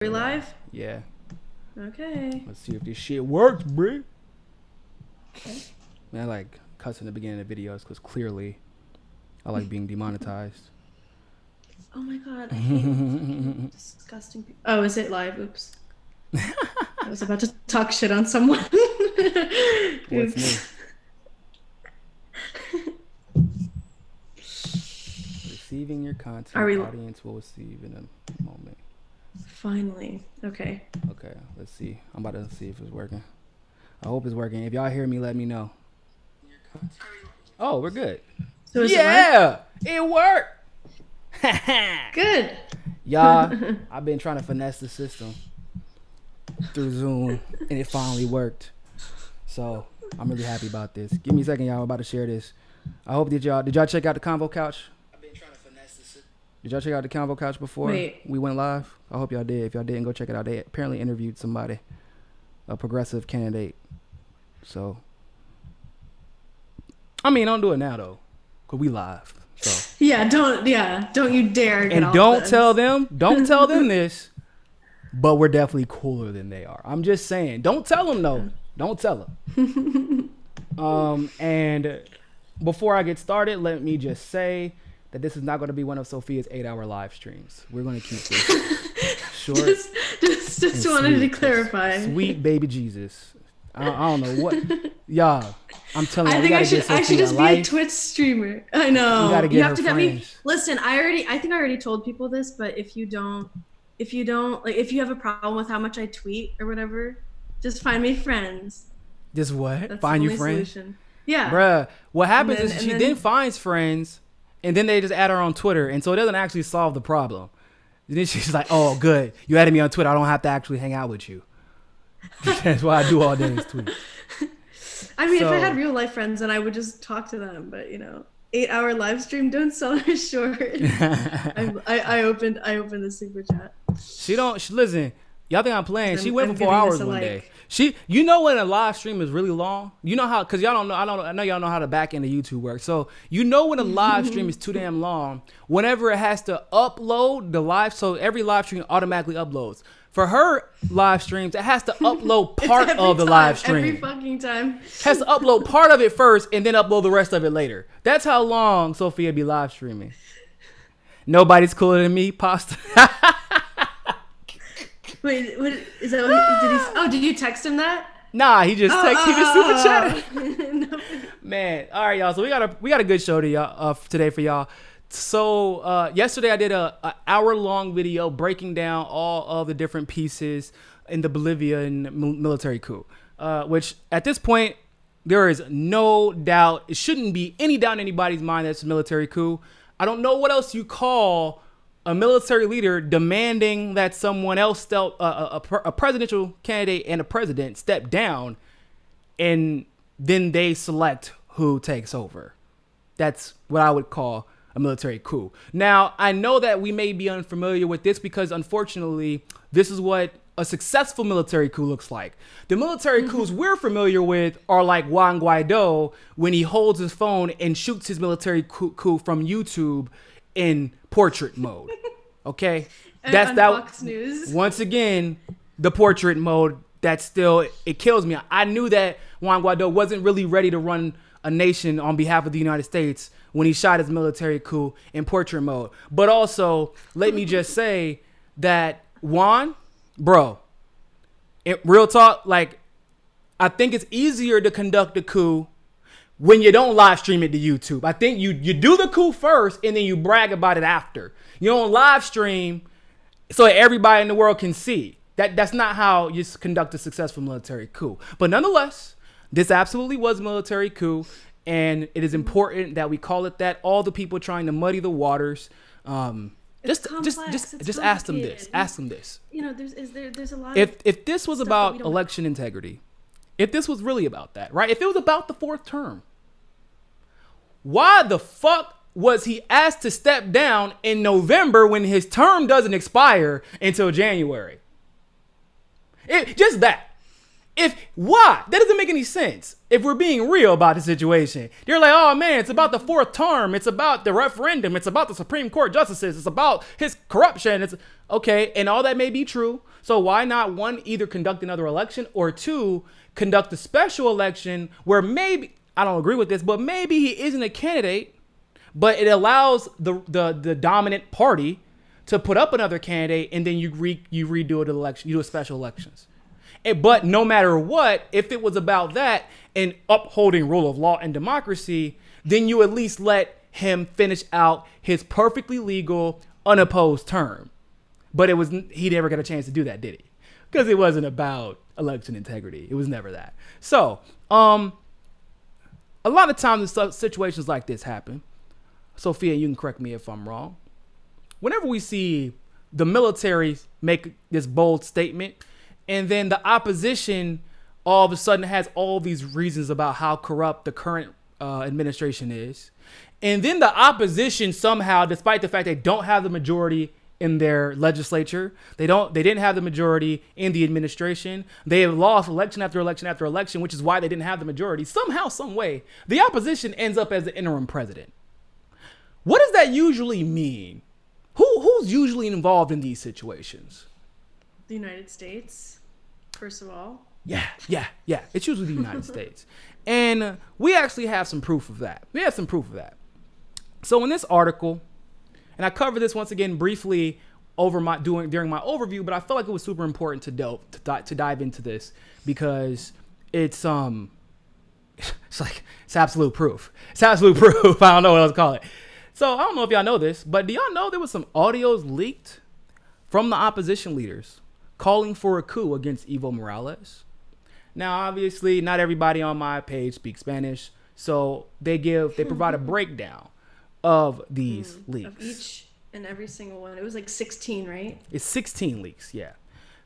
We live? Yeah. Okay. Let's see if this shit works, bruh. Man, I like cussing the beginning of videos because clearly I like being demonetized. Oh my god, I hate disgusting people. Oh, is it live? Oops. I was about to talk shit on someone. What's new? Receiving your content. Audience will receive in a moment. Finally. Okay. Okay, let's see. I'm about to see if it's working. I hope it's working. If y'all hear me, let me know. Oh, we're good. So is it worked. Good. Y'all, I've been trying to finesse the system through Zoom, and it finally worked. So I'm really happy about this. Give me a second, y'all. I'm about to share this. I hope did y'all check out the Convo Couch? I've been trying to finesse the system. Did y'all check out the Convo Couch before we went live? I hope y'all did. If y'all didn't, go check it out. They apparently interviewed somebody, a progressive candidate. So, I mean, don't do it now though, cause we live. So don't you dare. And don't tell them this, but we're definitely cooler than they are. I'm just saying, don't tell them though. Don't tell them. And before I get started, let me just say that this is not going to be one of Sophia's 8-hour live streams. We're going to keep this short. just wanted to clarify. Sweet baby Jesus. I don't know what, y'all. I'm telling you, I should just be a Twitch streamer. I know. You have to get me. Listen, I think I already told people this, but if you don't, like, if you have a problem with how much I tweet or whatever, just find me friends. Just what? That's find the you only friends? Solution. Yeah. Bruh, what happens is she then finds friends, and then they just add her on Twitter, and so it doesn't actually solve the problem. And then she's like, "Oh, good, you added me on Twitter. I don't have to actually hang out with you." That's why I do all day is tweet. I mean, if I had real life friends, then I would just talk to them. But 8-hour live stream, don't sell her short. I opened the super chat. She listen. Y'all think I'm playing? She went for 4 hours one day. When a live stream is really long, you know how, because y'all don't know. I know y'all know how the back end of YouTube works. So when a live stream is too damn long, whenever it has to upload the live, so every live stream automatically uploads. For her live streams, it has to upload part of the live stream. Every fucking time. Has to upload part of it first and then upload the rest of it later. That's how long Sophia be live streaming. Nobody's cooler than me, pasta. Wait, what is that? Did you text him that? Nah, he just texted. He just super chatted. No. Man, all right, y'all. So we got a good show to y'all today for y'all. So yesterday I did a hour-long video breaking down all of the different pieces in the Bolivian military coup, which at this point there is no doubt. It shouldn't be any doubt in anybody's mind that it's a military coup. I don't know what else you call a military leader demanding that someone else, a presidential candidate and a president, step down, and then they select who takes over. That's what I would call a military coup. Now, I know that we may be unfamiliar with this because, unfortunately, this is what a successful military coup looks like. The military coups we're familiar with are like Juan Guaido when he holds his phone and shoots his military coup from YouTube in portrait mode. Okay? That's that. Fox News. Once again, the portrait mode, that still, it kills me. I knew that Juan Guaido wasn't really ready to run a nation on behalf of the United States when he shot his military coup in portrait mode. But also, let me just say that Juan, bro, real talk, like, I think it's easier to conduct a coup when you don't live stream it to YouTube. I think you do the coup first and then you brag about it after. You don't live stream so that everybody in the world can see. That's not how you conduct a successful military coup. But nonetheless, this absolutely was a military coup, and it is important that we call it that. All the people trying to muddy the waters, just ask them this. Ask them this. There's a lot. If this was about election integrity, if this was really about that, right? If it was about the fourth term, why the fuck was he asked to step down in November when his term doesn't expire until January? Just that. Why? That doesn't make any sense. If we're being real about the situation, you're like, oh man, it's about the fourth term. It's about the referendum. It's about the Supreme Court justices. It's about his corruption. It's okay. And all that may be true. So why not, one, either conduct another election, or two, conduct a special election where maybe, I don't agree with this, but maybe he isn't a candidate, but it allows the dominant party to put up another candidate, and then you redo an election. You do a special elections. But no matter what, if it was about that and upholding rule of law and democracy, then you at least let him finish out his perfectly legal, unopposed term. But he never got a chance to do that, did he? Because it wasn't about election integrity. It was never that. So, a lot of times situations like this happen. Sophia, you can correct me if I'm wrong. Whenever we see the military make this bold statement, and then the opposition all of a sudden has all these reasons about how corrupt the current administration is. And then the opposition somehow, despite the fact they don't have the majority in their legislature, they didn't have the majority in the administration. They have lost election after election after election, which is why they didn't have the majority. Somehow, some way, the opposition ends up as the interim president. What does that usually mean? Who's usually involved in these situations? The United States, first of all. Yeah. It's usually the United States. And we actually have some proof of that. So in this article, and I covered this once again briefly during my overview, but I felt like it was super important to dive into this because it's absolute proof. It's absolute proof. I don't know what else to call it. So I don't know if y'all know this, but do y'all know there was some audios leaked from the opposition leaders calling for a coup against Evo Morales? Now, obviously, not everybody on my page speaks Spanish, so they provide a breakdown of these leaks. Of each and every single one. It was like 16, right? It's 16 leaks, yeah.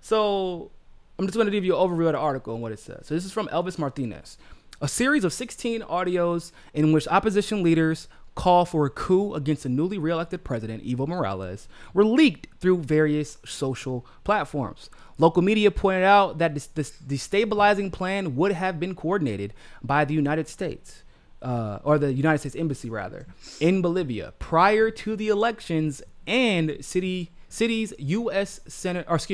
So I'm just going to give you an overview of the article and what it says. So this is from Elvis Martinez. A series of 16 audios in which opposition leaders call for a coup against the newly reelected president, Evo Morales, were leaked through various social platforms. Local media pointed out that this destabilizing plan would have been coordinated by the United States, or the United States Embassy, rather, in Bolivia prior to the elections, and cites U.S. Senators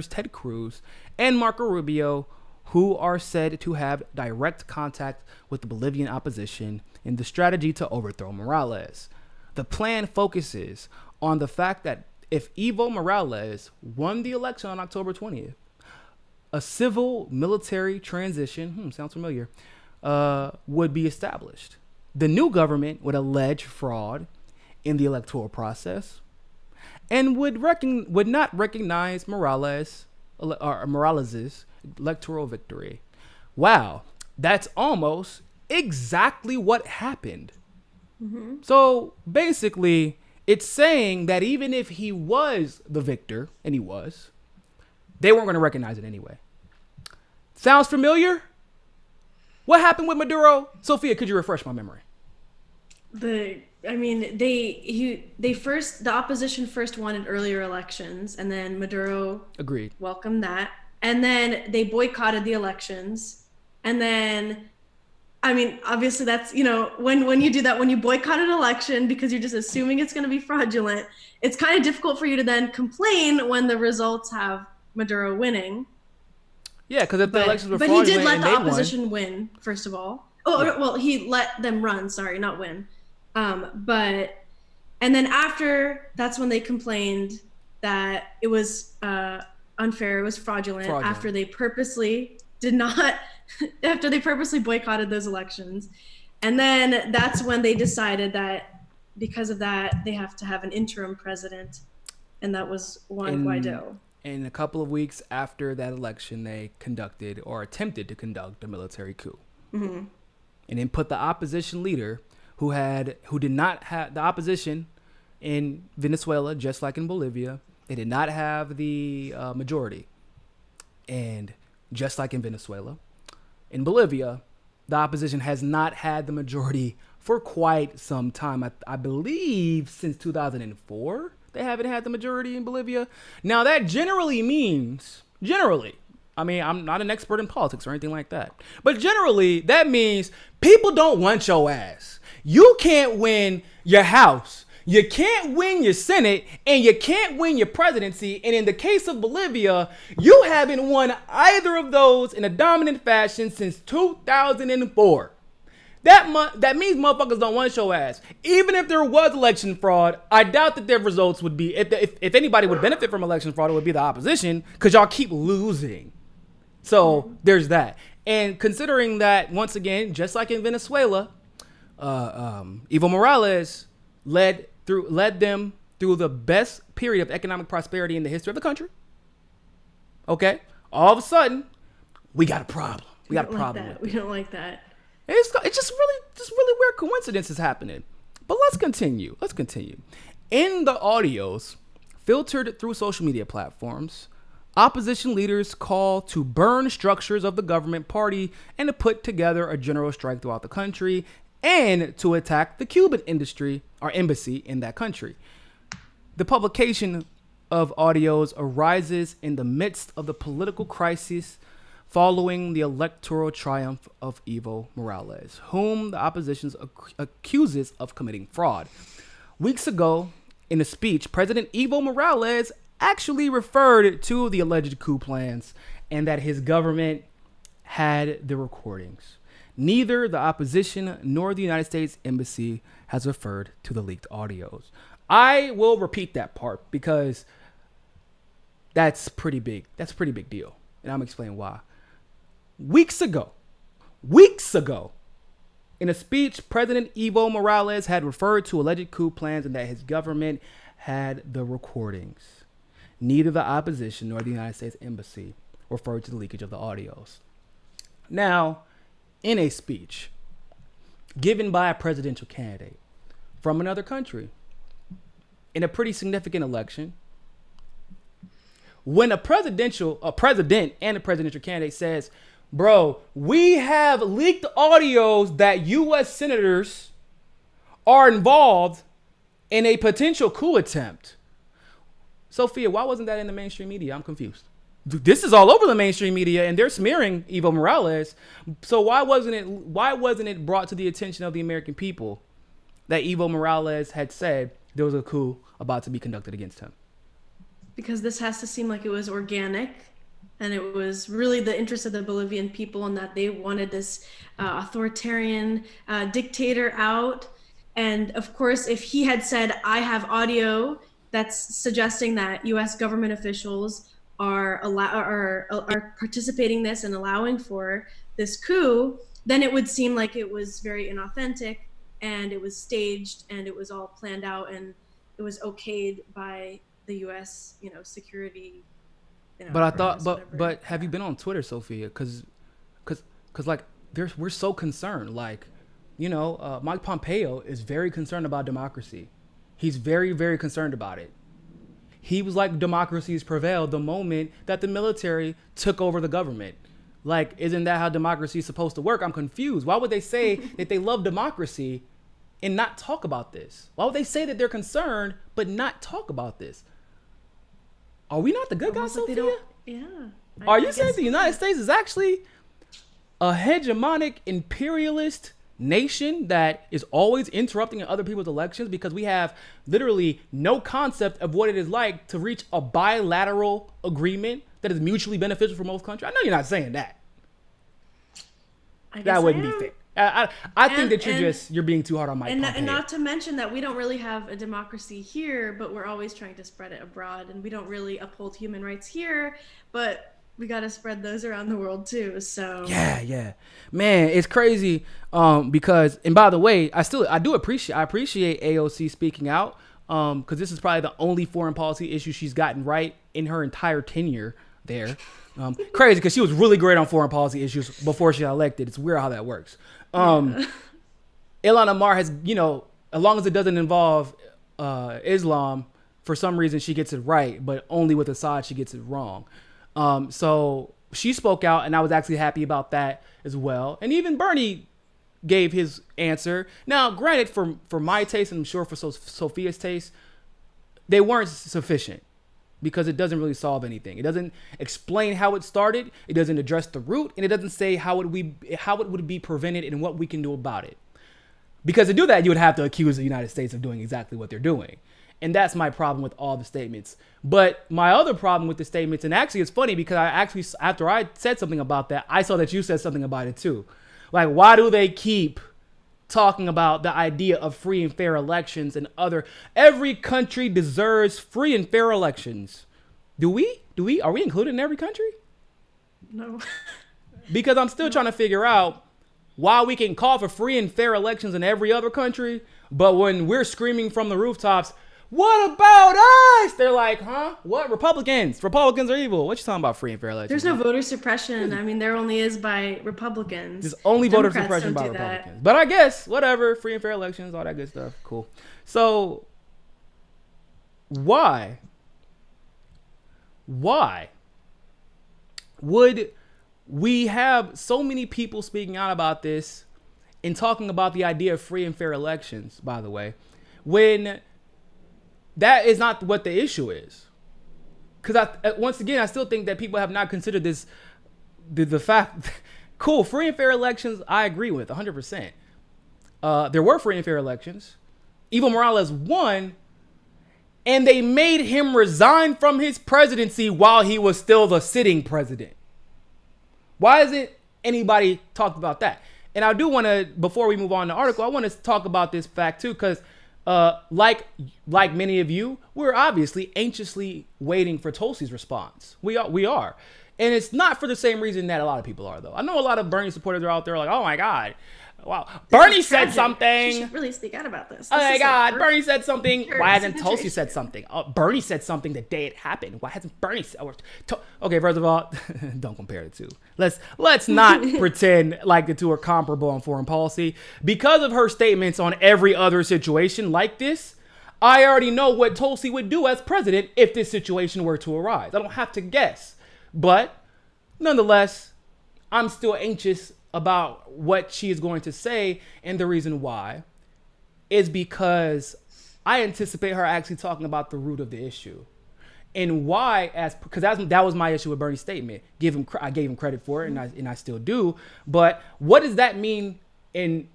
Ted Cruz and Marco Rubio, who are said to have direct contact with the Bolivian opposition in the strategy to overthrow Morales. The plan focuses on the fact that if Evo Morales won the election on October 20th, a civil military transition, sounds familiar, would be established. The new government would allege fraud in the electoral process and would not recognize Morales's electoral victory. Wow, that's almost exactly what happened. Mm-hmm. So basically, it's saying that even if he was the victor, and he was, they weren't going to recognize it anyway. Sounds familiar? What happened with Maduro? Sophia, could you refresh my memory? The opposition first wanted earlier elections, and then Maduro welcomed that. And then they boycotted the elections. And then, obviously that's, when you do that, when you boycott an election because you're just assuming it's going to be fraudulent, it's kind of difficult for you to then complain when the results have Maduro winning. Yeah, because if the elections were fraudulent, but he did let the opposition win, first of all. Well, he let them run, sorry, not win. And then after, that's when they complained that it was unfair, it was fraudulent. After they purposely boycotted those elections. And then that's when they decided that because of that, they have to have an interim president. And that was Juan Guaido. And a couple of weeks after that election, they conducted or attempted to conduct a military coup. Mm-hmm. And then put the opposition leader who did not have the opposition in Venezuela, just like in Bolivia. They did not have the majority. And just like in Venezuela, in Bolivia, the opposition has not had the majority for quite some time. I believe since 2004, they haven't had the majority in Bolivia. Now, that generally means, I mean, I'm not an expert in politics or anything like that. But generally, that means people don't want your ass. You can't win your House. You can't win your Senate, and you can't win your presidency. And in the case of Bolivia, you haven't won either of those in a dominant fashion since 2004. That means motherfuckers don't want your ass. Even if there was election fraud, I doubt that their results would be, if anybody would benefit from election fraud, it would be the opposition, because y'all keep losing. So there's that. And considering that, once again, just like in Venezuela, Evo Morales led them through the best period of economic prosperity in the history of the country. Okay, all of a sudden, we got a problem. We got a problem. We don't like that. It's just really weird coincidences happening. But let's continue. In the audios filtered through social media platforms, opposition leaders call to burn structures of the government party and to put together a general strike throughout the country and to attack the Cuban industry or embassy in that country. The publication of audios arises in the midst of the political crisis following the electoral triumph of Evo Morales, whom the opposition accuses of committing fraud. Weeks ago, in a speech, President Evo Morales actually referred to the alleged coup plans and that his government had the recordings. Neither the opposition nor the United States Embassy has referred to the leaked audios. I will repeat that part because that's pretty big. That's a pretty big deal. And I'm going to explain why. Weeks ago, in a speech, President Evo Morales had referred to alleged coup plans and that his government had the recordings. Neither the opposition nor the United States Embassy referred to the leakage of the audios. Now, in a speech given by a presidential candidate from another country in a pretty significant election, when a president and a presidential candidate says, bro, we have leaked audios that U.S. senators are involved in a potential coup attempt. Sophia, why wasn't that in the mainstream media? I'm confused. This is all over the mainstream media and they're smearing Evo Morales. So why wasn't it brought to the attention of the American people that Evo Morales had said there was a coup about to be conducted against him? Because this has to seem like it was organic. And it was really the interest of the Bolivian people and that they wanted this authoritarian dictator out. And of course, if he had said, I have audio that's suggesting that U.S. government officials are participating in this and allowing for this coup, then it would seem like it was very inauthentic and it was staged and it was all planned out and it was okayed by the U.S. security. But I thought, but have you been on Twitter, Sophia? Because like we're so concerned. Like, Mike Pompeo is very concerned about democracy. He's very, very concerned about it. He was like, democracies prevailed the moment that the military took over the government. Like, isn't that how democracy is supposed to work? I'm confused. Why would they say that they love democracy and not talk about this? Why would they say that they're concerned but not talk about this? Are we not the good guys, Sophia? Yeah. Are you saying the United States is actually a hegemonic imperialist nation that is always interrupting other people's elections because we have literally no concept of what it is like to reach a bilateral agreement that is mutually beneficial for most countries? I know you're not saying that. That wouldn't be fair. I think that you're being too hard on Mike Pompeo. And not to mention that we don't really have a democracy here, but we're always trying to spread it abroad, and we don't really uphold human rights here, but we got to spread those around the world too. So yeah, man, it's crazy. Because, and by the way, I appreciate AOC speaking out. Because this is probably the only foreign policy issue she's gotten right in her entire tenure there. Crazy because she was really great on foreign policy issues before she got elected. It's weird how that works. Ilhan Omar has, as long as it doesn't involve Islam, for some reason she gets it right, but only with Assad she gets it wrong. So she spoke out, and I was actually happy about that as well. And even Bernie gave his answer. Now, granted, for my taste, and I'm sure for Sophia's taste, they weren't sufficient. because it doesn't really solve anything. It doesn't explain how it started. It doesn't address the root, and it doesn't say how it would be prevented and what we can do about it. Because to do that, you would have to accuse the United States of doing exactly what they're doing. And that's my problem with all the statements. But my other problem with the statements, and actually it's funny because after I said something about that, I saw that you said something about it too. Like, why do they keep talking about the idea of free and fair elections and every country deserves free and fair elections? Are we included in every country? No. Because I'm still trying to figure out why we can call for free and fair elections in every other country, but when we're screaming from the rooftops, what about us? They're like, huh? What? Republicans are evil. What you talking about free and fair elections? There's no voter suppression. I mean, there only is by Republicans. There's only voter suppression by Republicans. But I guess, whatever, free and fair elections, all that good stuff. Cool. So, why would we have so many people speaking out about this and talking about the idea of free and fair elections, by the way, when that is not what the issue is? Because once again, I still think that people have not considered this, the fact, cool, free and fair elections, I agree with 100%. There were free and fair elections. Evo Morales won, and they made him resign from his presidency while he was still the sitting president. Why hasn't anybody talked about that? And I do want to, before we move on to the article, I want to talk about this fact too, because like many of you, we're obviously anxiously waiting for Tulsi's response. We are. And it's not for the same reason that a lot of people are, though. I know a lot of Bernie supporters are out there like, oh my God, wow, Bernie said something. She should really speak out about this. Oh my God, Bernie said something. Why hasn't Tulsi said something? Bernie said something the day it happened. Why hasn't Bernie said? Okay, first of all, don't compare the two. Let's not pretend like the two are comparable on foreign policy. Because of her statements on every other situation like this, I already know what Tulsi would do as president if this situation were to arise. I don't have to guess. But nonetheless, I'm still anxious about what she is going to say, and the reason why is because I anticipate her actually talking about the root of the issue. And why, because that was my issue with Bernie's statement. I gave him credit for it, and I still do. But what does that mean in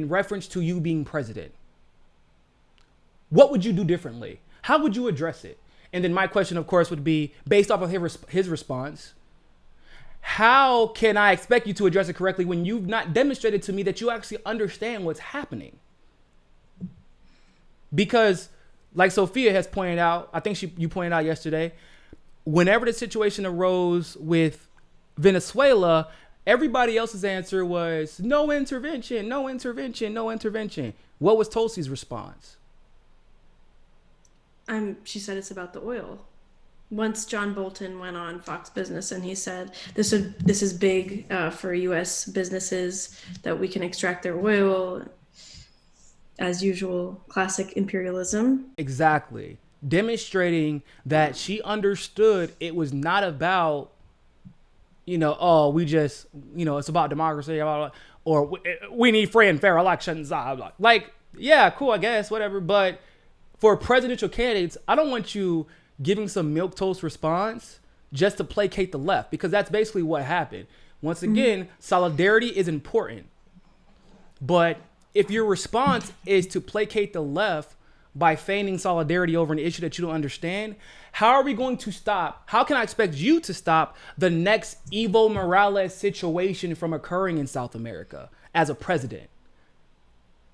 reference to you being president? What would you do differently? How would you address it? And then my question, of course, would be, based off of his response, how can I expect you to address it correctly when you've not demonstrated to me that you actually understand what's happening? Because, like Sophia has pointed out, I think you pointed out yesterday, whenever the situation arose with Venezuela, everybody else's answer was no intervention, no intervention, no intervention. What was Tulsi's response? She said it's about the oil. Once John Bolton went on Fox Business and he said this is big for U.S. businesses that we can extract their oil, as usual, classic imperialism. Exactly. Demonstrating that she understood it was not about, we just, it's about democracy, or we need free and fair elections. Like, yeah, cool, I guess, whatever. But for presidential candidates, I don't want you giving some milquetoast response just to placate the left, because that's basically what happened. Once again, solidarity is important. But if your response is to placate the left by feigning solidarity over an issue that you don't understand, how are we going to stop? How can I expect you to stop the next Evo Morales situation from occurring in South America as a president?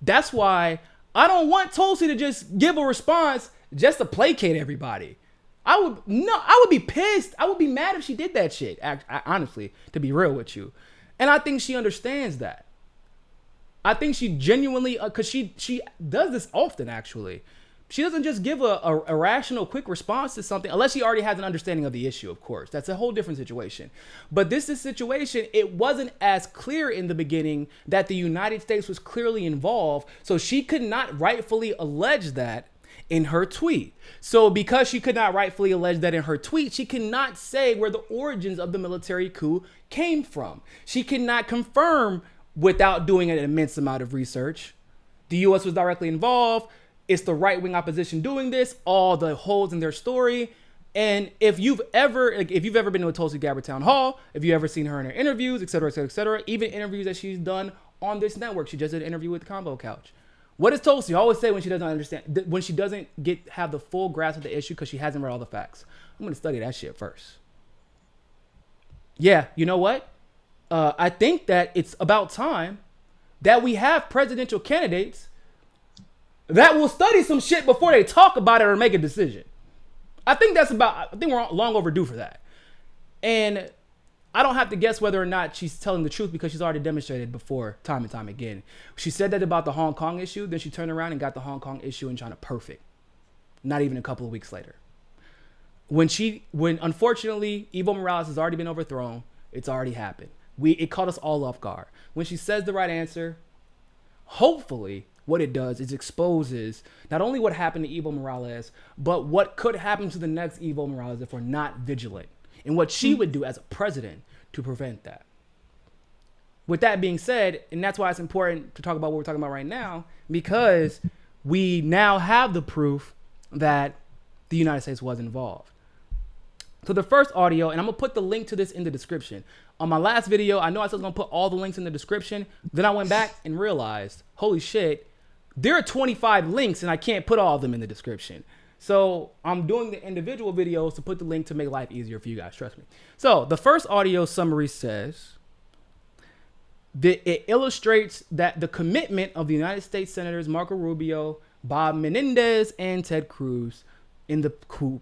That's why I don't want Tulsi to just give a response just to placate everybody. I would be pissed. I would be mad if she did that shit, honestly, to be real with you. And I think she understands that. I think she genuinely, because she does this often, actually. She doesn't just give a rational, quick response to something, unless she already has an understanding of the issue, of course. That's a whole different situation. But this situation, it wasn't as clear in the beginning that the United States was clearly involved, so she could not rightfully allege that in her tweet. So because she could not rightfully allege that in her tweet, she cannot say where the origins of the military coup came from. She cannot confirm without doing an immense amount of research. The U.S. was directly involved. It's the right-wing opposition doing this. All the holes in their story. And if you've ever been to a Tulsi Gabbard town hall, if you ever seen her in her interviews, et cetera, et cetera, et cetera, even interviews that she's done on this network, she just did an interview with the Combo Couch. What does Tulsi always say when she doesn't understand, when she doesn't have the full grasp of the issue because she hasn't read all the facts? I'm going to study that shit first. Yeah, you know what? I think that it's about time that we have presidential candidates that will study some shit before they talk about it or make a decision. I think we're long overdue for that. And I don't have to guess whether or not she's telling the truth because she's already demonstrated before time and time again. She said that about the Hong Kong issue, then she turned around and got the Hong Kong issue in China perfect. Not even a couple of weeks later. When unfortunately Evo Morales has already been overthrown, it's already happened. It caught us all off guard. When she says the right answer, hopefully what it does is exposes not only what happened to Evo Morales, but what could happen to the next Evo Morales if we're not vigilant, and what she would do as a president to prevent that. With that being said, and that's why it's important to talk about what we're talking about right now, because we now have the proof that the United States was involved. So the first audio, and I'm going to put the link to this in the description. On my last video, I know I was going to put all the links in the description. Then I went back and realized, holy shit, there are 25 links and I can't put all of them in the description. So I'm doing the individual videos to put the link to make life easier for you guys. Trust me. So the first audio summary says that it illustrates that the commitment of the United States Senators Marco Rubio, Bob Menendez, and Ted Cruz in the coup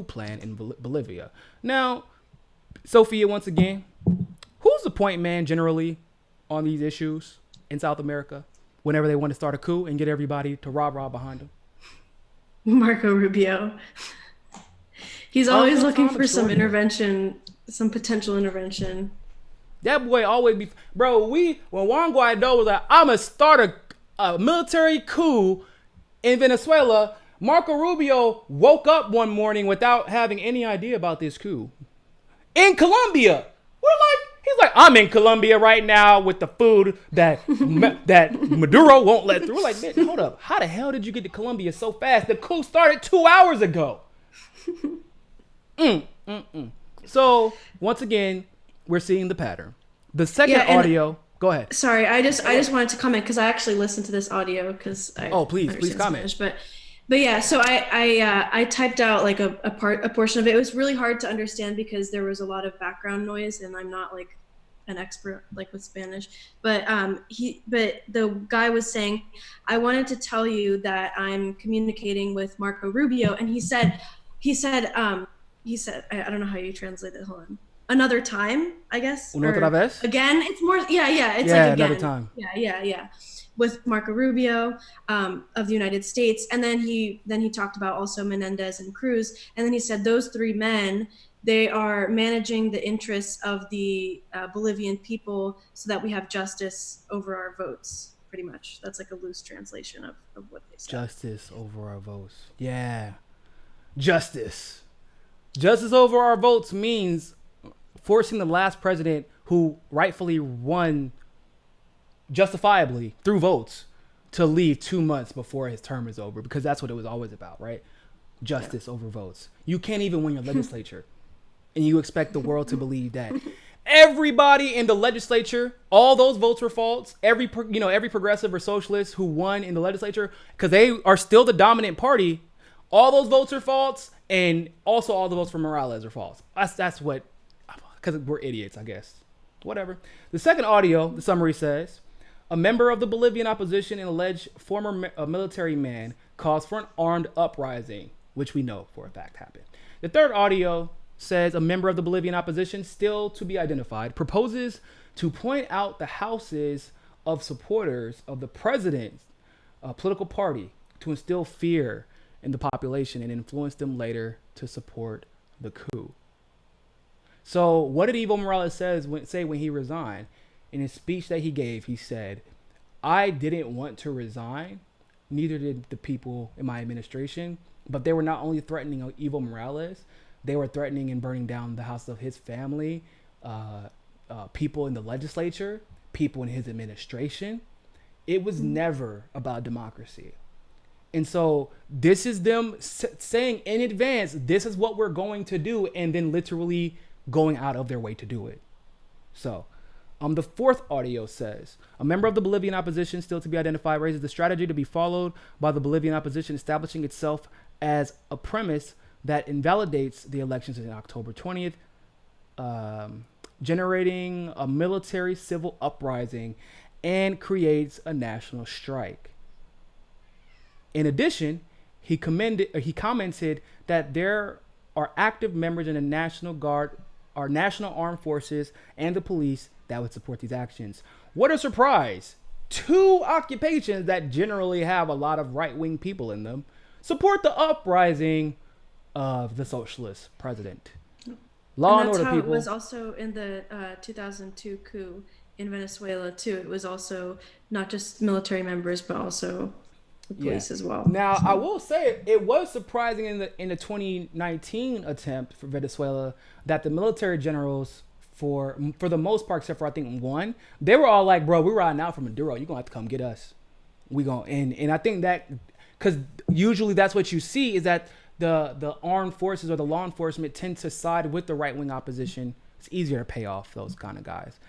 plan in Bolivia. Now, Sophia, once again, who's the point man generally on these issues in South America whenever they want to start a coup and get everybody to rah behind them? Marco Rubio. He's always looking for some intervention, some potential intervention. That boy always be, bro, when Juan Guaido was like, I'm going to start a military coup in Venezuela, Marco Rubio woke up one morning without having any idea about this coup. In Colombia. He's like, I'm in Colombia right now with the food that Maduro won't let through. We're like, man, hold up. How the hell did you get to Colombia so fast? The coup started 2 hours ago. So, once again, we're seeing the pattern. The second audio, go ahead. Sorry, I just wanted to comment because I actually listened to this audio because please comment. Spanish, but yeah, so I typed out like a portion of it. It was really hard to understand because there was a lot of background noise, and I'm not like an expert like with Spanish. But the guy was saying, I wanted to tell you that I'm communicating with Marco Rubio, and he said, I don't know how you translate it. Hold on. Another time, I guess. Una otra vez? Again, it's more. Yeah. It's like again. Another time. Yeah. With Marco Rubio of the United States. And then he talked about also Menendez and Cruz. And then he said those three men, they are managing the interests of the Bolivian people so that we have justice over our votes, pretty much. That's like a loose translation of what they said. Justice over our votes. Yeah. Justice over our votes means forcing the last president who rightfully won justifiably through votes to leave 2 months before his term is over, because that's what it was always about, right? Justice over votes. You can't even win your legislature and you expect the world to believe that everybody in the legislature, all those votes were false. Every progressive or socialist who won in the legislature, because they are still the dominant party, all those votes are false, and also all the votes for Morales are false. That's what, because we're idiots, I guess. Whatever. The second audio, the summary says, a member of the Bolivian opposition, an alleged former military man, calls for an armed uprising, which we know for a fact happened. The third audio says a member of the Bolivian opposition, still to be identified, proposes to point out the houses of supporters of the president's political party to instill fear in the population and influence them later to support the coup. So what did Evo Morales say when he resigned? In his speech that he gave, he said, I didn't want to resign, neither did the people in my administration, but they were not only threatening Evo Morales, they were threatening and burning down the house of his family, people in the legislature, people in his administration. It was never about democracy. And so this is them saying in advance, this is what we're going to do, and then literally going out of their way to do it. So the fourth audio says, a member of the Bolivian opposition still to be identified raises the strategy to be followed by the Bolivian opposition establishing itself as a premise that invalidates the elections on October 20th, generating a military civil uprising and creates a national strike. In addition, he commented that there are active members in the National Guard, our national armed forces, and the police that would support these actions. What a surprise! 2 occupations that generally have a lot of right-wing people in them support the uprising of the socialist president. Law and order, people. It was also in the 2002 coup in Venezuela too. It was also not just military members, but also the police as well. Now, I will say it was surprising in the 2019 attempt for Venezuela that the military generals, for the most part, except for I think one, they were all like, "Bro, we're riding out from Maduro. You're gonna have to come get us. We gonna." And I think that because usually that's what you see is that the armed forces or the law enforcement tend to side with the right wing opposition. It's easier to pay off those kind of guys.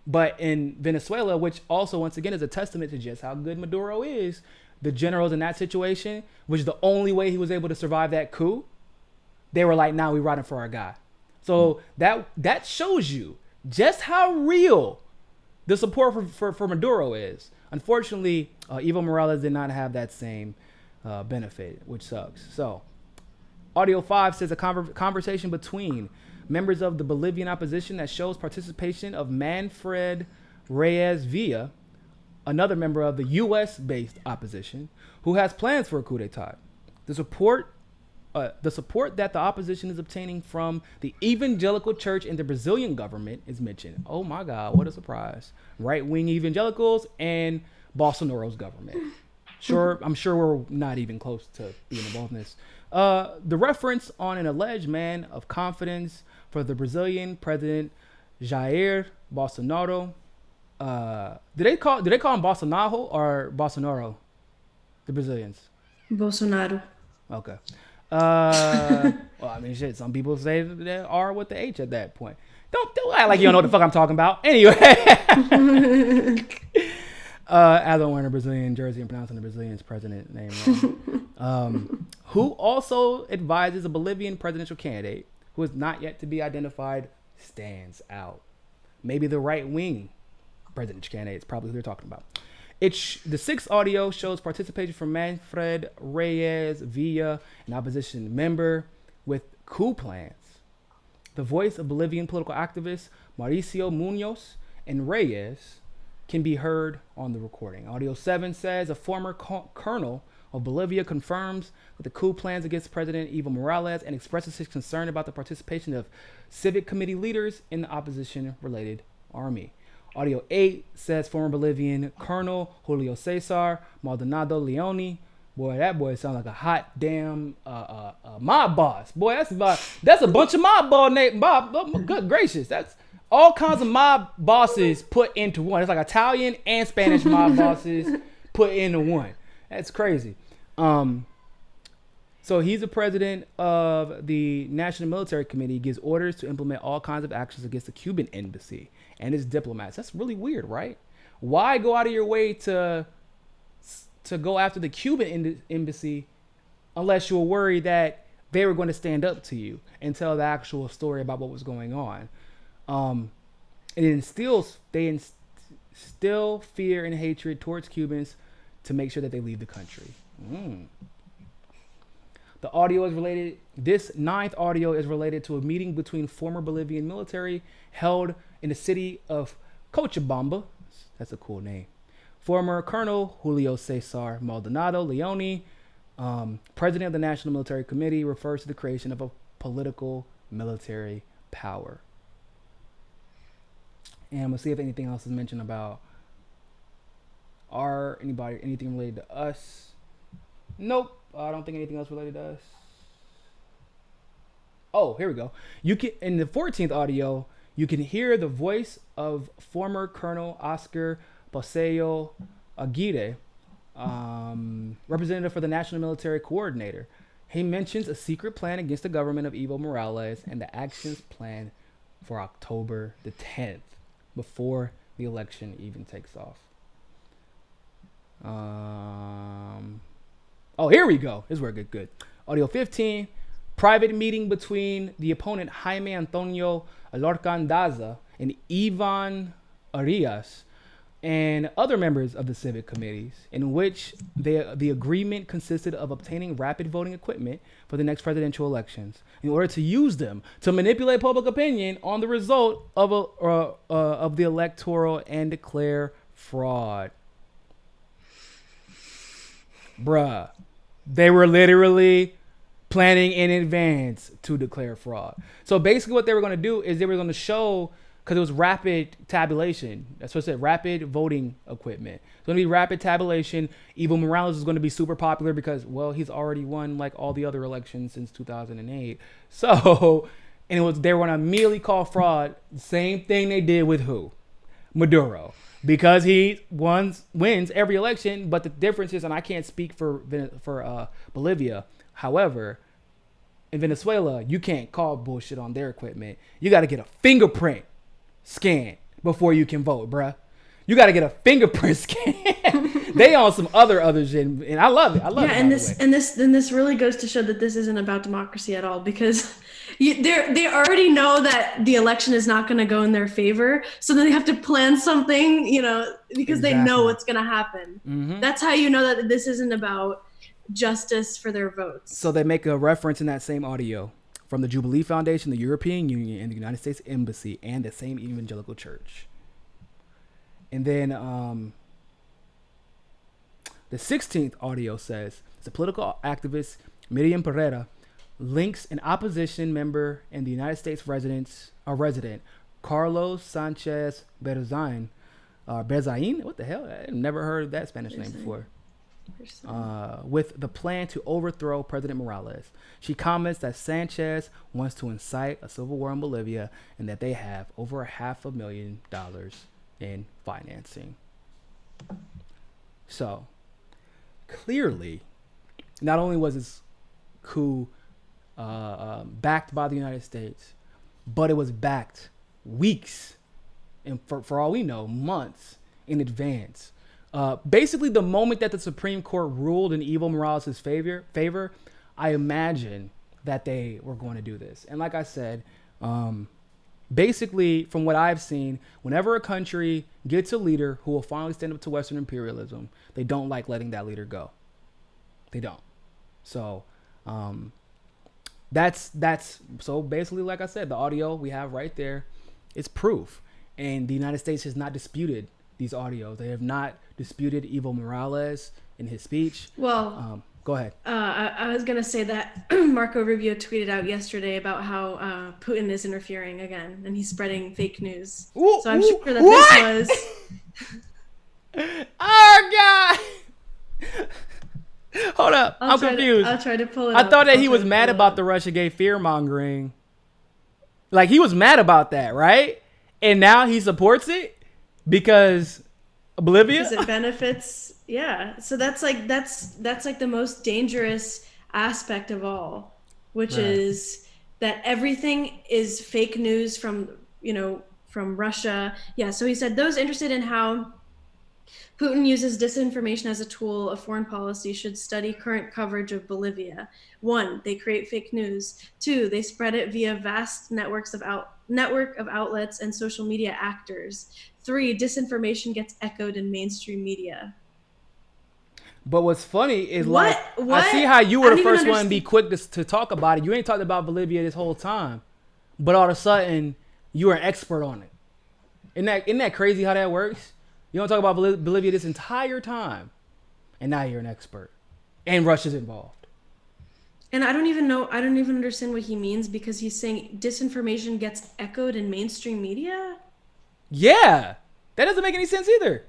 But in Venezuela, which also once again is a testament to just how good Maduro is, the generals in that situation, which is the only way he was able to survive that coup, they were like, "Nah, we riding for our guy." So that shows you just how real the support for Maduro is. Unfortunately, Evo Morales did not have that same benefit, which sucks. So audio 5 says a conversation between members of the Bolivian opposition that shows participation of Manfred Reyes Villa, another member of the U.S.-based opposition, who has plans for a coup d'etat. The support that the opposition is obtaining from the evangelical church and the Brazilian government is mentioned. Oh my God, what a surprise. Right-wing evangelicals and Bolsonaro's government. I'm sure we're not even close to being involved in this. The reference on an alleged man of confidence for the Brazilian president Jair Bolsonaro. Did they call him Bolsonaro or Bolsonaro? The Brazilians. Bolsonaro. Okay. Well, I mean, shit. Some people say there are with the H at that point. Don't act like you don't know what the fuck I'm talking about. Anyway. As I'm wearing a Brazilian jersey and pronouncing the Brazilian's president name wrong. Who also advises a Bolivian presidential candidate who is not yet to be identified stands out. Maybe the right-wing presidential candidate is probably who they're talking about. The sixth audio shows participation from Manfred Reyes Villa, an opposition member with coup plans. The voice of Bolivian political activist Mauricio Munoz and Reyes can be heard on the recording. Audio 7 says a former colonel of Bolivia confirms that the coup plans against President Evo Morales and expresses his concern about the participation of civic committee leaders in the opposition-related army. Audio 8 says former Bolivian Colonel Julio Cesar Maldonado Leone. Boy, that boy sounds like a hot damn mob boss. Boy, that's a bunch of mob boss name. Good gracious, that's all kinds of mob bosses put into one. It's like Italian and Spanish mob bosses put into one. That's crazy. So he's the president of the National Military Committee, gives orders to implement all kinds of actions against the Cuban embassy and its diplomats. That's really weird, right? Why go out of your way to go after the Cuban embassy unless you're worried that they were going to stand up to you and tell the actual story about what was going on? They instill fear and hatred towards Cubans to make sure that they leave the country. The audio is related. This ninth audio is related to a meeting between former Bolivian military held in the city of Cochabamba. That's a cool name. Former Colonel Julio Cesar Maldonado Leone, president of the National Military Committee, refers to the creation of a political military power. And I'm gonna see if anything else is mentioned about anything related to us. Nope, I don't think anything else related to us. Oh, here we go. You can, in the 14th audio, you can hear the voice of former Colonel Oscar Paseo Aguirre, representative for the National Military Coordinator. He mentions a secret plan against the government of Evo Morales and the actions planned for October the 10th, before the election even takes off. Oh, here we go. This is where it gets good. Audio 15. Private meeting between the opponent Jaime Antonio Alorcan Daza and Ivan Arias and other members of the civic committees, in which the agreement consisted of obtaining rapid voting equipment for the next presidential elections in order to use them to manipulate public opinion on the result of the electoral and declare fraud. Bruh, they were literally planning in advance to declare fraud. So basically what they were going to do is they were going to show, because it was rapid tabulation. That's what it said, rapid voting equipment. It's going to be rapid tabulation. Evo Morales is going to be super popular because, well, he's already won like all the other elections since 2008. So, and they were going to immediately call fraud. Same thing they did with who? Maduro. Because he wins every election, but the difference is, and I can't speak for Bolivia, however, in Venezuela, you can't call bullshit on their equipment. You got to get a fingerprint scan before you can vote, bruh. You got to get a fingerprint scan. They on some other shit, and I love it. I love it. Yeah, and this really goes to show that this isn't about democracy at all, because they already know that the election is not going to go in their favor, so then they have to plan something, because they know what's going to happen. Mm-hmm. That's how you know that this isn't about justice for their votes. So they make a reference in that same audio from the Jubilee Foundation, the European Union, and the United States Embassy, and the same evangelical church. And then the 16th audio says, the political activist Miriam Pereira links an opposition member and the United States resident Carlos Sanchez Bezain. What the hell? I've never heard that Spanish name before. With the plan to overthrow President Morales. She comments that Sanchez wants to incite a civil war in Bolivia and that they have over $500,000 in financing. So, clearly, not only was this coup backed by the United States, but it was backed weeks, and for all we know, months in advance. Basically, the moment that the Supreme Court ruled in Evo Morales' favor, I imagine that they were going to do this. And like I said, basically, from what I've seen, whenever a country gets a leader who will finally stand up to Western imperialism, they don't like letting that leader go. They don't. So that's so basically, like I said, the audio we have right there is proof. And the United States has not disputed these audios. They have not disputed Evo Morales in his speech. Well, go ahead. I was going to say that Marco Rubio tweeted out yesterday about how Putin is interfering again, and he's spreading fake news. So I'm sure that this was... Oh, God! Hold up. I'm confused. I'll try to pull it up. I thought that he was mad about the Russiagate fear-mongering. Like, he was mad about that, right? And now he supports it because Bolivia? Because it benefits, yeah. So that's like the most dangerous aspect of all, which is that everything is fake news from Russia. Yeah, so he said those interested in how Putin uses disinformation as a tool of foreign policy should study current coverage of Bolivia. 1, they create fake news. 2, they spread it via vast network of outlets and social media actors. 3, disinformation gets echoed in mainstream media. But what's funny is what? I see how you were the first one to be quick to talk about it. You ain't talked about Bolivia this whole time, but all of a sudden you are an expert on it. Isn't that crazy how that works? You don't talk about Bolivia this entire time, and now you're an expert, and Russia's involved. And I don't even understand what he means, because he's saying disinformation gets echoed in mainstream media. Yeah, that doesn't make any sense either.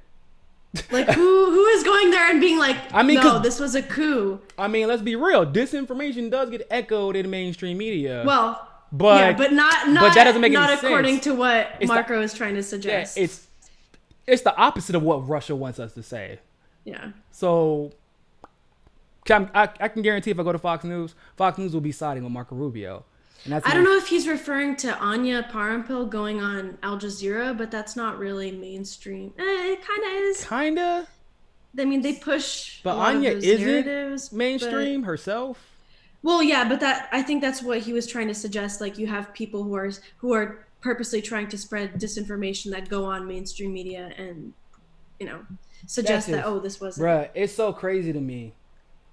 Like who is going there and being like, no, this was a coup. I mean, let's be real. Disinformation does get echoed in mainstream media. Well, but that doesn't make any sense. Not according to what Marco is trying to suggest. Yeah, it's the opposite of what Russia wants us to say. Yeah. So I can guarantee if I go to Fox News will be siding with Marco Rubio. And that's I don't know if he's referring to Anya Parampil going on Al Jazeera, but that's not really mainstream. It kind of is. Kinda. I mean, they push but a lot Anya of those isn't narratives, mainstream herself. Well, yeah, but I think that's what he was trying to suggest. Like, you have people who are purposely trying to spread disinformation that go on mainstream media and, suggest that, this wasn't. Bruh, it's so crazy to me.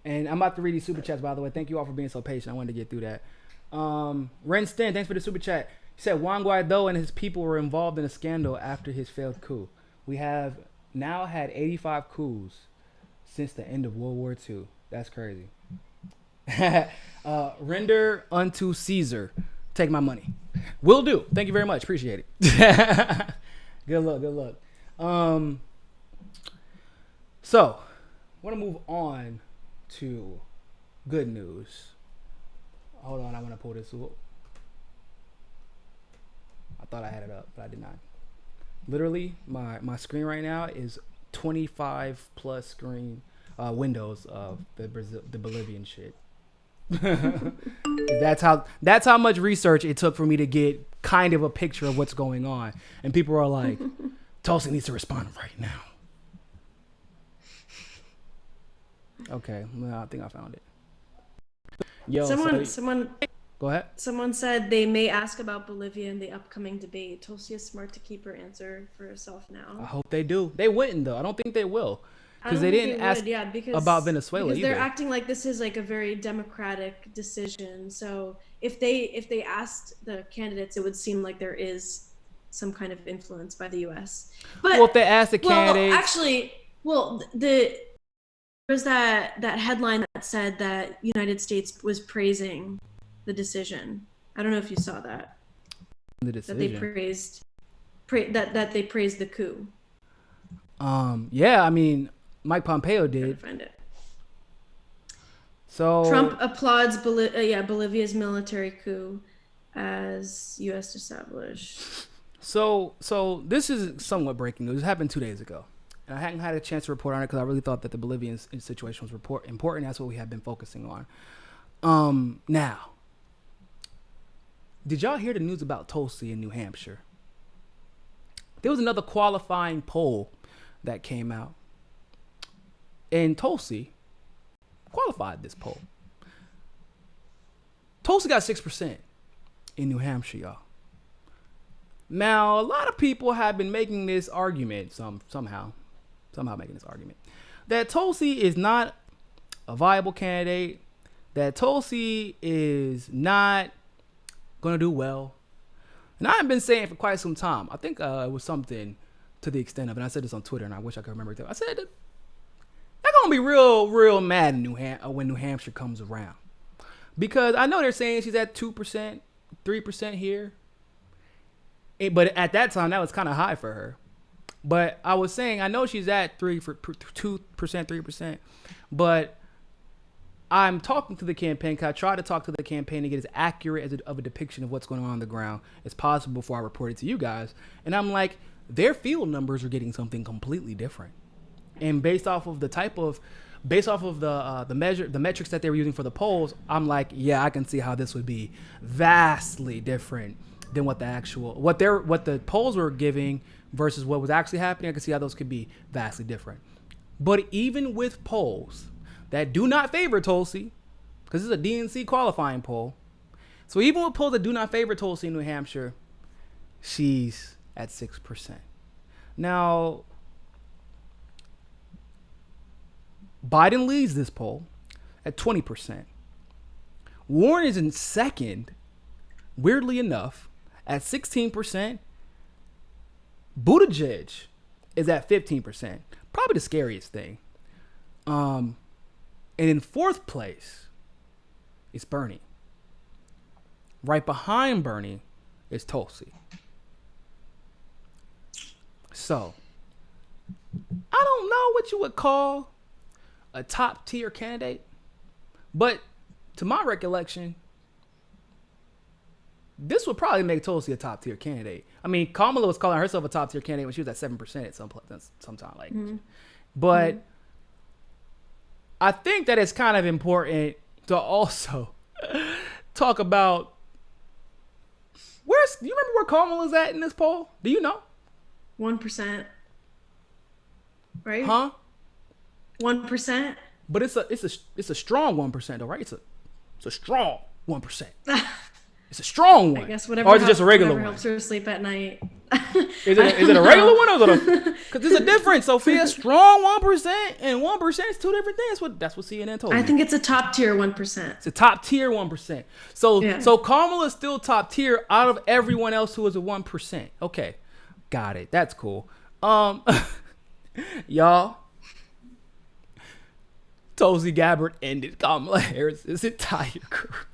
And I'm about to read these super chats, by the way. Thank you all for being so patient. I wanted to get through that. Ren Stin, thanks for the super chat. He said Juan Guaido and his people were involved in a scandal after his failed coup. We have now had 85 coups since the end of World War II. That's crazy. Render unto Caesar. Take my money. Will do. Thank you very much. Appreciate it. Good luck. So, I want to move on to good news. Hold on, I want to pull this up. I thought I had it up, but I did not. Literally, my screen right now is 25 plus screen windows of the Bolivian shit. That's how much research it took for me to get kind of a picture of what's going on. And people are like, Tulsi needs to respond right now. Okay, well, I think I found it. Yo, someone go ahead. Someone said they may ask about Bolivia in the upcoming debate. Tulsi is smart to keep her answer for herself now. I hope they do. They wouldn't though. I don't think they will. Because they didn't ask about Venezuela because either. They're acting like this is like a very democratic decision. So if they asked the candidates, it would seem like there is some kind of influence by the U.S. But if they asked the candidates, there was that headline that said that United States was praising the decision. I don't know if you saw that. The decision. That they praised the coup. Yeah, I mean, Mike Pompeo did. Find it. So Trump applauds Bolivia's military coup as U.S. established. So this is somewhat breaking news. It happened 2 days ago. And I hadn't had a chance to report on it because I really thought that the Bolivian situation was important. That's what we have been focusing on. Now, did y'all hear the news about Tulsi in New Hampshire? There was another qualifying poll that came out. And Tulsi qualified this poll. Tulsi got 6% in New Hampshire, y'all. Now, a lot of people have been making this argument, somehow making this argument, that Tulsi is not a viable candidate, that Tulsi is not going to do well. And I've been saying for quite some time, I think it was something to the extent of, and I said this on Twitter, and I wish I could remember it. I said, they're going to be real mad when New Hampshire comes around. Because I know they're saying she's at 2%, 3% here. But at that time, that was kind of high for her. But I was saying, I know she's at 2%, 3%. But I'm talking to the campaign because I try to talk to the campaign to get as accurate of a depiction of what's going on the ground as possible before I report it to you guys. And I'm like, their field numbers are getting something completely different. And based off of the metrics that they were using for the polls, I'm like, yeah, I can see how this would be vastly different than what the polls were giving versus what was actually happening. I can see how those could be vastly different. But even with polls that do not favor Tulsi, because this is a DNC qualifying poll, so even with polls that do not favor Tulsi in New Hampshire, she's at 6%. Now, Biden leads this poll at 20%. Warren is in second, weirdly enough, at 16%. Buttigieg is at 15%. Probably the scariest thing. And in fourth place is Bernie. Right behind Bernie is Tulsi. So, I don't know what you would call a top tier candidate, but to my recollection, this would probably make Tulsi a top tier candidate. I mean, Kamala was calling herself a top tier candidate when she was at 7% at some time. Like, but I think that it's kind of important to also talk about do you remember where Kamala's at in this poll? Do you know? 1%. Right? Huh? 1%. But it's a strong 1% though, right? It's a strong 1%. It's a strong one. I guess whatever. Or is it just a regular one? Helps her sleep at night. Is it a regular one or is it because there's a difference, Sophia? Strong 1% and 1% is two different things. That's what CNN told me. I think it's a top tier 1%. It's a top tier 1%. So Kamala is still top tier out of everyone else who is a 1%. Okay, got it. That's cool. Y'all, Tulsi Gabbard ended Kamala Harris's entire career.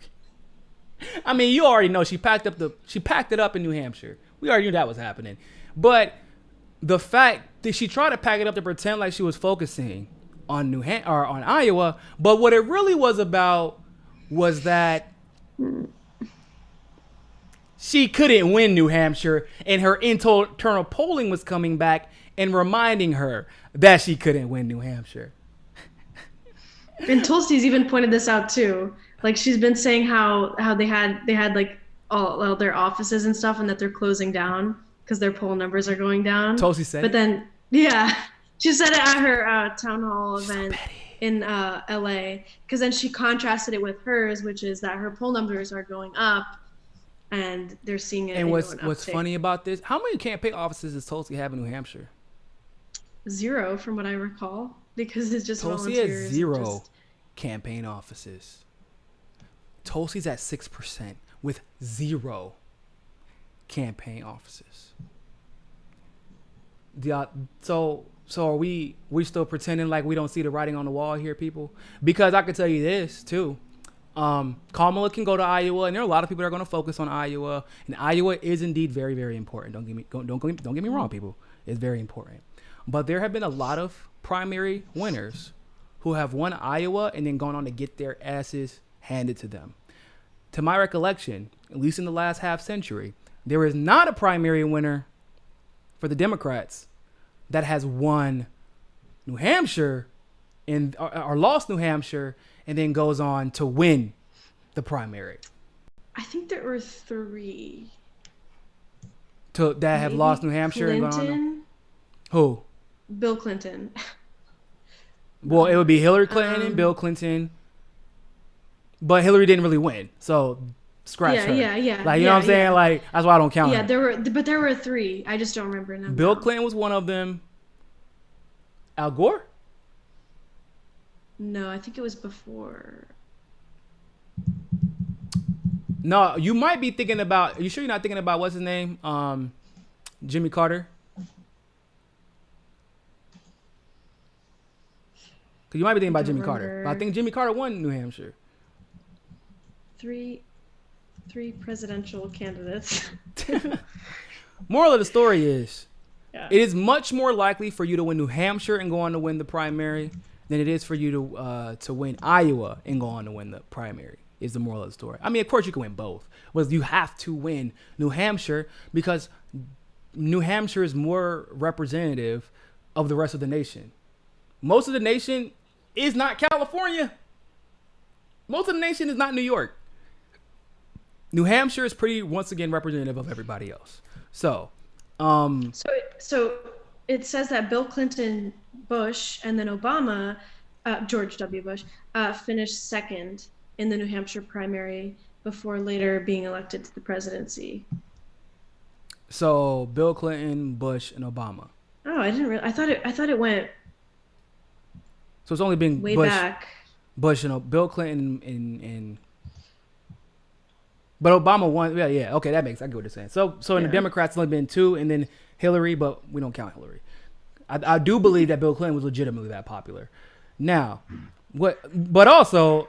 I mean, you already know she packed it up in New Hampshire. We already knew that was happening. But the fact that she tried to pack it up to pretend like she was focusing on on Iowa, but what it really was about was that she couldn't win New Hampshire, and her internal polling was coming back and reminding her that she couldn't win New Hampshire. And Tulsi's even pointed this out too. Like, she's been saying how they had like all their offices and stuff, and that they're closing down because their poll numbers are going down. Tulsi said. But then, yeah, she said it at her town hall event in LA, because then she contrasted it with hers, which is that her poll numbers are going up, and they're seeing it. And what's funny about this? How many campaign offices does Tulsi have in New Hampshire? 0, from what I recall, because it's just Tulsi volunteers. has 0 campaign offices. Tulsi's at 6% with 0 campaign offices. So are we still pretending like we don't see the writing on the wall here, people? Because I can tell you this too. Kamala can go to Iowa, and there are a lot of people that are going to focus on Iowa, and Iowa is indeed very, very important. Don't get me wrong, people. It's very important. But there have been a lot of primary winners who have won Iowa and then gone on to get their asses handed to them. To my recollection, at least in the last half century, there is not a primary winner for the Democrats that has won New Hampshire or lost New Hampshire and then goes on to win the primary. I think there were 3 that have lost New Hampshire and gone on. Who? Bill Clinton. Well, it would be Hillary Clinton and Bill Clinton. But Hillary didn't really win, so scratch her. Yeah. Like, you know what I'm saying? Yeah. Like, that's why I don't count her. There were 3. I just don't remember them. Bill Clinton was one of them. Al Gore? No, I think it was before. No, you might be thinking about. Are you sure you're not thinking about what's his name? Jimmy Carter. Because you might be thinking about Jimmy Carter. But I think Jimmy Carter won New Hampshire. 3 presidential candidates. Moral of the story is, it is much more likely for you to win New Hampshire and go on to win the primary than it is for you to win Iowa and go on to win the primary. Is the moral of the story. I mean, of course you can win both, but you have to win New Hampshire because New Hampshire is more representative of the rest of the nation. Most of the nation is not California. Most of the nation is not New York. New Hampshire is pretty, once again, representative of everybody else. So it says that Bill Clinton, Bush, and then Obama, George W. Bush, finished second in the New Hampshire primary before later being elected to the presidency. So Bill Clinton, Bush, and Obama. Oh, I didn't. I thought it went. So it's only been way Bush, back. Bush and Bill Clinton and but Obama won. Yeah. Okay, that makes. I get what you're saying. So in the Democrats, it's only been 2, and then Hillary, but we don't count Hillary. I do believe that Bill Clinton was legitimately that popular. Now, but also,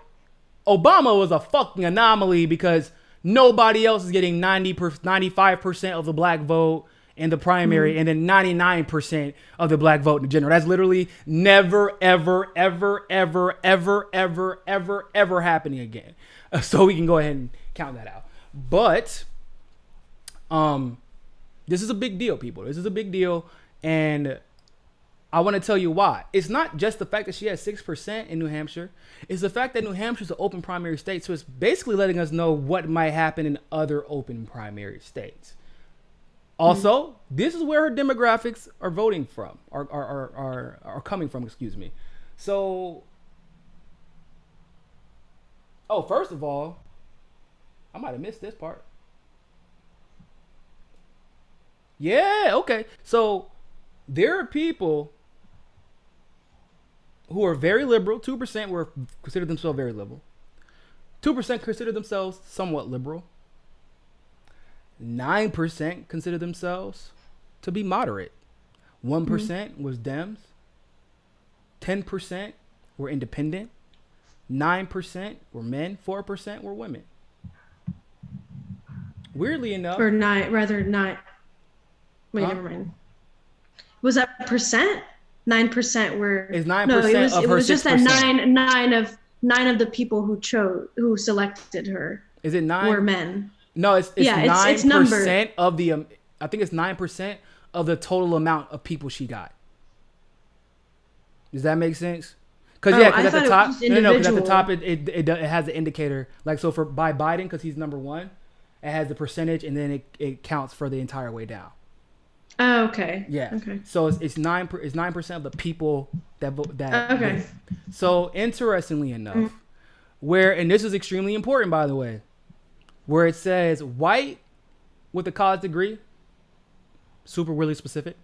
Obama was a fucking anomaly because nobody else is getting 95% of the black vote in the primary, and then 99% of the black vote in general. That's literally never, ever, ever, ever, ever, ever, ever, ever happening again. So we can go ahead and count that out. But this is a big deal, people. This is a big deal, and I want to tell you why. It's not just the fact that she has 6% in New Hampshire. It's the fact that New Hampshire is an open primary state. So it's basically letting us know what might happen in other open primary states. Also, this is where her demographics are voting from, are coming from, excuse me. So, first of all, I might have missed this part. Yeah, okay. So there are people who are very liberal. 2% were consider themselves very liberal. 2% consider themselves somewhat liberal. 9% consider themselves to be moderate. 1% was Dems. 10% were independent. 9% were men. 4% were women. Weirdly enough, or nine. Wait, never mind. Was that percent? 9% were. Is 9% it was just that nine of the people who selected her. Is it 9? Were men. No, it's 9% of the. I think it's 9% of the total amount of people she got. Does that make sense? Because at the top, because at the top it has an indicator. Like, so by Biden, because he's number 1, it has the percentage, and then it counts for the entire way down. Oh, okay. Yeah. Okay. So it's 9% of the people that vote. Okay. Vote. So interestingly enough, and this is extremely important, by the way, where it says white with a college degree, super really specific.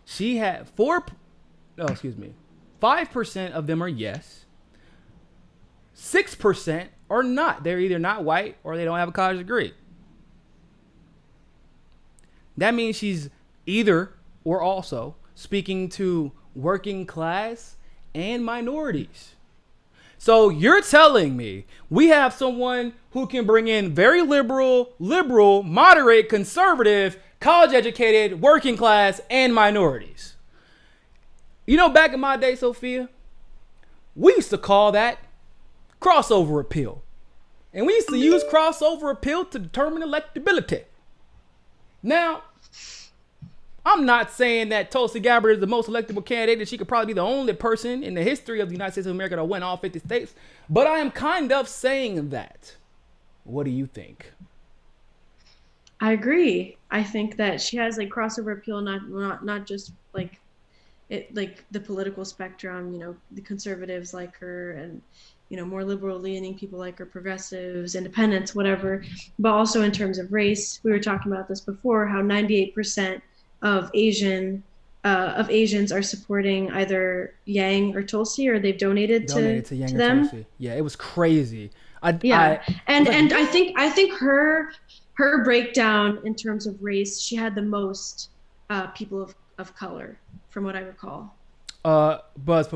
She had 5% of them are yes. 6% are not. They're either not white or they don't have a college degree. That means she's either or also speaking to working class and minorities. So you're telling me we have someone who can bring in very liberal, moderate, conservative, college educated, working class, and minorities. You know, back in my day, Sophia, we used to call that crossover appeal. And we used to use crossover appeal to determine electability. Now, I'm not saying that Tulsi Gabbard is the most electable candidate, and she could probably be the only person in the history of the United States of America to win all 50 states, but I am kind of saying that. What do you think? I agree. I think that she has like crossover appeal, not just like the political spectrum, you know, the conservatives like her, and you know, more liberal leaning people like her, progressives, independents, whatever, but also in terms of race. We were talking about this before, how 98% of Asians are supporting either Yang or Tulsi, or they've donated to Yang or them. Tulsi. Yeah, it was crazy. And I think her breakdown in terms of race, she had the most people of color, from what I recall. But it's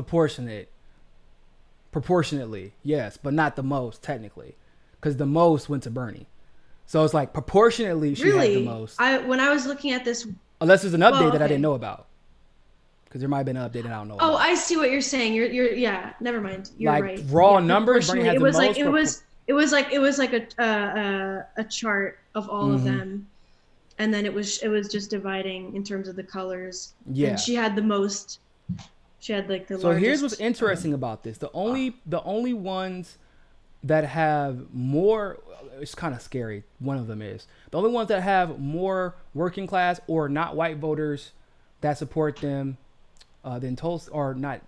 proportionately, yes, but not the most technically, because the most went to Bernie. So it's like proportionately she had the most. When I was looking at this, unless there's an update that I didn't know about, because there might have been an update and I don't know. Oh, about. I see what you're saying. You're yeah. Never mind. You're like right. Raw numbers. Bernie has it was the like most it was like a chart of all of them, and then it was just dividing in terms of the colors. Yeah. And she had the most. She had like the So largest, here's what's interesting about this. The only ones that have more, it's kind of scary. One of them is the only ones that have more working class or not white voters that support them than Tulsi, or not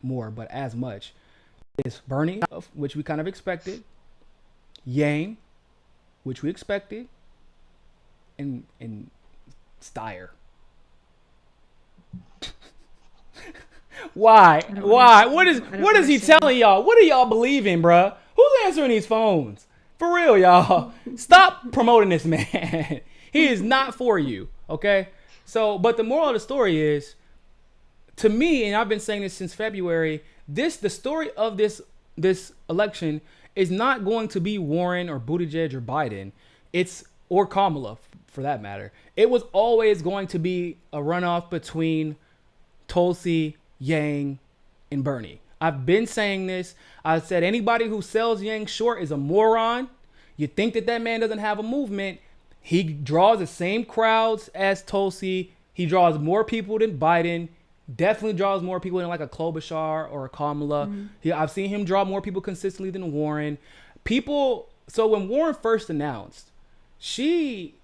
more, but as much, is Bernie, which we kind of expected, Yang, which we expected, and Steyer. Why? What is he telling y'all? What do y'all believe in, bruh? Who's answering these phones? For real, y'all. Stop promoting this man. He is not for you, okay? So, but the moral of the story is, to me, and I've been saying this since February, the story of this election is not going to be Warren or Buttigieg or Biden. Or Kamala, for that matter. It was always going to be a runoff between Tulsi, Yang, and Bernie. I've been saying this. I said anybody who sells Yang short is a moron. You think that man doesn't have a movement. He draws the same crowds as Tulsi, He draws more people than Biden. Definitely draws more people than like a Klobuchar or a Kamala. I've seen him draw more people consistently than Warren. So when Warren first announced, she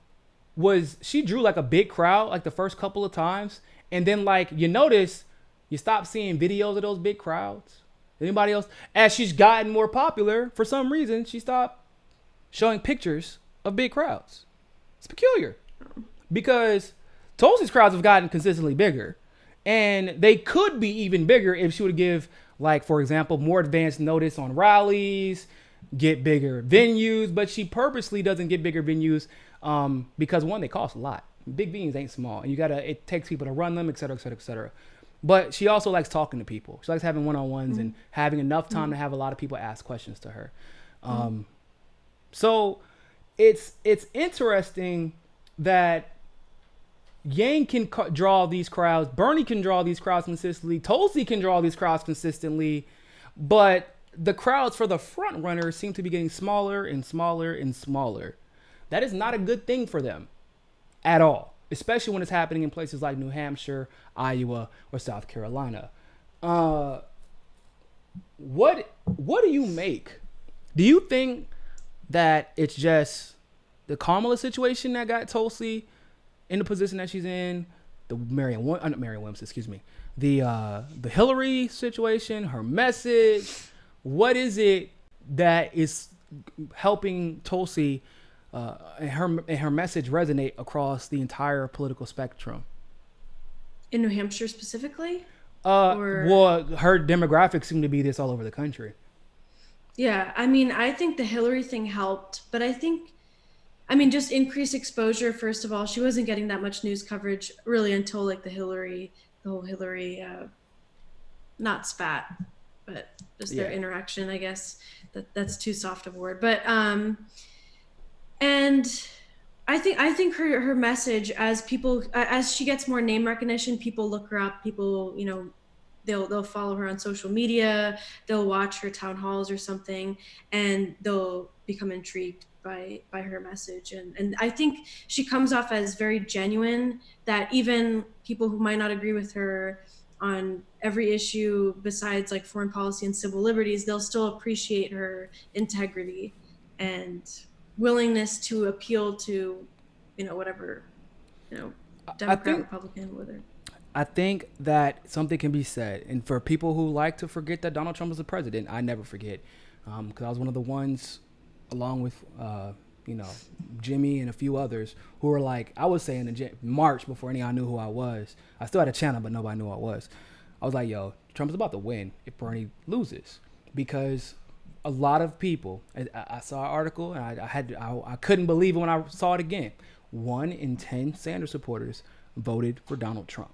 drew like a big crowd like the first couple of times. And then like you notice you stop seeing videos of those big crowds. Anybody else? As she's gotten more popular, for some reason, she stopped showing pictures of big crowds. It's peculiar because Tulsi's crowds have gotten consistently bigger, and they could be even bigger if she would give, like, for example, more advance notice on rallies, get bigger venues, but she purposely doesn't get bigger venues because, one, they cost a lot. Big venues ain't small, and it takes people to run them, et cetera, et cetera, et cetera. But she also likes talking to people. She likes having one-on-ones and having enough time to have a lot of people ask questions to her. So it's interesting that Yang can draw these crowds. Bernie can draw these crowds consistently. Tulsi can draw these crowds consistently. But the crowds for the front runners seem to be getting smaller and smaller and smaller. That is not a good thing for them at all, especially when it's happening in places like New Hampshire, Iowa, or South Carolina. What do you make? Do you think that it's just the Kamala situation that got Tulsi in the position that she's in, the the Hillary situation, her message? What is it that is helping Tulsi and her message resonate across the entire political spectrum? In New Hampshire specifically? Well, her demographics seem to be this all over the country. Yeah, I mean, I think the Hillary thing helped, but just increased exposure. First of all, she wasn't getting that much news coverage really until like the whole Hillary, not spat, but just their interaction, I guess. That's too soft of a word. But, and I think her message, as she gets more name recognition, people look her up, people, they'll follow her on social media, they'll watch her town halls or something, and they'll become intrigued by her message. And I think she comes off as very genuine, that even people who might not agree with her on every issue besides like foreign policy and civil liberties, they'll still appreciate her integrity and willingness to appeal to, whatever, Democrat, Republican, whether. I think that something can be said, and for people who like to forget that Donald Trump is the president, I never forget, because I was one of the ones, along with Jimmy and a few others, who were like, I was saying in March, before any of y'all knew who I was. I still had a channel, but nobody knew who I was. I was like, yo, Trump's about to win if Bernie loses, because a lot of people, I saw an article and I couldn't believe it when I saw it again. 1 in 10 Sanders supporters voted for Donald Trump.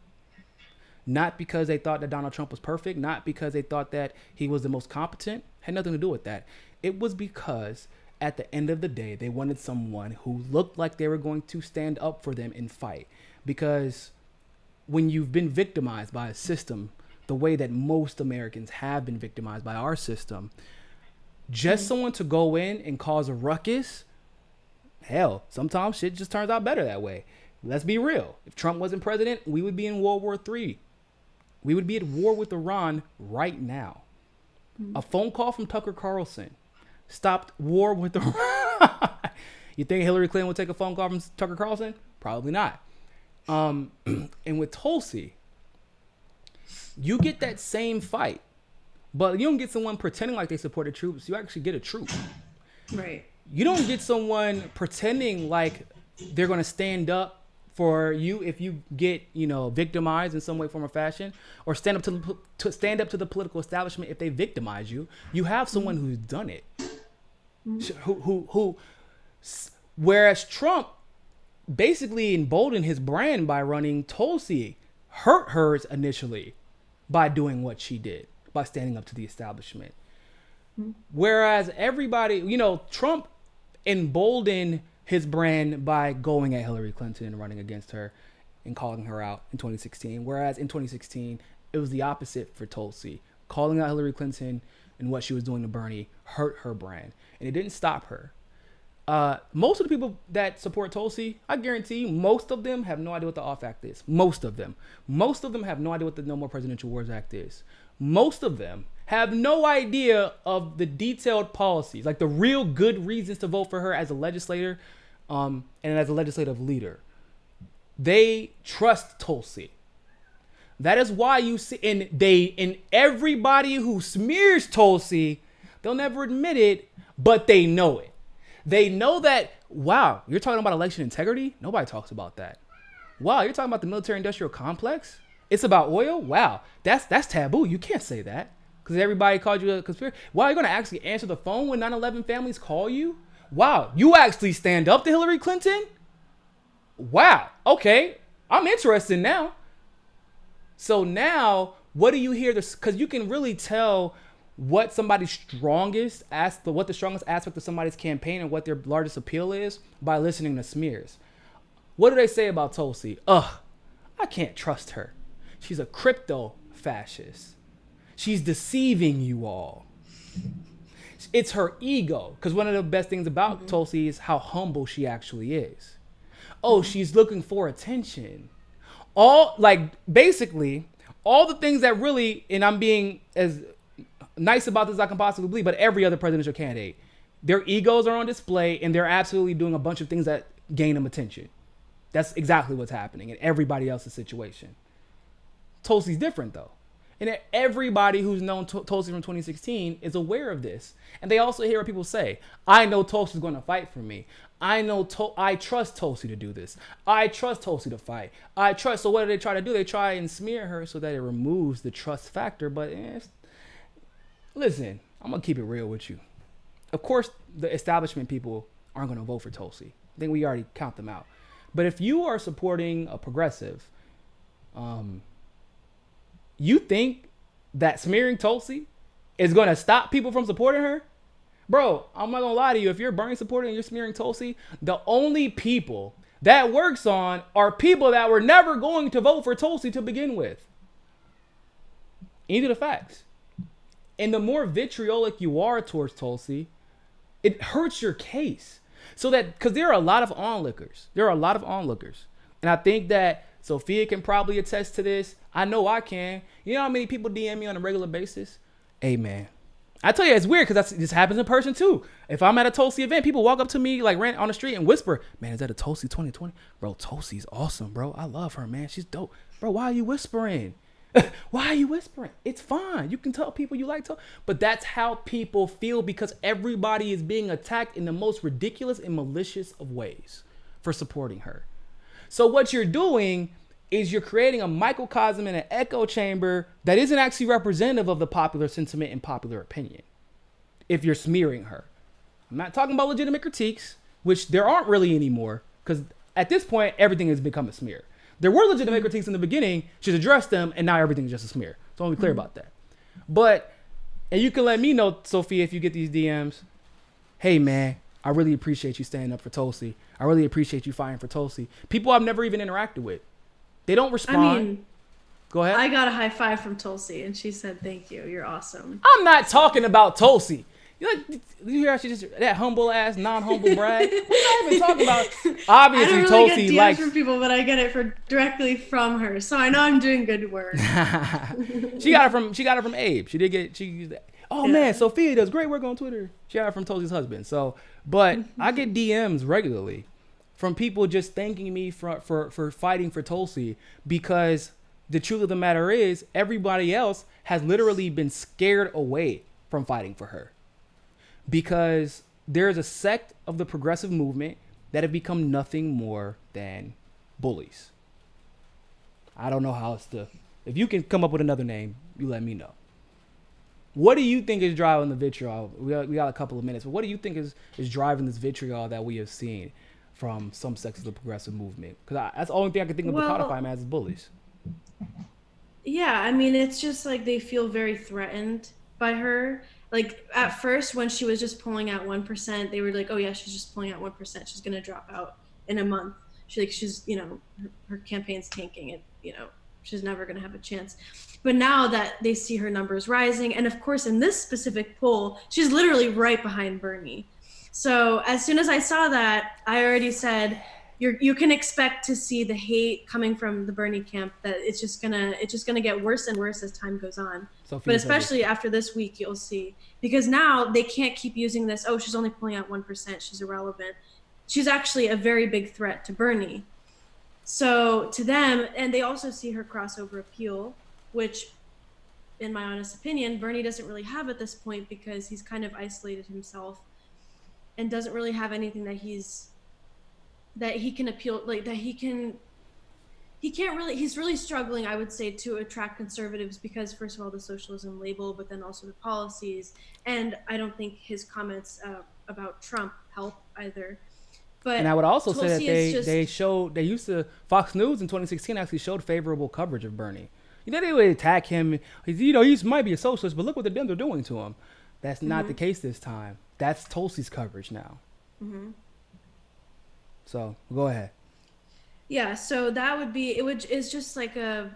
Not because they thought that Donald Trump was perfect, not because they thought that he was the most competent, had nothing to do with that. It was because at the end of the day, they wanted someone who looked like they were going to stand up for them and fight. Because when you've been victimized by a system, the way that most Americans have been victimized by our system, just someone to go in and cause a ruckus, hell, sometimes shit just turns out better that way. Let's be real. If Trump wasn't president, we would be in World War III. We would be at war with Iran right now. A phone call from Tucker Carlson stopped war with Iran. You think Hillary Clinton would take a phone call from Tucker Carlson? Probably not. And with Tulsi, you get that same fight, but you don't get someone pretending like they support the troops. You actually get a troop. Right. You don't get someone pretending like they're going to stand up for you if you get, victimized in some way, form, or fashion, or stand up to the political establishment if they victimize you. You have someone who's done it. Who whereas Trump basically emboldened his brand by running, Tulsi hurt hers initially by doing what she did, by standing up to the establishment. Whereas everybody, Trump emboldened his brand by going at Hillary Clinton and running against her and calling her out in 2016. Whereas in 2016, it was the opposite for Tulsi. Calling out Hillary Clinton and what she was doing to Bernie hurt her brand. And it didn't stop her. Most of the people that support Tulsi, I guarantee you, most of them have no idea what the OFF Act is. Most of them have no idea what the No More Presidential Wars Act is. Most of them have no idea of the detailed policies, like the real good reasons to vote for her as a legislator, and as a legislative leader. They trust Tulsi. That is why you see, and everybody who smears Tulsi, they'll never admit it, but they know it. They know that, wow, you're talking about election integrity? Nobody talks about that. Wow, you're talking about the military-industrial complex? It's about oil? Wow, that's taboo. You can't say that because everybody called you a conspiracy. Wow, you're going to actually answer the phone when 9/11 families call you? Wow, you actually stand up to Hillary Clinton? Wow, okay, I'm interested now. So now, what do you hear? Because you can really tell what somebody's strongest what the strongest aspect of somebody's campaign and what their largest appeal is by listening to smears. What do they say about Tulsi? I can't trust her. She's a crypto fascist. She's deceiving you all. It's her ego. Because one of the best things about Tulsi is how humble she actually is. Oh, she's looking for attention. Basically, all the things that really, and I'm being as nice about this as I can possibly be, but every other presidential candidate, their egos are on display and they're absolutely doing a bunch of things that gain them attention. That's exactly what's happening in everybody else's situation. Tulsi's different though. And everybody who's known Tulsi from 2016 is aware of this. And they also hear what people say. I know Tulsi's going to fight for me. I trust Tulsi to do this. I trust Tulsi to fight. So what do they try to do? They try and smear her so that it removes the trust factor. But listen, I'm going to keep it real with you. Of course, the establishment people aren't going to vote for Tulsi. I think we already count them out. But if you are supporting a progressive, you think that smearing Tulsi is going to stop people from supporting her? Bro, I'm not going to lie to you. If you're Bernie supporter and you're smearing Tulsi, the only people that works on are people that were never going to vote for Tulsi to begin with. These are the facts. And the more vitriolic you are towards Tulsi, it hurts your case. So that, because there are a lot of onlookers. And I think that Sophia can probably attest to this. I know I can. You know how many people DM me on a regular basis? Hey, man. I tell you, it's weird because this happens in person too. If I'm at a Tulsi event, people walk up to me like on the street and whisper, man, is that a Tulsi 2020? Bro, Tulsi's awesome, bro. I love her, man. She's dope. Bro, why are you whispering? Why are you whispering? It's fine. You can tell people you like to. But that's how people feel because everybody is being attacked in the most ridiculous and malicious of ways for supporting her. So what you're doing is you're creating a microcosm and an echo chamber that isn't actually representative of the popular sentiment and popular opinion. If you're smearing her. I'm not talking about legitimate critiques, which there aren't really anymore, because at this point, everything has become a smear. There were legitimate critiques in the beginning, she's addressed them, and now everything's just a smear. So I want to be clear about that. But, and you can let me know, Sophia, if you get these DMs, hey man, I really appreciate you standing up for Tulsi. I really appreciate you fighting for Tulsi. People I've never even interacted with. They don't respond. I mean, go ahead. I got a high five from Tulsi, and she said, "Thank you. You're awesome." I'm not talking about Tulsi. You hear how she just that humble ass, non-humble brag? We're not even talking about. Obviously, I don't really Tulsi get DMs likes from people, but I get it directly from her, so I know I'm doing good work. She got it from Abe. She did get. She used that. Oh yeah. Man, Sophia does great work on Twitter. She got it from Tulsi's husband. So, but I get DMs regularly from people just thanking me for fighting for Tulsi, because the truth of the matter is everybody else has literally been scared away from fighting for her, because there's a sect of the progressive movement that have become nothing more than bullies. I don't know how else to, if you can come up with another name, you let me know. What do you think is driving the vitriol? We got a couple of minutes, but what do you think is driving this vitriol that we have seen from some sects of the progressive movement? Because that's the only thing I can think of to codify them as is bullies. Yeah, I mean, it's just like they feel very threatened by her. Like at first when she was just pulling out 1%, they were like, oh yeah, she's just pulling out 1%. She's going to drop out in a month. She's, her campaign's tanking. She's never going to have a chance. But now that they see her numbers rising, and of course in this specific poll, she's literally right behind Bernie. So as soon as I saw that, I already said, you can expect to see the hate coming from the Bernie camp, that it's just gonna get worse and worse as time goes on. But especially after this week, you'll see, because now they can't keep using this. Oh, she's only pulling out 1%. She's irrelevant. She's actually a very big threat to Bernie. So to them, and they also see her crossover appeal, which, in my honest opinion, Bernie doesn't really have at this point, because he's kind of isolated himself and doesn't really have anything that he can appeal, like that he can't really, he's really struggling, I would say, to attract conservatives, because first of all, the socialism label, but then also the policies. And I don't think his comments about Trump help either. But and I would also say that they used to, Fox News in 2016 actually showed favorable coverage of Bernie. You know, they would attack him. He might be a socialist, but look what the Dems are doing to him. That's not the case this time. That's Tulsi's coverage now. Mm-hmm. So go ahead. Yeah, so that would be, it's just like I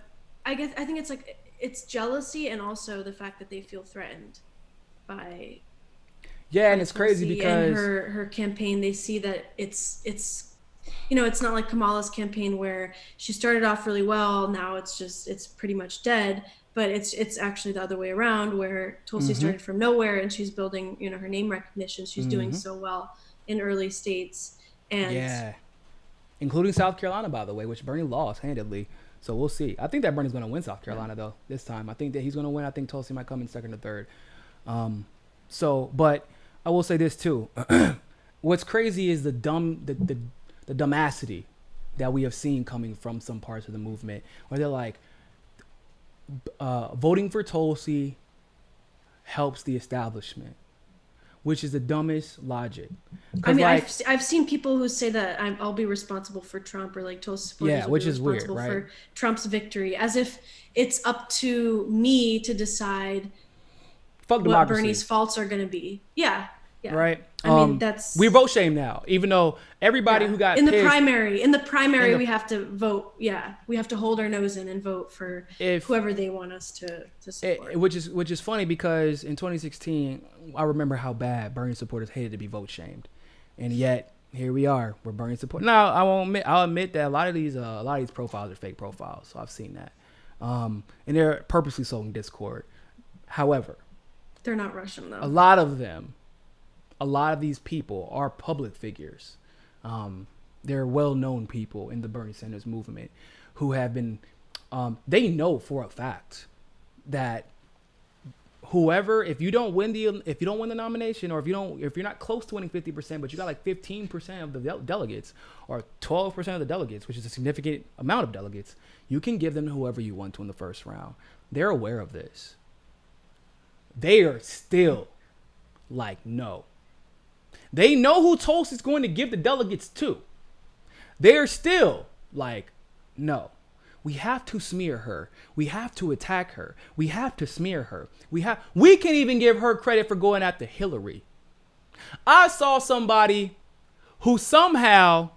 think it's like, it's jealousy, and also the fact that they feel threatened by. Yeah, and it's crazy because her campaign, they see that it's it's not like Kamala's campaign where she started off really well, now it's pretty much dead, but it's actually the other way around, where Tulsi started from nowhere and she's building, her name recognition. She's doing so well in early states, and including South Carolina, by the way, which Bernie lost handedly. So we'll see. I think that Bernie's going to win South Carolina though this time. I think that he's going to win. I think Tulsi might come in second or third. But I will say this too. What's crazy is the dumbacity that we have seen coming from some parts of the movement, where they're like, voting for Tulsi helps the establishment, which is the dumbest logic. I mean, like, I've seen people who say that I'll be responsible for Trump, or like Tulsi supporters which is weird, right? For Trump's victory, as if it's up to me to decide what Bernie's faults are going to be. Yeah. Right. I mean, we vote shame now, even though everybody who got in the primary, we have to vote. Yeah, we have to hold our nose in and vote for whoever they want us to support. Which is funny, because in 2016, I remember how bad Bernie supporters hated to be vote shamed, and yet here we are, we're Bernie supporters. Now I'll admit that a lot of these profiles are fake profiles, so I've seen that, and they're purposely sowing discord. However, they're not Russian though. A lot of these people are public figures. They're well-known people in the Bernie Sanders movement who have been, they know for a fact that if you don't win the nomination, or if you're not close to winning 50%, but you got like 15% of the delegates, or 12% of the delegates, which is a significant amount of delegates, you can give them to whoever you want to in the first round. They're aware of this. They are still like, no. They know who Tulsi's going to give the delegates to. They're still like, no. We have to smear her. We have to attack her. We have to smear her. We can even give her credit for going after Hillary. I saw somebody who somehow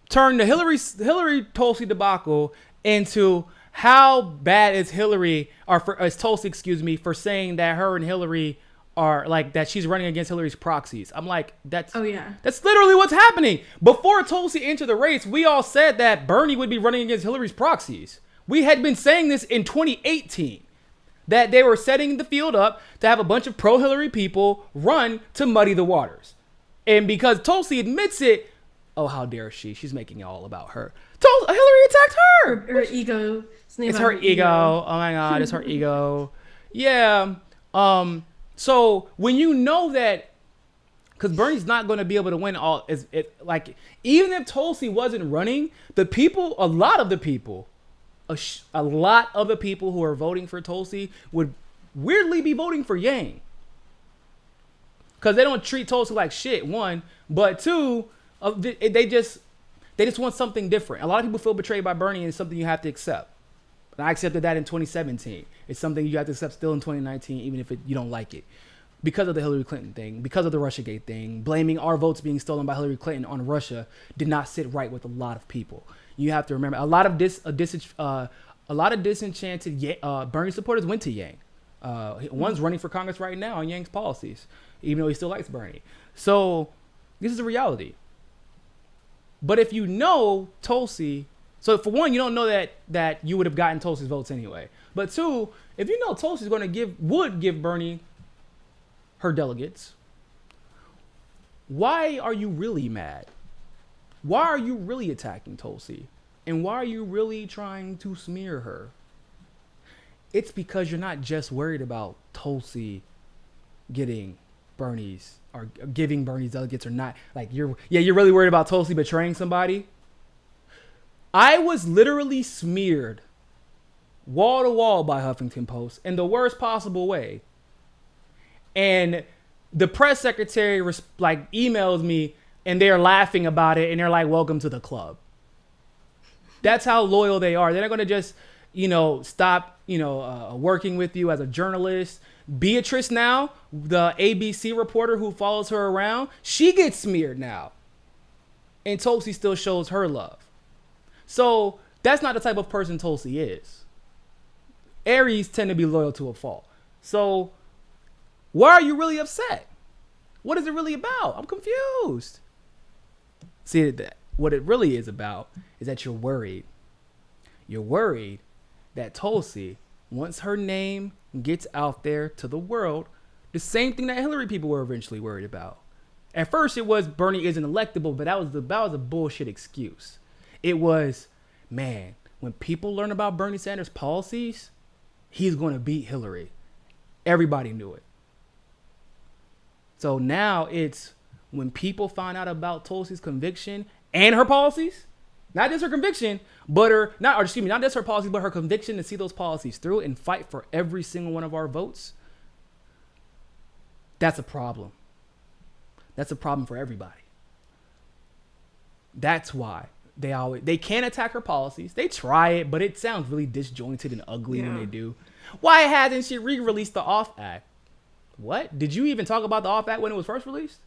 turned the Hillary Tulsi debacle into how bad is Hillary, or is Tulsi, excuse me, for saying that her and Hillary are like, that she's running against Hillary's proxies. I'm like, that's literally what's happening. Before Tulsi entered the race, we all said that Bernie would be running against Hillary's proxies. We had been saying this in 2018, that they were setting the field up to have a bunch of pro-Hillary people run to muddy the waters. And because Tulsi admits it, oh, how dare she? She's making it all about her. Hillary attacked her. Her ego. It's her ego. Oh my God, it's her ego. Yeah. So when you know that, because Bernie's not going to be able to win even if Tulsi wasn't running, a lot of the people who are voting for Tulsi would weirdly be voting for Yang. Because they don't treat Tulsi like shit, one, but two, they just want something different. A lot of people feel betrayed by Bernie, and it's something you have to accept. And I accepted that in 2017. It's something you have to accept still in 2019, even if you don't like it. Because of the Hillary Clinton thing, because of the Russiagate thing, blaming our votes being stolen by Hillary Clinton on Russia did not sit right with a lot of people. You have to remember, a lot of disenchanted Bernie supporters went to Yang. One's running for Congress right now on Yang's policies, even though he still likes Bernie. So This is a reality. But if you know Tulsi, so for one, you don't know that you would have gotten Tulsi's votes anyway. But two, if you know Tulsi's going to would give Bernie her delegates, why are you really mad? Why are you really attacking Tulsi? And why are you really trying to smear her? It's because you're not just worried about Tulsi getting Bernie's or giving Bernie's delegates or not. Like you're really worried about Tulsi betraying somebody. I was literally smeared wall to wall by Huffington Post in the worst possible way. And the press secretary emails me and they're laughing about it and they're like, welcome to the club. That's how loyal they are. They're not going to just, stop, working with you as a journalist. Beatrice now, the ABC reporter who follows her around, she gets smeared now. And Tulsi still shows her love. So that's not the type of person Tulsi is. Aries tend to be loyal to a fault. So why are you really upset? What is it really about? I'm confused. See, what it really is about is that you're worried. You're worried that Tulsi, once her name gets out there to the world, the same thing that Hillary people were eventually worried about. At first it was Bernie isn't electable, but that was a bullshit excuse. It was, man, when people learn about Bernie Sanders' policies, he's going to beat Hillary. Everybody knew it. So now it's when people find out about Tulsi's conviction and her policies, not just her conviction, but not just her policies, but her conviction to see those policies through and fight for every single one of our votes. That's a problem. That's a problem for everybody. That's why they can't attack her policies. They try it, but it sounds really disjointed and ugly when they do. Why hasn't she re-released the OFF Act? What? Did you even talk about the OFF Act when it was first released?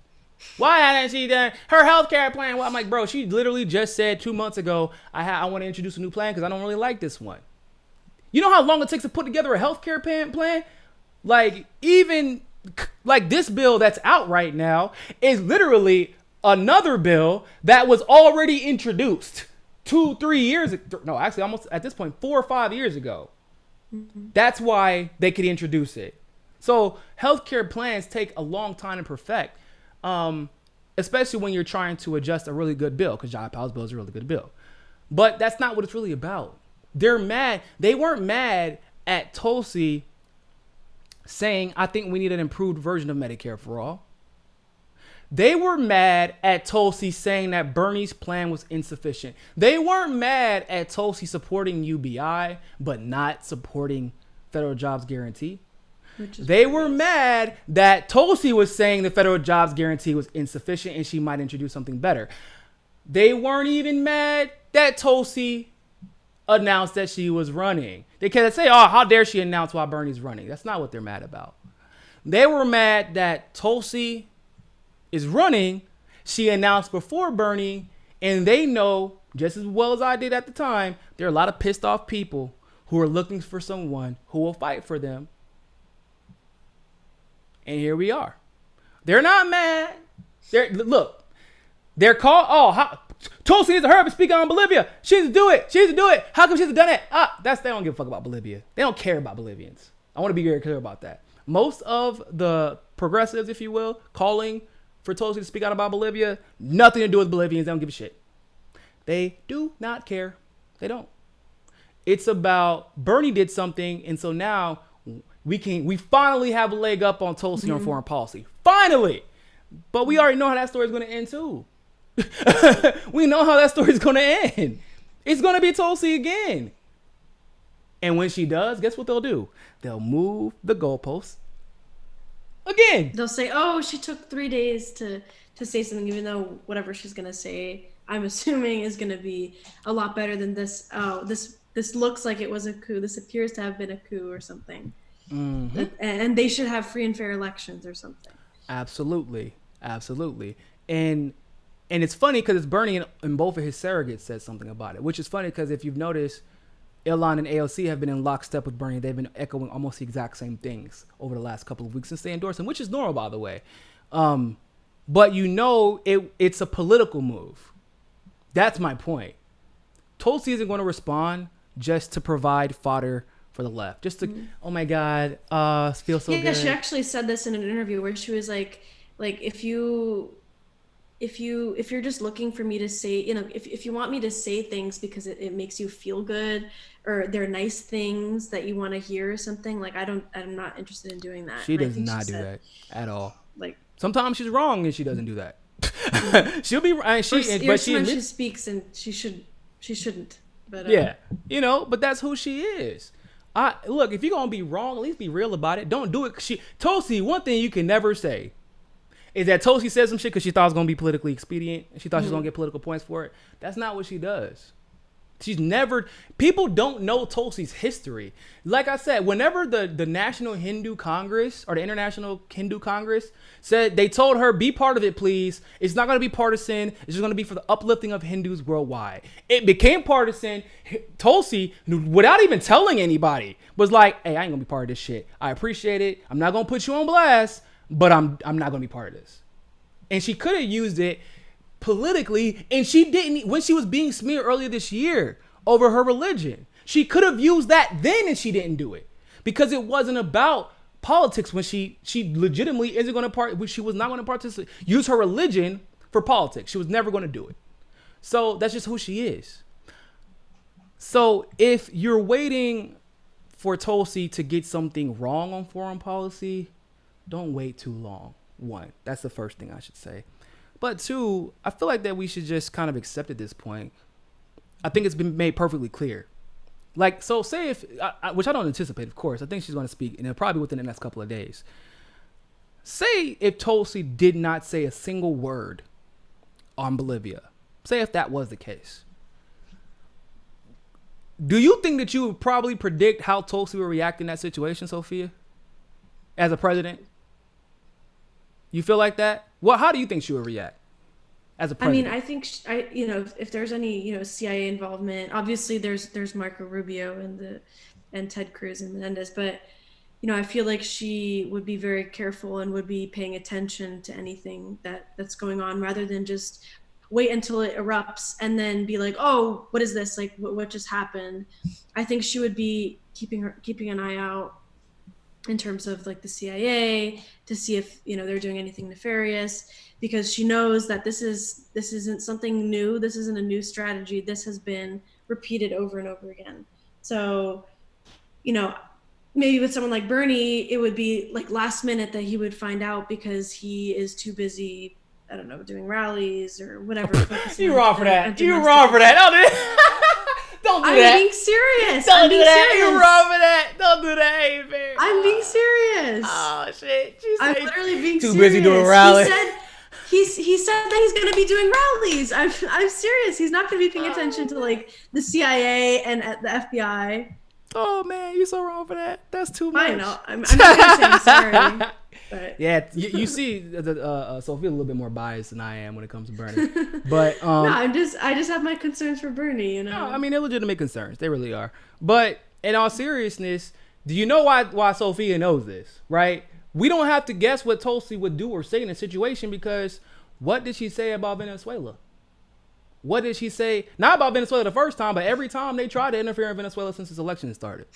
Why hasn't she done her healthcare plan? Well, I'm like, bro, she literally just said 2 months ago, I want to introduce a new plan because I don't really like this one. You know how long it takes to put together a healthcare plan? Like, even like this bill that's out right now is literally another bill that was already introduced 2-3 years ago. No, actually almost at this point, 4 or 5 years ago. Mm-hmm. That's why they could introduce it. So healthcare plans take a long time to perfect. Especially when you're trying to adjust a really good bill, because Jai Powell's bill is a really good bill. But that's not what it's really about. They're mad. They weren't mad at Tulsi saying, I think we need an improved version of Medicare for all. They were mad at Tulsi saying that Bernie's plan was insufficient. They weren't mad at Tulsi supporting UBI, but not supporting federal jobs guarantee. They were mad that Tulsi was saying the federal jobs guarantee was insufficient and she might introduce something better. They weren't even mad that Tulsi announced that she was running. They can't say, oh, how dare she announce while Bernie's running? That's not what they're mad about. They were mad that Tulsi is running. She announced before Bernie, and they know just as well as I did at the time, there are a lot of pissed off people who are looking for someone who will fight for them. And here we are. They're not mad. They're called, Tulsi needs to hurry up and speak on Bolivia. She needs to do it. How come she hasn't done it? They don't give a fuck about Bolivia. They don't care about Bolivians. I want to be very clear about that. Most of the progressives, if you will, calling for Tulsi to speak out about Bolivia, nothing to do with Bolivians. They don't give a shit. They do not care. They don't. It's about Bernie did something, and so now we finally have a leg up on Tulsi on foreign policy. Finally! But we already know how that story is going to end too. We know how that story is going to end. It's going to be Tulsi again. And when she does, guess what they'll do? They'll move the goalposts again. They'll say, oh, she took 3 days to say something, even though whatever she's going to say, I'm assuming is going to be a lot better than this. Oh, this looks like it was a coup. This appears to have been a coup or something. Mm-hmm. And they should have free and fair elections or something. Absolutely. And it's funny because it's Bernie and both of his surrogates said something about it, which is funny because if you've noticed, Elon and AOC have been in lockstep with Bernie. They've been echoing almost the exact same things over the last couple of weeks since they endorsed him, which is normal, by the way. but it's a political move. That's my point. Tulsi isn't going to respond just to provide fodder for the left. Just to, oh my God, feel so good. Yeah, she actually said this in an interview where she was like if you're just looking for me to say, if you want me to say things because it makes you feel good or they're nice things that you want to hear or something, like I'm not interested in doing that. She does not do that at all. Like sometimes she's wrong and she doesn't do that. She'll be but she speaks and she shouldn't. But yeah, but that's who she is. Look, if you're gonna be wrong, at least be real about it. Don't do it. Tulsi, one thing you can never say is that Tulsi said some shit because she thought it was gonna be politically expedient and she thought she was gonna get political points for it. That's not what she does. People don't know Tulsi's history. Like I said, whenever the National Hindu Congress or the International Hindu Congress said, they told her, be part of it, please. It's not going to be partisan. It's just going to be for the uplifting of Hindus worldwide. It became partisan. Tulsi, without even telling anybody, was like, hey, I ain't going to be part of this shit. I appreciate it. I'm not going to put you on blast, but I'm not going to be part of this. And she could have used it politically, and she didn't. When she was being smeared earlier this year over her religion, she could have used that then, and she didn't do it because it wasn't about politics. When she legitimately isn't going to she was not going to participate, use her religion for politics. She was never going to do it. So that's just who she is. So if you're waiting for Tulsi to get something wrong on foreign policy, don't wait too long. One, that's the first thing I should say. But two, I feel like that we should just kind of accept at this point. I think it's been made perfectly clear. Like, so say if, which I don't anticipate, of course. I think she's going to speak, and it'll probably within the next couple of days. Say if Tulsi did not say a single word on Bolivia. Say if that was the case. Do you think that you would probably predict how Tulsi would react in that situation, Sophia? As a president? You feel like that? Well, how do you think she would react as a president? I mean, I think if there's any CIA involvement, obviously there's Marco Rubio and Ted Cruz and Menendez, but I feel like she would be very careful and would be paying attention to anything that's going on rather than just wait until it erupts and then be like, oh, what is this? Like, what just happened? I think she would be keeping an eye out in terms of like the CIA to see if they're doing anything nefarious, because she knows that this isn't something new. This isn't a new strategy. This has been repeated over and over again. So maybe with someone like Bernie, it would be like last minute that he would find out because he is too busy, I don't know, doing rallies or whatever. You're wrong for that. You're wrong for that. Don't do that. I'm being serious. Don't do that. You're wrong for that. Don't do that. Hey, man. I'm being serious. Oh, shit. I'm literally being too serious. Busy doing rallies. He said that he's going to be doing rallies. I'm serious. He's not going to be paying attention to like the CIA and the FBI. Oh, man. You're so wrong for that. That's too much. I know. I'm not going to say I'm sorry. But. Yeah, you see, Sophia a little bit more biased than I am when it comes to Bernie. But no, I just have my concerns for Bernie. No, I mean they're legitimate concerns. They really are. But in all seriousness, do you know why Sophia knows this? Right? We don't have to guess what Tulsi would do or say in a situation because what did she say about Venezuela? What did she say? Not about Venezuela the first time, but every time they tried to interfere in Venezuela since this election started.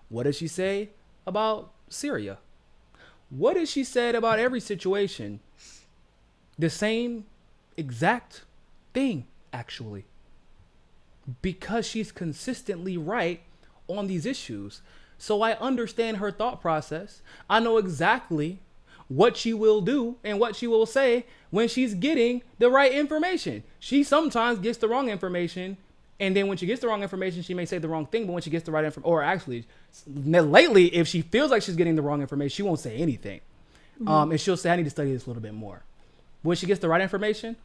What did she say about Syria? What has she said about every situation? The same exact thing, actually. Because she's consistently right on these issues. So I understand her thought process. I know exactly what she will do and what she will say when she's getting the right information. She sometimes gets the wrong information. And then when she gets the wrong information, she may say the wrong thing. But when she gets the right information, or actually, lately, if she feels like she's getting the wrong information, she won't say anything. Mm-hmm. And she'll say, I need to study this a little bit more. When she gets the right information,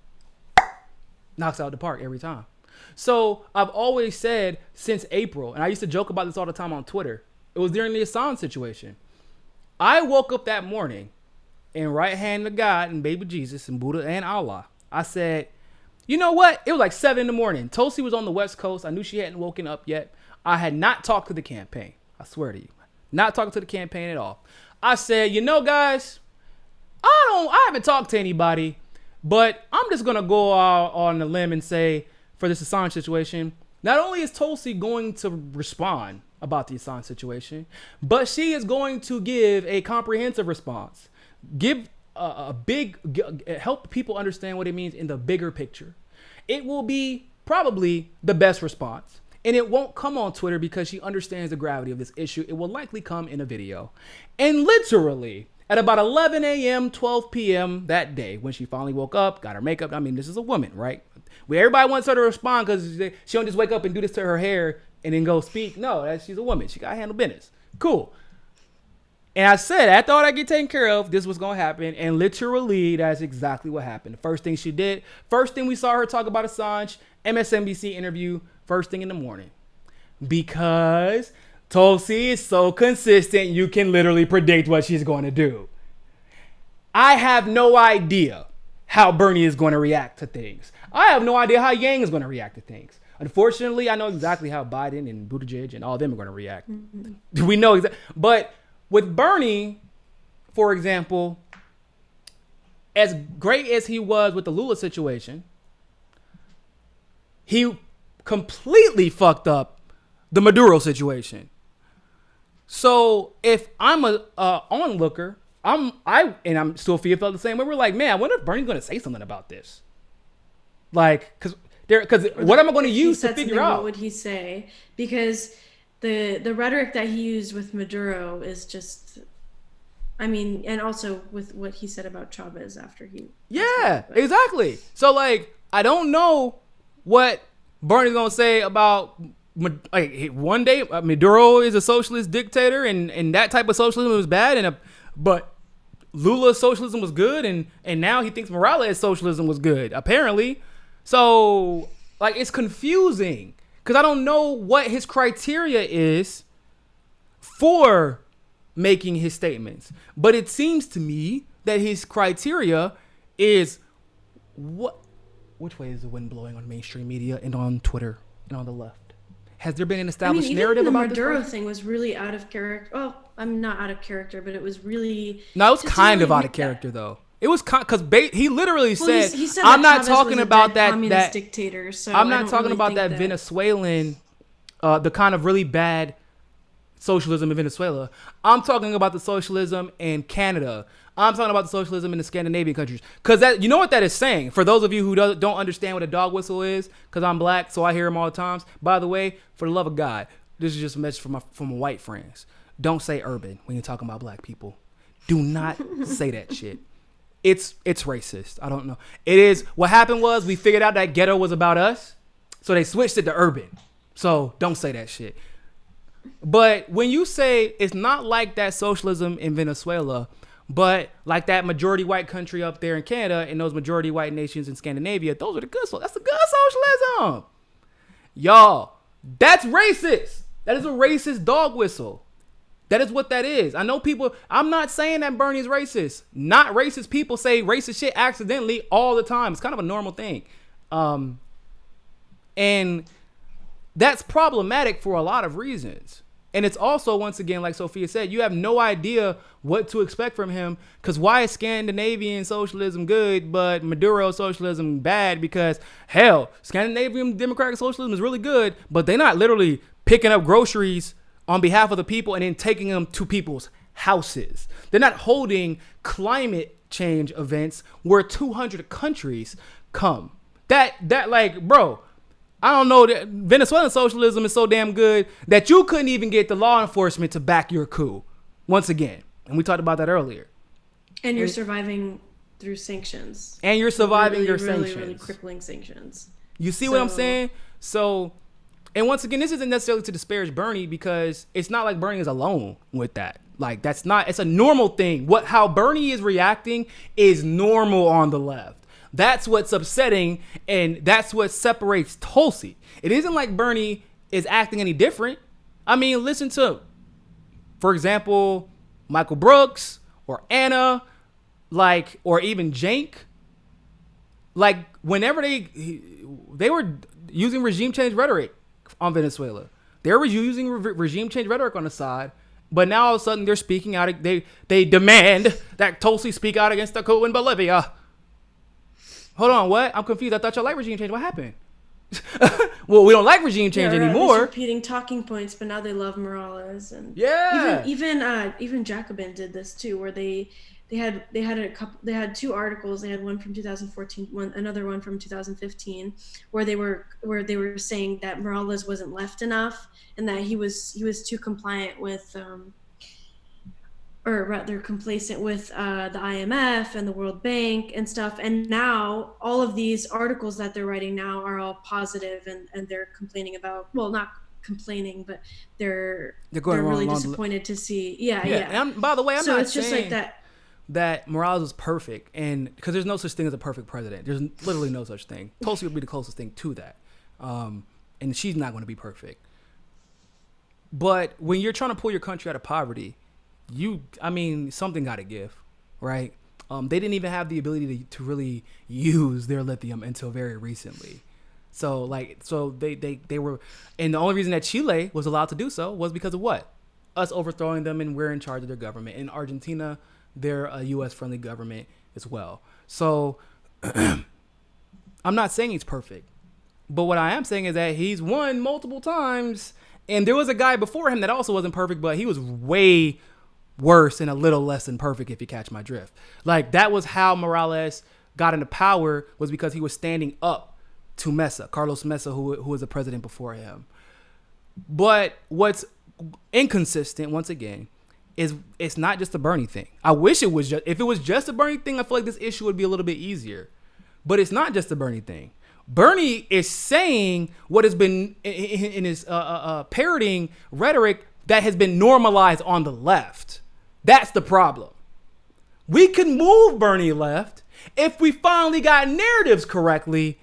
knocks out the park every time. So I've always said since April, and I used to joke about this all the time on Twitter. It was during the Assange situation. I woke up that morning in right hand of God and baby Jesus and Buddha and Allah. I said, you know what? It was like 7 a.m. Tulsi was on the West Coast. I knew she hadn't woken up yet. I had not talked to the campaign. I swear to you. Not talking to the campaign at all. I said, guys, I haven't talked to anybody. But I'm just going to go out on a limb and say, for this Assange situation, not only is Tulsi going to respond about the Assange situation, but she is going to give a comprehensive response. Give help people understand what it means in the bigger picture. It will be probably the best response. And it won't come on Twitter because she understands the gravity of this issue. It will likely come in a video. And literally, at about 11 a.m., 12 p.m. that day, when she finally woke up, got her makeup. I mean, this is a woman, right? Where everybody wants her to respond because she don't just wake up and do this to her hair and then go speak. No, she's a woman. She got to handle business. Cool. And I said, after all that get taken care of, this was going to happen. And literally, that's exactly what happened. The first thing she did, first thing we saw her talk about Assange, MSNBC interview, first thing in the morning. Because Tulsi is so consistent, you can literally predict what she's going to do. I have no idea how Bernie is going to react to things. I have no idea how Yang is going to react to things. Unfortunately, I know exactly how Biden and Buttigieg and all of them are going to react. Mm-hmm. We know exactly. But with Bernie, for example, as great as he was with the Lula situation, he completely fucked up the Maduro situation. So if I'm a onlooker, I'm still felt the same way. We're like, man, I wonder if Bernie's going to say something about this. Like, because what am I going to use to figure out? What would he say? Because the rhetoric that he used with Maduro is just, I mean, and also with what he said about Chavez after he. Yeah, exactly. So like, I don't know what Bernie's going to say about, like, one day Maduro is a socialist dictator and that type of socialism is bad, but Lula's socialism was good, and now he thinks Morales' socialism was good, apparently. So, like, it's confusing because I don't know what his criteria is for making his statements. But it seems to me that his criteria is which way is the wind blowing on mainstream media and on Twitter and on the left? Has there been an established narrative about this? The Maduro thing was really out of character. Well, I'm not out of character, but it was really. No, it was kind of out of character, though. It was because he literally said, "I'm not talking about that dictator." So I'm not talking about that Venezuelan, the kind of really bad socialism in Venezuela. I'm talking about the socialism in Canada. I'm talking about the socialism in the Scandinavian countries. Because that, you know what that is saying? For those of you who don't understand what a dog whistle is, because I'm black, so I hear them all the times. By the way, for the love of God, this is just a message from my white friends. Don't say urban when you're talking about black people. Do not say that shit. It's racist. I don't know. It is. What happened was we figured out that ghetto was about us, so they switched it to urban. So don't say that shit. But when you say it's not like that socialism in Venezuela, but like that majority white country up there in Canada and those majority white nations in Scandinavia, those are the good. That's the good socialism. Y'all, that's racist. That is a racist dog whistle. That is what that is. I know people, I'm not saying that Bernie is racist. Not racist people say racist shit accidentally all the time. It's kind of a normal thing. And that's problematic for a lot of reasons. And it's also, once again, like Sophia said, you have no idea what to expect from him. Because why is Scandinavian socialism good, but Maduro socialism bad? Because, hell, Scandinavian democratic socialism is really good, but they're not literally picking up groceries on behalf of the people and then taking them to people's houses. They're not holding climate change events where 200 countries come. That like, bro, I don't know, that Venezuelan socialism is so damn good that you couldn't even get the law enforcement to back your coup. Once again, and we talked about that earlier. And you're surviving through sanctions. And you're surviving your sanctions. Really crippling sanctions. You see what I'm saying? So, and once again, this isn't necessarily to disparage Bernie because it's not like Bernie is alone with that. Like, that's not, it's a normal thing. How Bernie is reacting is normal on the left. That's what's upsetting, and that's what separates Tulsi. It isn't like Bernie is acting any different. I mean, listen to, for example, Michael Brooks or Anna, like, or even Jank. Like, whenever they were using regime change rhetoric on Venezuela. They were using regime change rhetoric on the side, but now all of a sudden they're speaking out. They demand that Tulsi speak out against the coup in Bolivia. Hold on, what? I'm confused. I thought y'all like regime change. What happened? Well, we don't like regime change anymore. Repeating talking points, but now they love Morales, and even Jacobin did this too, where they had two articles. They had one from 2014, another one from 2015, where they were saying that Morales wasn't left enough, and that he was too compliant with or rather complacent with the IMF and the World Bank and stuff. And now all of these articles that they're writing now are all positive, and they're complaining about, well, not complaining, but they're really disappointed to see. Yeah. And by the way, I'm not it's just saying like that Morales was perfect, and because there's no such thing as a perfect president. There's literally no such thing. Tulsi would be the closest thing to that. And she's not going to be perfect. But when you're trying to pull your country out of poverty, something got to give, right? They didn't even have the ability to really use their lithium until very recently. So they were, and the only reason that Chile was allowed to do so was because of what? Us overthrowing them, and we're in charge of their government. In Argentina, they're a U.S. friendly government as well. So I'm not saying he's perfect, but what I am saying is that he's won multiple times, and there was a guy before him that also wasn't perfect, but he was way worse and a little less than perfect, if you catch my drift. Like, that was how Morales got into power, was because he was standing up to Carlos Mesa, who was the president before him. But what's inconsistent, once again, is it's not just a Bernie thing. I wish it was if it was just a Bernie thing, I feel like this issue would be a little bit easier. But it's not just a Bernie thing. Bernie is saying what has been in his parroting rhetoric that has been normalized on the left. That's the problem. We can move Bernie left if we finally got narratives correctly,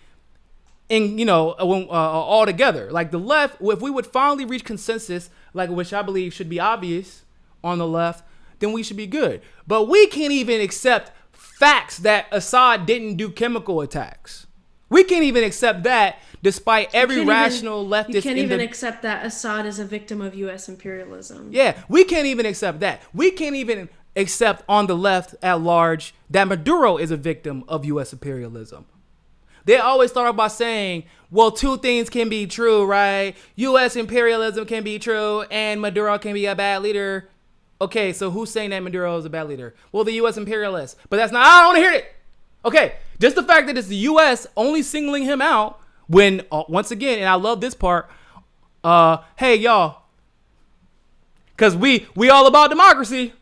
and all together. Like the left, if we would finally reach consensus, which I believe should be obvious on the left, then we should be good. But we can't even accept facts that Assad didn't do chemical attacks. We can't even accept that, despite every rational leftist. You can't even accept that Assad is a victim of U.S. imperialism. Yeah, we can't even accept that. We can't even accept on the left at large that Maduro is a victim of U.S. imperialism. They always start off by saying, well, two things can be true, right? U.S. imperialism can be true, and Maduro can be a bad leader. Okay, so who's saying that Maduro is a bad leader? Well, the U.S. imperialists. But that's not, I don't want to hear it. Okay, just the fact that it's the U.S. only singling him out when, once again, and I love this part, hey, y'all, because we all about democracy.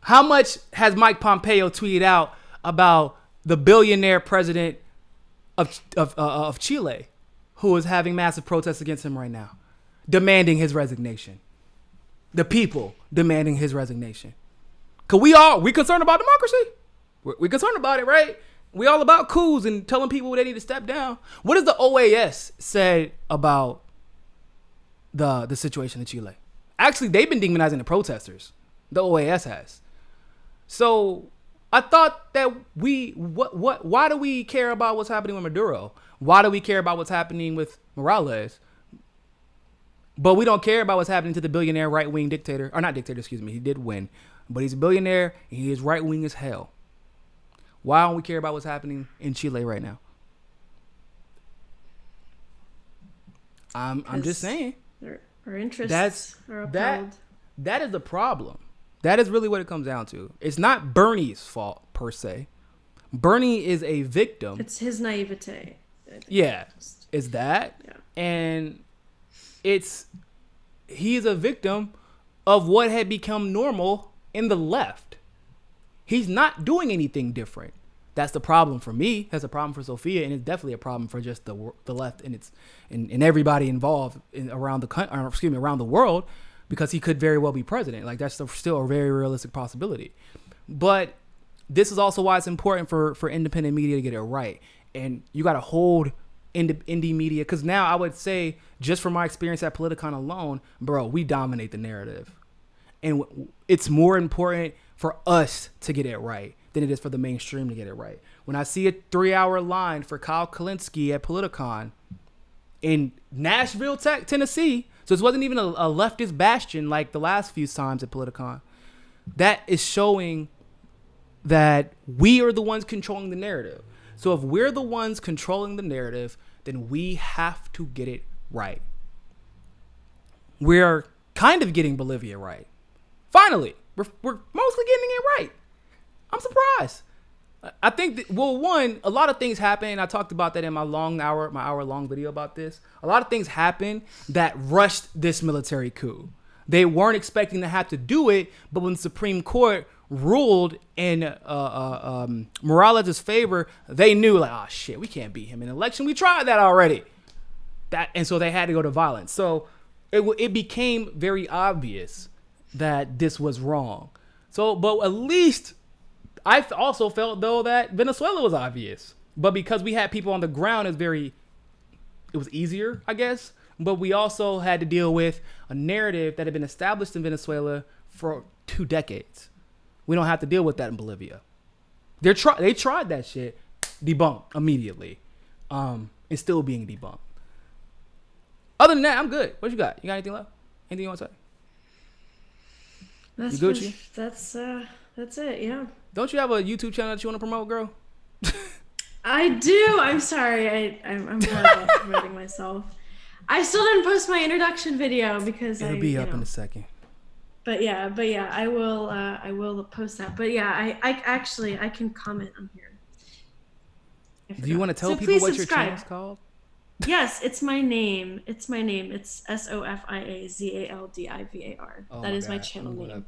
How much has Mike Pompeo tweeted out about the billionaire president of Chile, who is having massive protests against him right now, demanding his resignation? The people demanding his resignation. Because we concerned about democracy. We're concerned about it, right? We all about coups and telling people they need to step down. What does the OAS say about the situation in Chile? Actually, they've been demonizing the protesters. The OAS has. So I thought that why do we care about what's happening with Maduro? Why do we care about what's happening with Morales? But we don't care about what's happening to the billionaire right-wing dictator, or not dictator, excuse me. He did win, but he's a billionaire and he is right-wing as hell. Why don't we care about what's happening in Chile right now? I'm just saying. Our interests are upheld. That is the problem. That is really what it comes down to. It's not Bernie's fault per se. Bernie is a victim. It's his naivete. Yeah, it's that. Yeah. And he's a victim of what had become normal in the left. He's not doing anything different. That's the problem for me. That's a problem for Sophia, and it's definitely a problem for just the left and everybody involved around the world, because he could very well be president. Like, that's still a very realistic possibility. But this is also why it's important for independent media to get it right. And you got to hold indie media, because now I would say, just from my experience at Politicon alone, bro, we dominate the narrative. And it's more important for us to get it right than it is for the mainstream to get it right. When I see a 3-hour line for Kyle Kalinske at Politicon in Nashville, Tennessee, so this wasn't even a leftist bastion like the last few times at Politicon, that is showing that we are the ones controlling the narrative. So if we're the ones controlling the narrative, then we have to get it right. We're kind of getting Bolivia right. Finally, we're mostly getting it right. I'm surprised. I think that, well, one, a lot of things happen. I talked about that in my hour-long video about this. A lot of things happen that rushed this military coup. They weren't expecting to have to do it, but when the Supreme Court ruled in Morales' favor, they knew, like, oh shit, we can't beat him in an election. We tried that already. And so they had to go to violence. So it became very obvious that this was wrong. So, but at least I also felt though that Venezuela was obvious. But because we had people on the ground, it was easier, I guess. But we also had to deal with a narrative that had been established in Venezuela for 2 decades. We don't have to deal with that in Bolivia. They tried that shit, debunked immediately. It's still being debunked. Other than that, I'm good. What you got? You got anything left? Anything you want to say? That's you Gucci? That's it. Yeah. Don't you have a YouTube channel that you want to promote, girl? I do. I'm sorry. I'm bad about promoting myself. I still didn't post my introduction video because it'll be up in a second. But yeah, I will post that. But yeah, I can comment on here. Do you want to tell people what your channel's called? Yes, it's my name. It's SOFIAZALDIVAR. That is my channel name.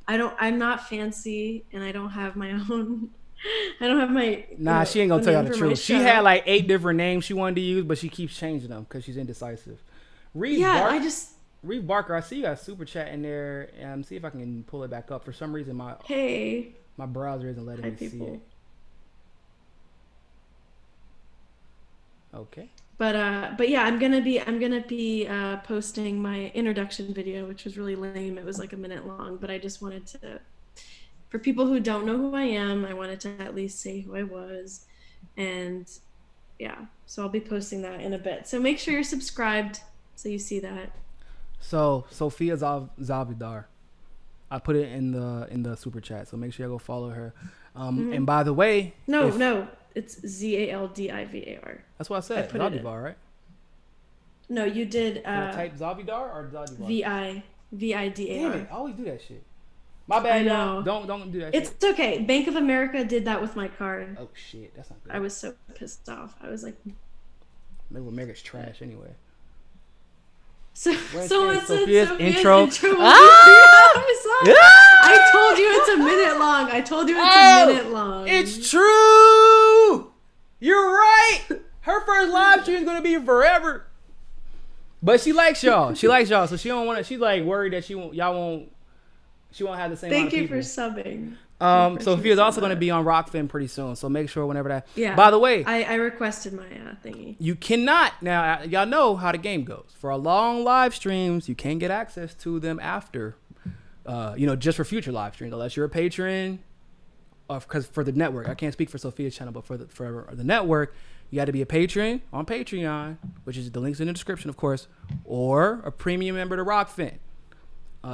I'm not fancy, and I don't have my own. I don't have my. Nah, she ain't gonna tell you the truth. She had like 8 different names she wanted to use, but she keeps changing them because she's indecisive. Reeve Barker, I see you got a super chat in there. See if I can pull it back up. For some reason, my browser isn't letting me see it. Okay. But yeah, I'm gonna be posting my introduction video, which was really lame. It was like a minute long, but I just wanted to, for people who don't know who I am, I wanted to at least say who I was, and yeah, so I'll be posting that in a bit. So make sure you're subscribed so you see that. So Sophia Zavidar, I put it in the super chat, so make sure you go follow her. And by the way, no. It's ZALDIVAR. That's what I said. Zavidar, right? No, you did. Did I type Zavidar or Zavidar? VIDAR. Damn it! I always do that shit. My bad, y'all. Don't do that. It's okay. Bank of America did that with my card. Oh shit, that's not good. I was so pissed off. I was like, Bank of America's trash anyway. So what's Sophia's intro? I told you it's a minute long. It's true. You're right. Her first live stream is gonna be forever. But she likes y'all. So she don't want to. She's like worried that she won't have the same. Thank you for subbing. Sophia's also going to be on Rockfin pretty soon, so make sure whenever that. Yeah. By the way, I requested my thingy. You cannot now. Y'all know how the game goes. For a long live streams, you can't get access to them after. Just for future live streams, unless you're a patron. Because for the network, I can't speak for Sophia's channel, but for the network, you got to be a patron on Patreon, which is the links in the description, of course, or a premium member to Rockfin.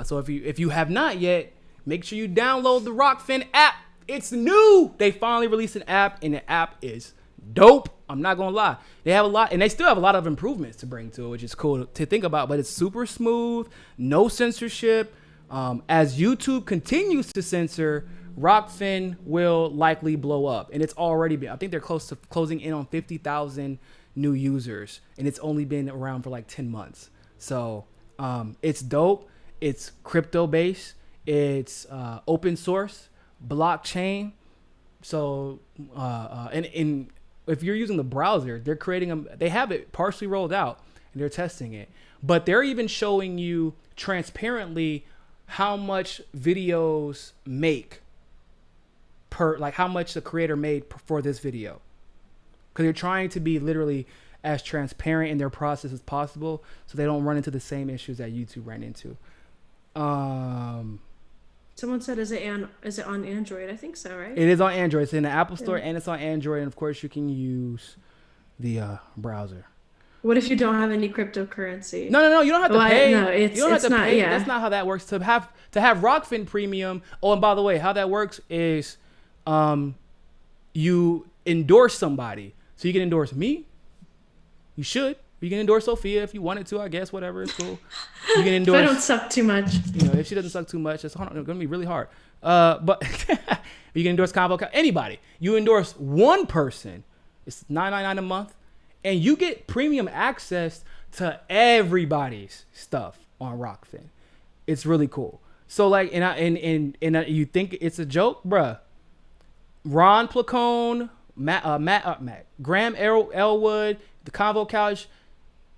So if you have not yet, make sure you download the Rockfin app. It's new. They finally released an app, and the app is dope. I'm not gonna lie. They have a lot, and they still have a lot of improvements to bring to it, which is cool to think about. But it's super smooth, no censorship. As YouTube continues to censor, Rockfin will likely blow up, and it's already been. I think they're close to closing in on 50,000 new users, and it's only been around for like 10 months. So it's dope. It's crypto based. It's open source, blockchain. So and if you're using the browser, they're creating they have it partially rolled out and they're testing it. But they're even showing you transparently how much videos make per, like how much the creator made for this video. Because they're trying to be literally as transparent in their process as possible so they don't run into the same issues that YouTube ran into. Someone said, is it on Android? I think so, right? It is on Android. It's in the Apple Store and it's on Android. And of course, you can use the browser. What if you don't have any cryptocurrency? No. You don't have to pay. No, you don't have to pay. Yeah. That's not how that works. To have Rockfin Premium. Oh, and by the way, how that works is you endorse somebody. So you can endorse me. You should. You can endorse Sophia if you wanted to, I guess, whatever. It's cool. You can endorse. If I don't suck too much. You know, if she doesn't suck too much, it's going to be really hard. But you can endorse Convo, anybody. You endorse one person. It's $9.99 a month. And you get premium access to everybody's stuff on Rockfin. It's really cool. So like, and you think it's a joke, bruh? Ron Placone, Matt, Graham Elwood, the Convo Couch,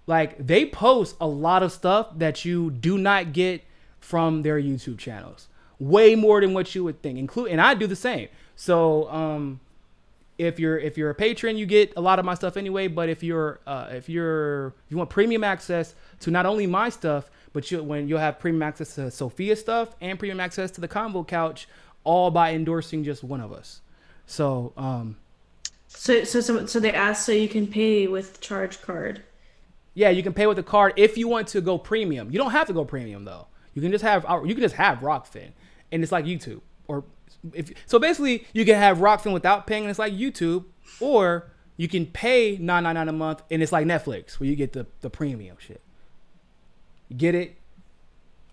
like they post a lot of stuff that you do not get from their YouTube channels. Way more than what you would think. And I do the same. So if you're a patron, you get a lot of my stuff anyway. But if you want premium access to not only my stuff, but you'll have premium access to Sophia's stuff and premium access to the Convo Couch, all by endorsing just one of us. So so they asked so you can pay with Charge Card. Yeah, you can pay with a card if you want to go premium. You don't have to go premium though. You can just have Rockfin, and it's like YouTube. Or so basically you can have Rockfin without paying, and it's like YouTube, or you can pay $9.99 a month, and it's like Netflix where you get the premium shit. You get it?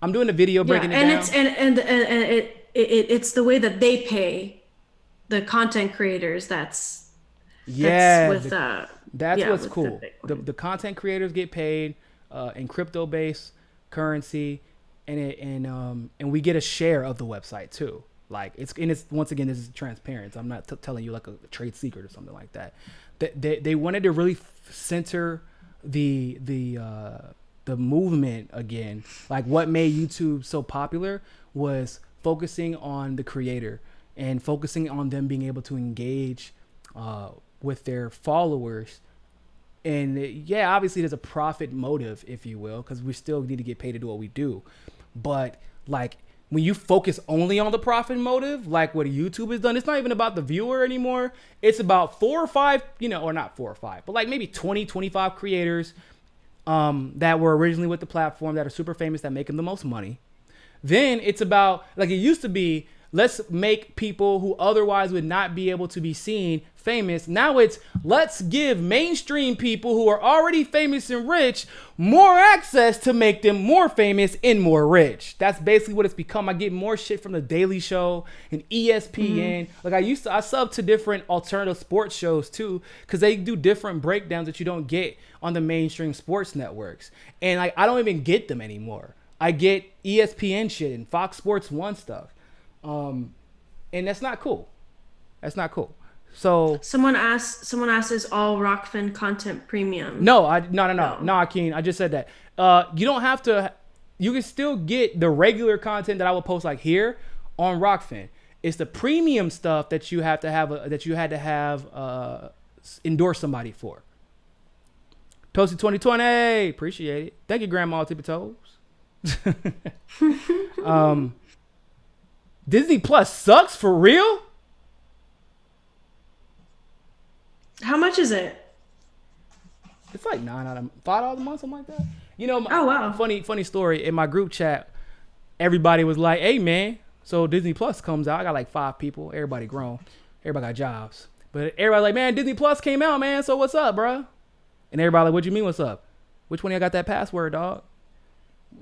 I'm doing a video breaking it down. And it's the way that they pay the content creators. That's what's cool. The content creators get paid in crypto-based currency, and we get a share of the website too. Like it's once again, this is transparent. I'm not telling you like a trade secret or something like that. They wanted to really center the movement again. Like what made YouTube so popular was focusing on the creator and focusing on them being able to engage with their followers. And yeah, obviously there's a profit motive, if you will, because we still need to get paid to do what we do. But like when you focus only on the profit motive, like what YouTube has done, it's not even about the viewer anymore. It's about 4 or 5, or not 4 or 5, but like maybe 20, 25 creators that were originally with the platform that are super famous, that make them the most money. Then it's about, like it used to be, let's make people who otherwise would not be able to be seen famous. Now it's, let's give mainstream people who are already famous and rich more access to make them more famous and more rich. That's basically what it's become. I get more shit from The Daily Show and ESPN. Like I sub to different alternative sports shows too, because they do different breakdowns that you don't get on the mainstream sports networks. And like I don't even get them anymore. I get ESPN shit and Fox Sports 1 stuff. And that's not cool. That's not cool. So someone asked, is all Rockfin content premium? No, Akeem, I just said that. You don't have to. You can still get the regular content that I would post like here on Rockfin. It's the premium stuff that you have to have. That you had to have endorse somebody for. Toasty 2020, appreciate it. Thank you, Grandma Tippy Toes. Disney Plus sucks for real? How much is it? It's like $5 a month, something like that. Oh wow. Funny story. In my group chat, everybody was like, "Hey man, so Disney Plus comes out." I got like 5 people. Everybody grown. Everybody got jobs. But everybody like, "Man, Disney Plus came out, man. So what's up, bro?" And everybody like, "What you mean what's up? Which one of y'all got that password, dog?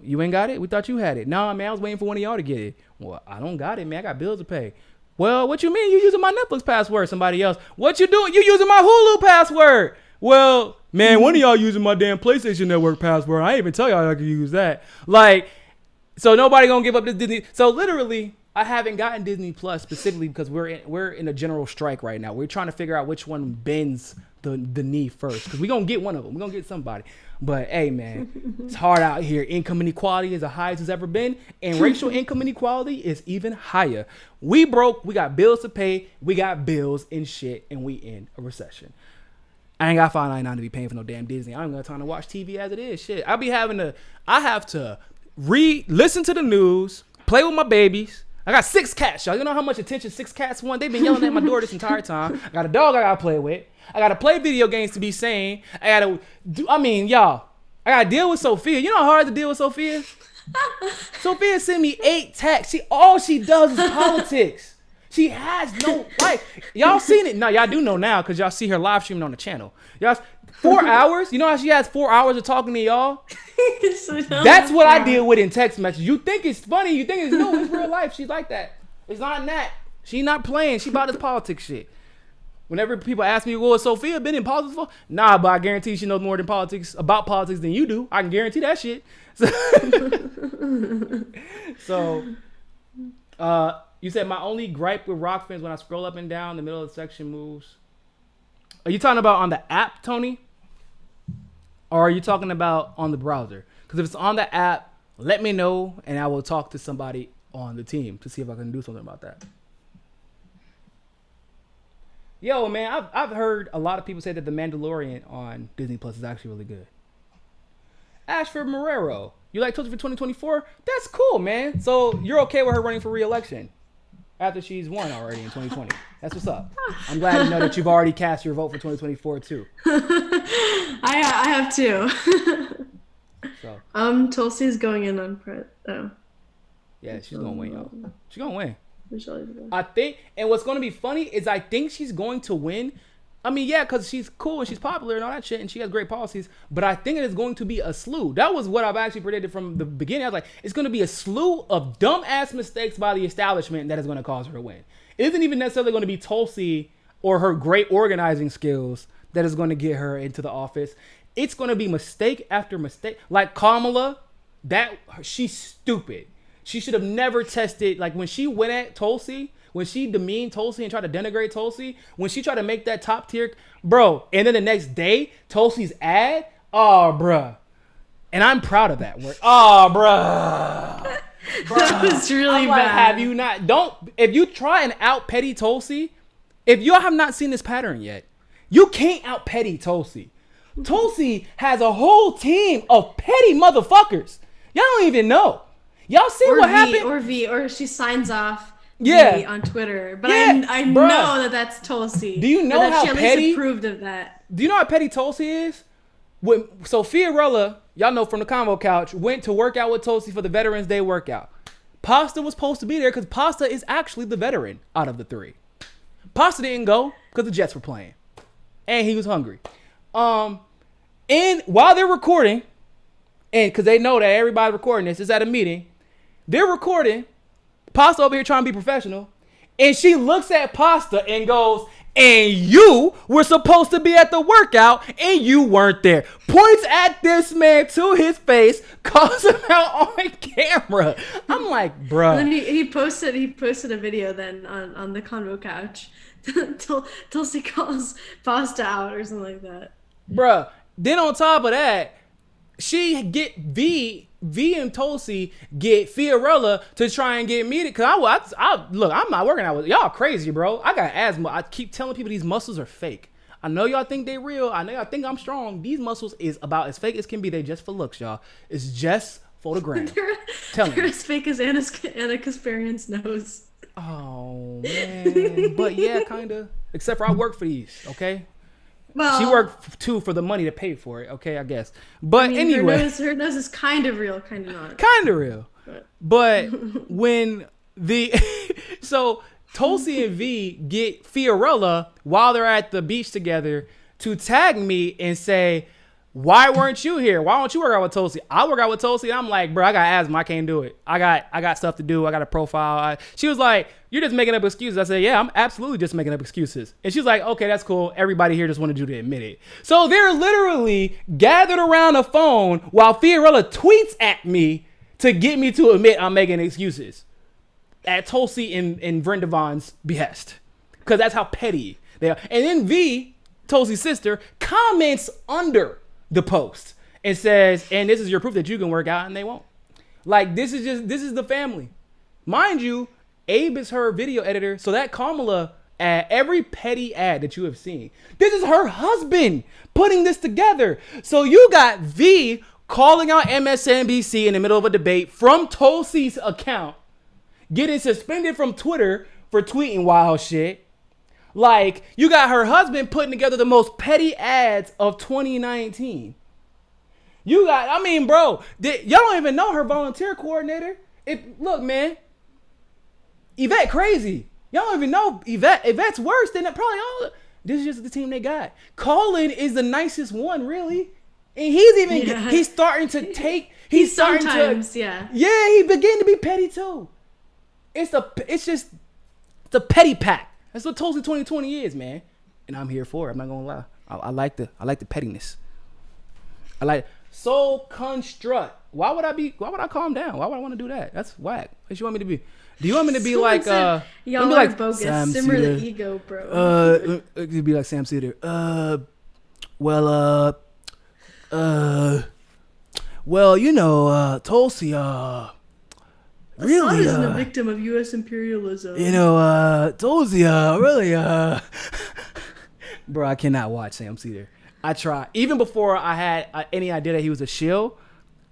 You ain't got it? We thought you had it." "Nah, man, I was waiting for one of y'all to get it." "Well, I don't got it, man. I got bills to pay." "Well, what you mean? You using my Netflix password?" Somebody else, "What you doing? You using my Hulu password?" "Well, man, one of y'all using my damn PlayStation Network password. I ain't even tell y'all I could use that." Like, so nobody gonna give up this Disney. So literally, I haven't gotten Disney Plus specifically because we're in a general strike right now. We're trying to figure out which one bends the knee first, because we're gonna get one of them. We're gonna get somebody. But hey, man, it's hard out here. Income inequality is the highest it's ever been, and racial income inequality is even higher. We broke. We got bills to pay. We got bills and shit, and we in a recession. I ain't got $5.99 to be paying for no damn Disney. I ain't got time to watch TV as it is. Shit, I have to listen to the news, play with my babies. I got 6 cats, y'all. You know how much attention 6 cats want? They've been yelling at my door this entire time. I got a dog I gotta play with. I gotta play video games to be sane. Y'all, I gotta deal with Sophia. You know how hard to deal with Sophia? Sophia sent me 8 texts. All she does is politics. She has no life. Y'all seen it? No, y'all do know now because y'all see her live streaming on the channel. Y'all 4 hours? You know how she has 4 hours of talking to y'all? That's what I deal with in text messages. You think it's funny. You think it's no, it's real life. She's like that. It's not that. She not playing. She about this politics shit. Whenever people ask me, well, has Sophia been in politics before? Nah, but I guarantee she knows more about politics than you do. I can guarantee that shit. So you said my only gripe with rock fans when I scroll up and down, the middle of the section moves. Are you talking about on the app, Tony? Or are you talking about on the browser? Because if it's on the app, let me know, and I will talk to somebody on the team to see if I can do something about that. Yo, man, I've heard a lot of people say that The Mandalorian on Disney Plus is actually really good. Ashford Marrero, you like Tulsi for 2024? That's cool, man. So you're okay with her running for re-election after she's won already in 2020? That's what's up. I'm glad to know that you've already cast your vote for 2024 too. I have too. So. Tulsi's going in on Oh. Yeah, she's gonna win, y'all. She's gonna win. Michelle. I think, and what's going to be funny is I think she's going to win. I mean, yeah, because she's cool and she's popular and all that shit, and she has great policies. But I think it is going to be a slew. That was what I've actually predicted from the beginning. I was like, it's going to be a slew of dumb-ass mistakes by the establishment that is going to cause her to win. It isn't even necessarily going to be Tulsi or her great organizing skills that is going to get her into the office. It's going to be mistake after mistake. Like Kamala, she's stupid. She should have never tested, like when she went at Tulsi, when she demeaned Tulsi and tried to denigrate Tulsi, when she tried to make that top tier, bro, and then the next day, Tulsi's ad, oh, bruh. And I'm proud of that work. Oh, bruh. That was really bad. Have you not, if you try and out petty Tulsi, if y'all have not seen this pattern yet, you can't out petty Tulsi. Tulsi has a whole team of petty motherfuckers. Y'all don't even know. Y'all see what happened? Or she signs off V on Twitter. But yeah, I know that's Tulsi. Do you know how she petty? At least approved of that. Do you know how petty Tulsi is? When Sophia Rella, y'all know from the Convo Couch, went to work out with Tulsi for the Veterans Day workout. Pasta was supposed to be there because Pasta is actually the veteran out of the three. Pasta didn't go because the Jets were playing. And he was hungry. And while they're recording, and because they know that everybody recording this is at a meeting, they're recording. Pasta over here trying to be professional. And she looks at Pasta and goes, and you were supposed to be at the workout and you weren't there. Points at this man to his face, calls him out on camera. I'm like, bruh. And then he posted a video then on the Convo Couch. Tulsi calls Pasta out or something like that. Bruh. Then on top of that, she get V and Tulsi get Fiorella to try and get me because look, I'm not working out with y'all crazy, bro. I got asthma. I keep telling people these muscles are fake. I know y'all think they real. I know y'all think I'm strong. These muscles is about as fake as can be. They just for looks, y'all. It's just for the gram. They're as fake as Anna Kasparian's nose. Oh man, but yeah, kinda. Except for I work for these, okay. Well, she worked too for the money to pay for it. Okay, I guess. But anyway, her nose is kind of real, kind of not. Kind of real. But when so Tulsi and V get Fiorella while they're at the beach together to tag me and say, why weren't you here? Why don't you work out with Tulsi? I work out with Tulsi. And I'm like, bro, I got asthma. I can't do it. I got stuff to do. I got a profile. She was like, you're just making up excuses. I said, yeah, I'm absolutely just making up excuses. And she's like, okay, that's cool. Everybody here just wanted you to admit it. So they're literally gathered around a phone while Fiorella tweets at me to get me to admit I'm making excuses at Tulsi and Vrindavon's behest. Because that's how petty they are. And then V, Tulsi's sister, comments under the post and says, and this is your proof that you can work out, and they won't. Like, this is the family. Mind you, Abe is her video editor, so that Kamala ad, every petty ad that you have seen, this is her husband putting this together. So you got V calling out MSNBC in the middle of a debate from Tulsi's account, getting suspended from Twitter for tweeting wild shit. Like, you got her husband putting together the most petty ads of 2019. You got, I mean, bro, y'all don't even know her volunteer coordinator. Look, man, Yvette crazy. Y'all don't even know Yvette's worse than that. Probably all. This is just the team they got. Colin is the nicest one, really. And he's starting to take. He's starting sometimes, to. Yeah, he began to be petty too. It's a petty pack. That's what Tulsa 2020 is, man. And I'm here for it. I'm not gonna lie. I like the pettiness. I like Soul Construct. Why would I calm down? Why would I want to do that? That's whack. What you want me to be? Do you want me to be like y'all be are like bogus. Sam Simmer Cedar. the ego, bro. It'd be like Sam Cedar. Well, you know, Tulsi, really, Assad isn't a victim of U.S. imperialism. You know, Tulsi, really, bro, I cannot watch Sam Cedar. I try. Even before I had any idea that he was a shill,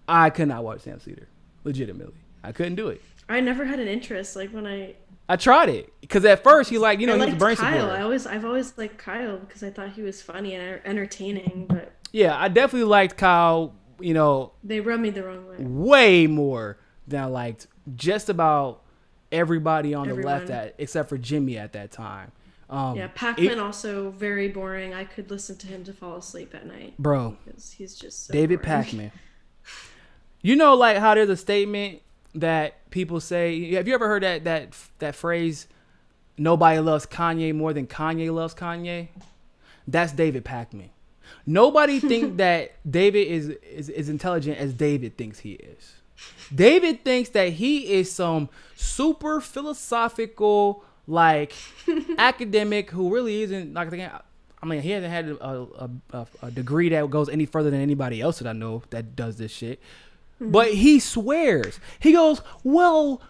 I could not watch Sam Cedar. Legitimately. I couldn't do it. I never had an interest, like when I tried it. Because at first, he was a brain Kyle. supporter. I've always liked Kyle because I thought he was funny and entertaining, but... Yeah, I definitely liked Kyle, you know... They rubbed me the wrong way. Way more than I liked just about everybody on the left, except for Jimmy at that time. Pac-Man also very boring. I could listen to him to fall asleep at night. Bro. Because he's just so David boring. Pac-Man. You know, like how there's a statement that people say... Have you ever heard that phrase, nobody loves Kanye more than Kanye loves Kanye? That's David Pac-Man. Nobody think that David is intelligent as David thinks he is. David thinks that he is some super philosophical, like, academic who really isn't, like, I mean, he hasn't had a degree that goes any further than anybody else that I know that does this shit. Mm-hmm. But he swears. He goes, well,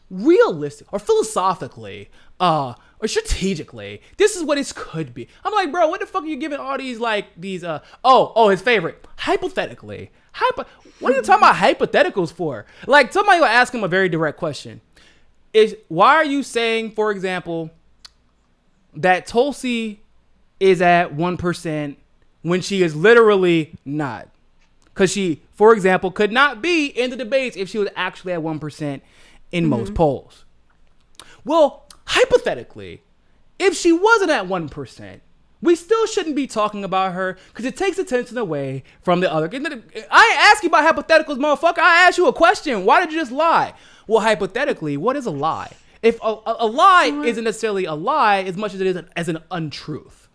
realistic or philosophically, or strategically, this is what it could be. I'm like, bro, what the fuck are you giving all these, like, these, his favorite, hypothetically. What are you talking about hypotheticals for? Like, somebody will ask him a very direct question. Why are you saying, for example, that Tulsi is at 1% when she is literally not? Because she, for example, could not be in the debates if she was actually at 1% in most polls. Well, hypothetically, if she wasn't at 1%, we still shouldn't be talking about her because it takes attention away from the other. I ain't ask you about hypotheticals, motherfucker. I asked you a question. Why did you just lie? Well, hypothetically, what is a lie? If a lie isn't necessarily a lie as much as it is as an untruth.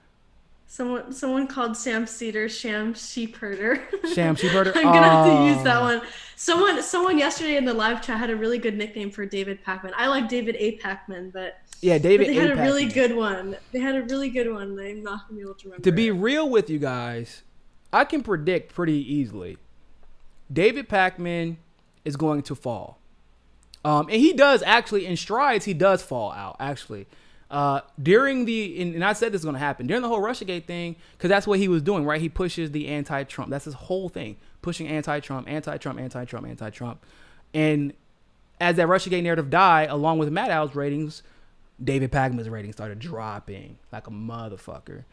Someone called Sam Cedar Sham Sheep Herder. Sham Sheep Herder? I'm going to have to use that one. Someone yesterday in the live chat had a really good nickname for David Pac-Man. I like David A. Pac-Man, but... Yeah, David. But they had a really good one. I'm not gonna be able to remember. To be real with you guys, I can predict pretty easily. David Pac-Man is going to fall, and he does actually in strides. He does fall out actually. During and I said this is going to happen during the whole Russiagate thing because that's what he was doing, right? He pushes the anti-Trump. That's his whole thing, pushing anti-Trump, and as that Russiagate narrative died, along with Maddow's ratings. David Pac-Man's ratings started dropping like a motherfucker.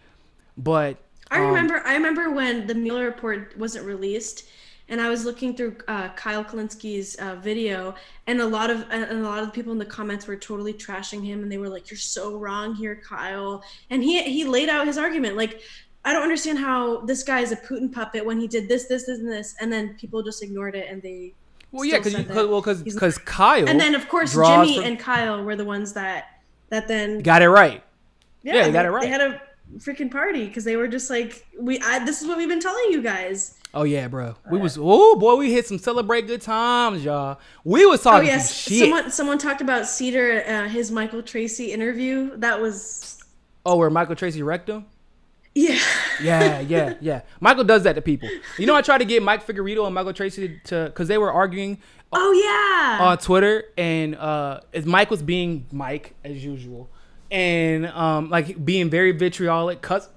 But I remember when the Mueller report wasn't released, and I was looking through Kyle Kalinski's video, and a lot of the people in the comments were totally trashing him, and they were like, "You're so wrong here, Kyle." And he laid out his argument like, I don't understand how this guy is a Putin puppet when he did this, and this, and then people just ignored it, and they. Well, yeah, because Kyle. And then of course Jimmy and Kyle were the ones that then got it right. Yeah, they got it right. They had a freaking party because they were just like, this is what we've been telling you guys. Oh yeah, bro. We hit some celebrate good times, y'all. We was talking some shit. Someone talked about Cedar, his Michael Tracy interview. That was. Oh, where Michael Tracy wrecked him? Yeah. Yeah. Michael does that to people. You know, I tried to get Mike Figueredo and Michael Tracy because they were arguing. On Twitter, and as Mike was being Mike as usual, and like being very vitriolic, cause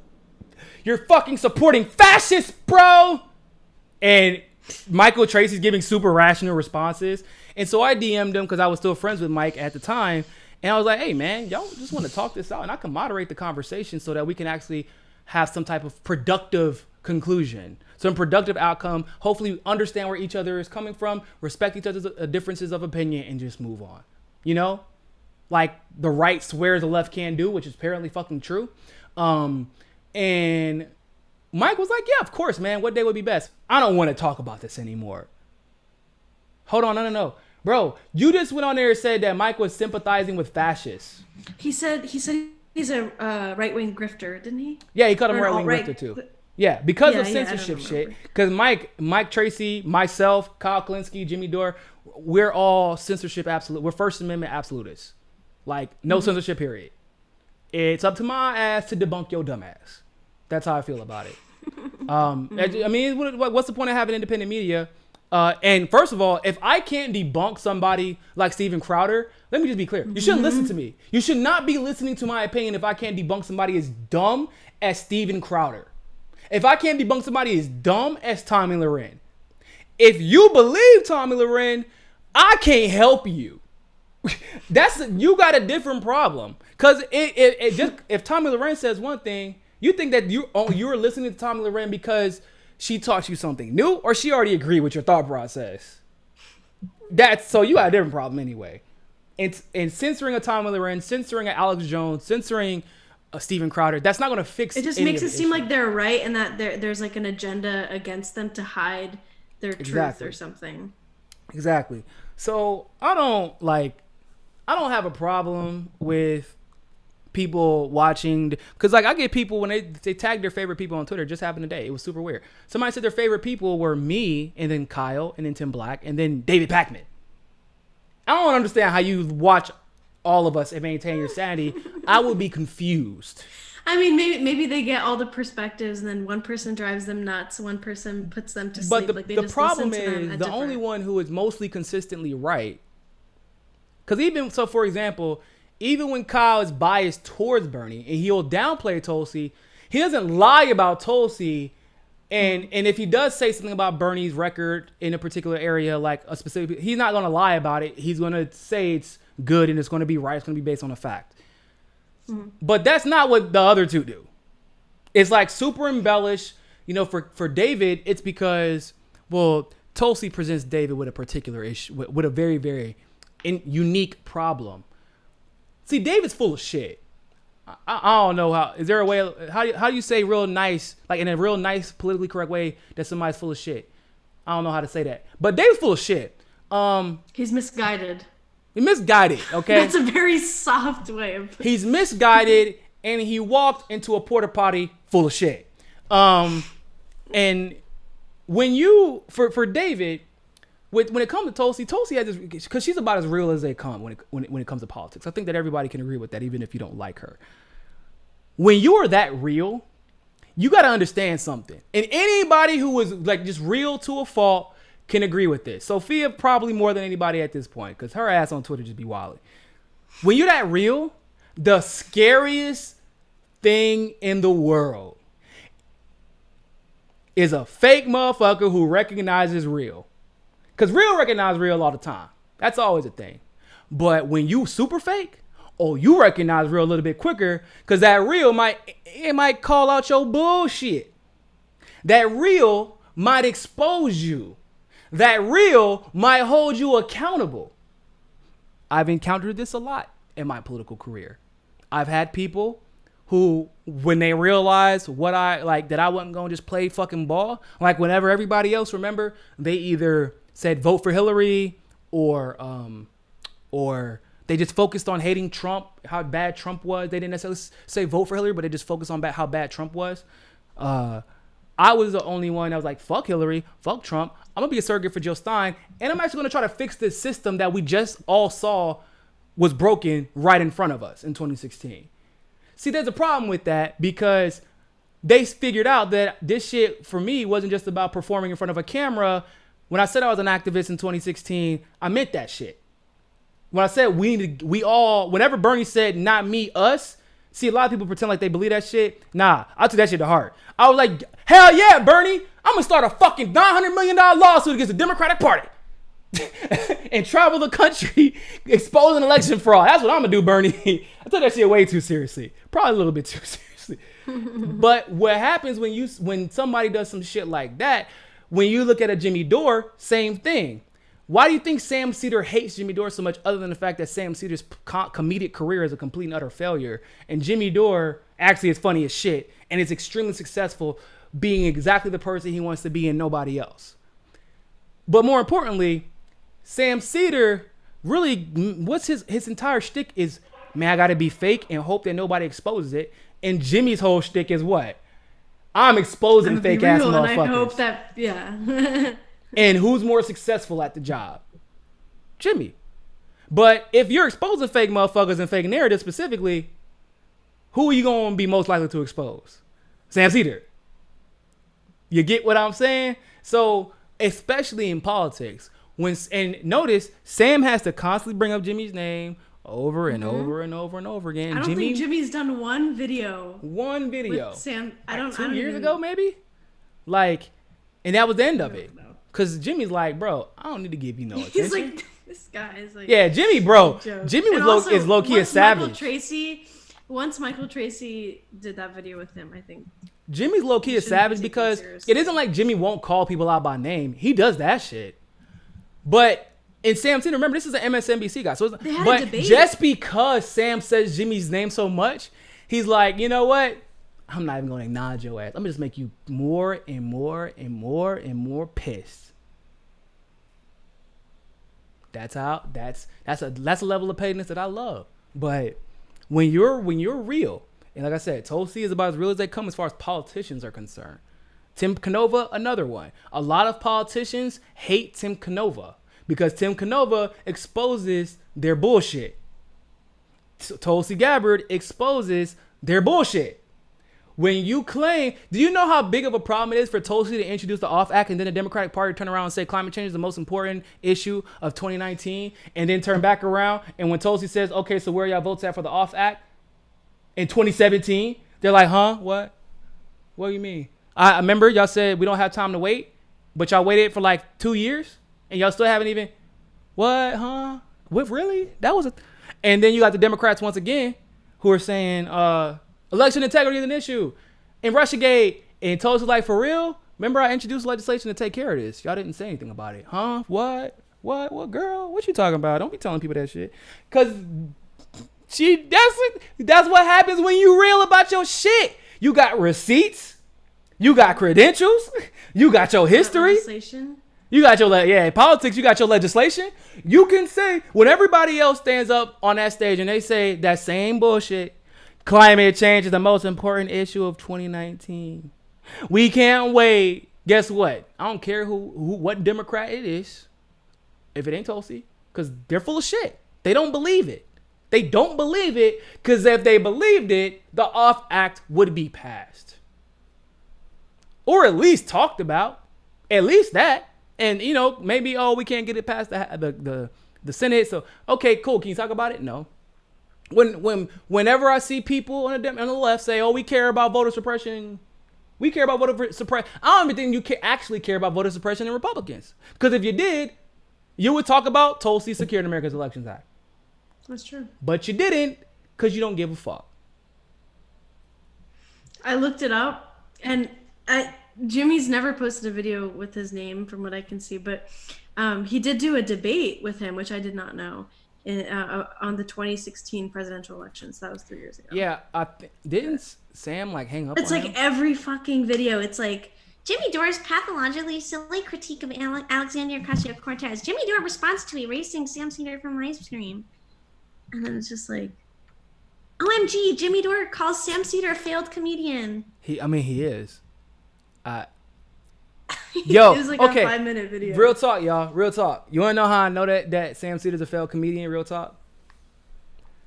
you're fucking supporting fascists, bro. And Michael Tracy's giving super rational responses, and so I DM'd him because I was still friends with Mike at the time, and I was like, hey man, y'all just want to talk this out, and I can moderate the conversation so that we can actually have some type of productive conclusion. Some productive outcome. Hopefully understand where each other is coming from, respect each other's differences of opinion, and just move on. You know? like the right swears the left can do, which is apparently fucking true. And Mike was like, yeah, of course, man. What day would be best? I don't want to talk about this anymore. Hold on. No. Bro, you just went on there and said that Mike was sympathizing with fascists. He said he's a right-wing grifter, didn't he? Yeah, he called him right-wing grifter too. Yeah, because of censorship shit. Because Mike Tracy, myself, Kyle Klinsky, Jimmy Dore, we're all censorship absolute. We're First Amendment absolutists. Like, no censorship, period. It's up to my ass to debunk your dumb ass. That's how I feel about it. I mean, what's the point of having independent media? And first of all, if I can't debunk somebody like Steven Crowder, let me just be clear. You shouldn't listen to me. You should not be listening to my opinion if I can't debunk somebody as dumb as Steven Crowder. If I can't debunk somebody as dumb as Tommy Loren. If you believe Tommy Loren, I can't help you. You got a different problem. Because if Tommy Loren says one thing, you think that you're listening to Tommy Loren because she taught you something new, or she already agreed with your thought process. So you got a different problem anyway. And censoring a Tommy Loren, censoring a Alex Jones, censoring a Steven Crowder, that's not going to fix it. It just makes it seem like they're right and that there's like an agenda against them to hide their truth or something. Exactly. So I don't have a problem with people watching, because like I get people when they tag their favorite people on Twitter. It just happened today. It was super weird. Somebody said their favorite people were me, and then Kyle, and then Tim Black, and then David Pakman. I don't understand how you watch all of us and maintain your sanity. I would be confused. I mean, maybe they get all the perspectives, and then one person drives them nuts, one person puts them to sleep. But the problem is the only one who is mostly consistently right. Because for example, even when Kyle is biased towards Bernie and he'll downplay Tulsi, he doesn't lie about Tulsi. And if he does say something about Bernie's record in a particular area, like a specific, he's not going to lie about it. He's going to say it's good and it's going to be right. It's going to be based on a fact. Mm-hmm. But that's not what the other two do. It's like super embellished. You know, for David, it's because, well, Tulsi presents David with a particular issue, with a very, very unique problem. See, David's full of shit. I don't know how. Is there a way? How do you say real nice, like in a real nice, politically correct way, that somebody's full of shit? I don't know how to say that. But David's full of shit. He's misguided. He's misguided. Okay, that's a very soft way of. He's misguided, and he walked into a porta potty full of shit. And when you for David. When it comes to Tulsi has this, because she's about as real as they come when it comes to politics. I think that everybody can agree with that, even if you don't like her. When you are that real, you got to understand something. And anybody who is like just real to a fault can agree with this. Sophia probably more than anybody at this point, because her ass on Twitter just be wilding. When you're that real, the scariest thing in the world is a fake motherfucker who recognizes real. Because real recognize real all the time. That's always a thing. But when you super fake, you recognize real a little bit quicker, because that real might call out your bullshit. That real might expose you. That real might hold you accountable. I've encountered this a lot in my political career. I've had people who, when they realized that I wasn't going to just play fucking ball, like whenever everybody else, remember, they either said vote for Hillary or they just focused on hating Trump, how bad Trump was. They didn't necessarily say vote for Hillary, but they just focused on how bad Trump was. I was the only one that was like, fuck Hillary, fuck Trump. I'm going to be a surrogate for Jill Stein. And I'm actually going to try to fix this system that we just all saw was broken right in front of us in 2016. See, there's a problem with that, because they figured out that this shit for me wasn't just about performing in front of a camera. When I said I was an activist in 2016, I meant that shit. When I said whenever Bernie said not me, us, see, a lot of people pretend like they believe that shit. Nah, I took that shit to heart. I was like, hell yeah, Bernie, I'm gonna start a fucking $900 million lawsuit against the Democratic Party and travel the country exposing election fraud. That's what I'm gonna do, Bernie. I took that shit way too seriously. Probably a little bit too seriously. But what happens when somebody does some shit like that, when you look at a Jimmy Dore, same thing. Why do you think Sam Cedar hates Jimmy Dore so much, other than the fact that Sam Cedar's comedic career is a complete and utter failure, and Jimmy Dore actually is funny as shit and is extremely successful, being exactly the person he wants to be and nobody else? But more importantly, Sam Cedar really, what's his entire shtick is, man, I gotta be fake and hope that nobody exposes it. And Jimmy's whole shtick is what? I'm exposing fake ass motherfuckers. And I hope that, yeah. And who's more successful at the job? Jimmy. But if you're exposing fake motherfuckers and fake narratives specifically, who are you going to be most likely to expose? Sam Cedar. You get what I'm saying? So, especially in politics, and notice, Sam has to constantly bring up Jimmy's name over and over and over and over again. I don't think Jimmy's done one video. One video. With Sam, like 2 years ago, maybe? Like, and that was the end of it. Because Jimmy's like, bro, I don't need to give you no attention. He's like, this guy is like... Yeah, Jimmy, bro. Jimmy is low-key a savage. Once Michael Tracy did that video with him, I think... Jimmy's low-key a savage because it isn't like Jimmy won't call people out by name. He does that shit. But... And Sam Cedar, remember, this is an MSNBC guy. So but just because Sam says Jimmy's name so much, he's like, you know what? I'm not even going to acknowledge your ass. I'm going to just make you more and more and more and more pissed. That's a level of pettiness that I love. But when you're real, and like I said, Tulsi is about as real as they come as far as politicians are concerned. Tim Canova, another one. A lot of politicians hate Tim Canova because Tim Canova exposes their bullshit. Tulsi Gabbard exposes their bullshit. When you claim, do you know how big of a problem it is for Tulsi to introduce the OFF Act and then the Democratic Party turn around and say climate change is the most important issue of 2019 and then turn back around, and when Tulsi says, okay, so where are y'all votes at for the OFF Act in 2017, they're like, huh, what? What do you mean? I remember y'all said we don't have time to wait, but y'all waited for like 2 years and y'all still haven't even, what, huh? What, really? That was and then you got the Democrats once again who are saying, election integrity is an issue in Russiagate, and Tulsi like, for real? Remember I introduced legislation to take care of this. Y'all didn't say anything about it. Huh? What, girl? What you talking about? Don't be telling people that shit. Cause that's what happens when you real about your shit. You got receipts. You got credentials. You got your history. Legislation. You got your, politics, you got your legislation. You can say, when everybody else stands up on that stage and they say that same bullshit, climate change is the most important issue of 2019. We can't wait. Guess what? I don't care what Democrat it is, if it ain't Tulsi, because they're full of shit. They don't believe it. They don't believe it because if they believed it, the OFF Act would be passed. Or at least talked about. At least that. And, maybe, we can't get it past the Senate. So, okay, cool. Can you talk about it? No. Whenever I see people on the left say, we care about voter suppression. We care about voter suppression. I don't even think you actually care about voter suppression in Republicans. Because if you did, you would talk about Tulsi securing America's Elections Act. That's true. But you didn't because you don't give a fuck. I looked it up, and Jimmy's never posted a video with his name from what I can see, but he did do a debate with him, which I did not know, on the 2016 presidential elections. That was 3 years ago. Yeah, didn't Sam hang up? It's on him? Every fucking video. It's like Jimmy Dore's pathologically silly critique of Alexandria Ocasio-Cortez. Jimmy Dore responds to erasing Sam Cedar from live stream, and then it's just like, OMG, Jimmy Dore calls Sam Cedar a failed comedian. He is. Yo, it was like okay. A 5-minute video. Real talk, y'all. Real talk. You wanna know how I know that Sam Cedar's a failed comedian? Real talk.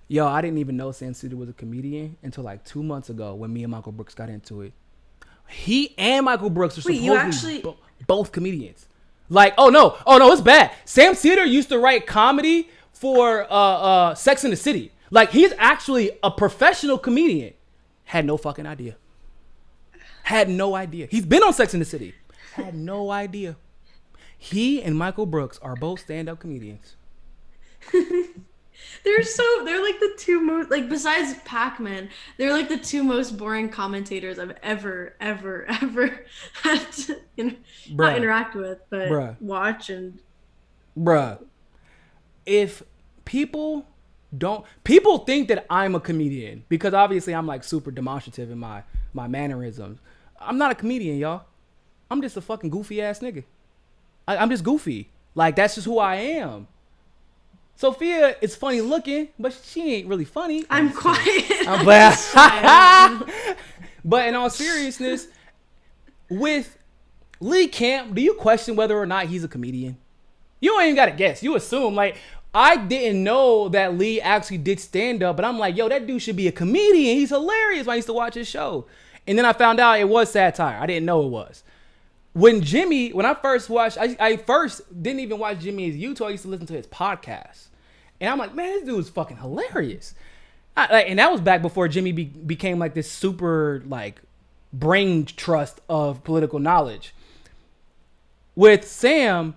Yo, I didn't even know Sam Cedar was a comedian until 2 months ago when me and Michael Brooks got into it. He and Michael Brooks are supposedly both comedians. Oh no, it's bad. Sam Cedar used to write comedy for Sex and the City. He's actually a professional comedian. Had no fucking idea. Had no idea. He's been on Sex and the City. Had no idea. He and Michael Brooks are both stand-up comedians. They're like the two most, besides Pac-Man, they're like the two most boring commentators I've ever had to not interact with, but watch and Bruh, if people think that I'm a comedian because obviously I'm like super demonstrative in my mannerisms. I'm not a comedian, y'all. I'm just a fucking goofy ass nigga. I'm just goofy. Like, that's just who I am. Sophia is funny looking, but she ain't really funny. I'm quiet. I'm glad. But in all seriousness, with Lee Camp, do you question whether or not he's a comedian? You don't even got to guess. You assume. Like, I didn't know that Lee actually did stand up, but I'm like, yo, that dude should be a comedian. He's hilarious when I used to watch his show. And then I found out it was satire. I didn't know it was. When I first watched, I first didn't even watch Jimmy's YouTube. I used to listen to his podcast. And I'm like, man, this dude is fucking hilarious. And that was back before Jimmy became like this super like brain trust of political knowledge. With Sam,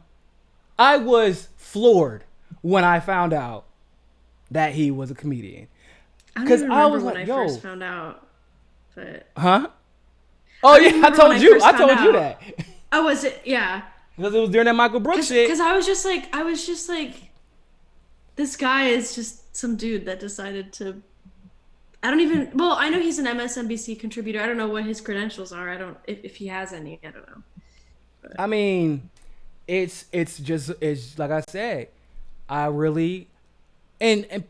I was floored when I found out that he was a comedian. Because I was like, yo, first found out. But oh yeah, I told you that. Oh, was it? Yeah. Because it was during that Michael Brooks shit. Because I was just like, this guy is just some dude that decided to. I know he's an MSNBC contributor. I don't know what his credentials are. If he has any, I don't know. But. I mean, it's like I said, I really, and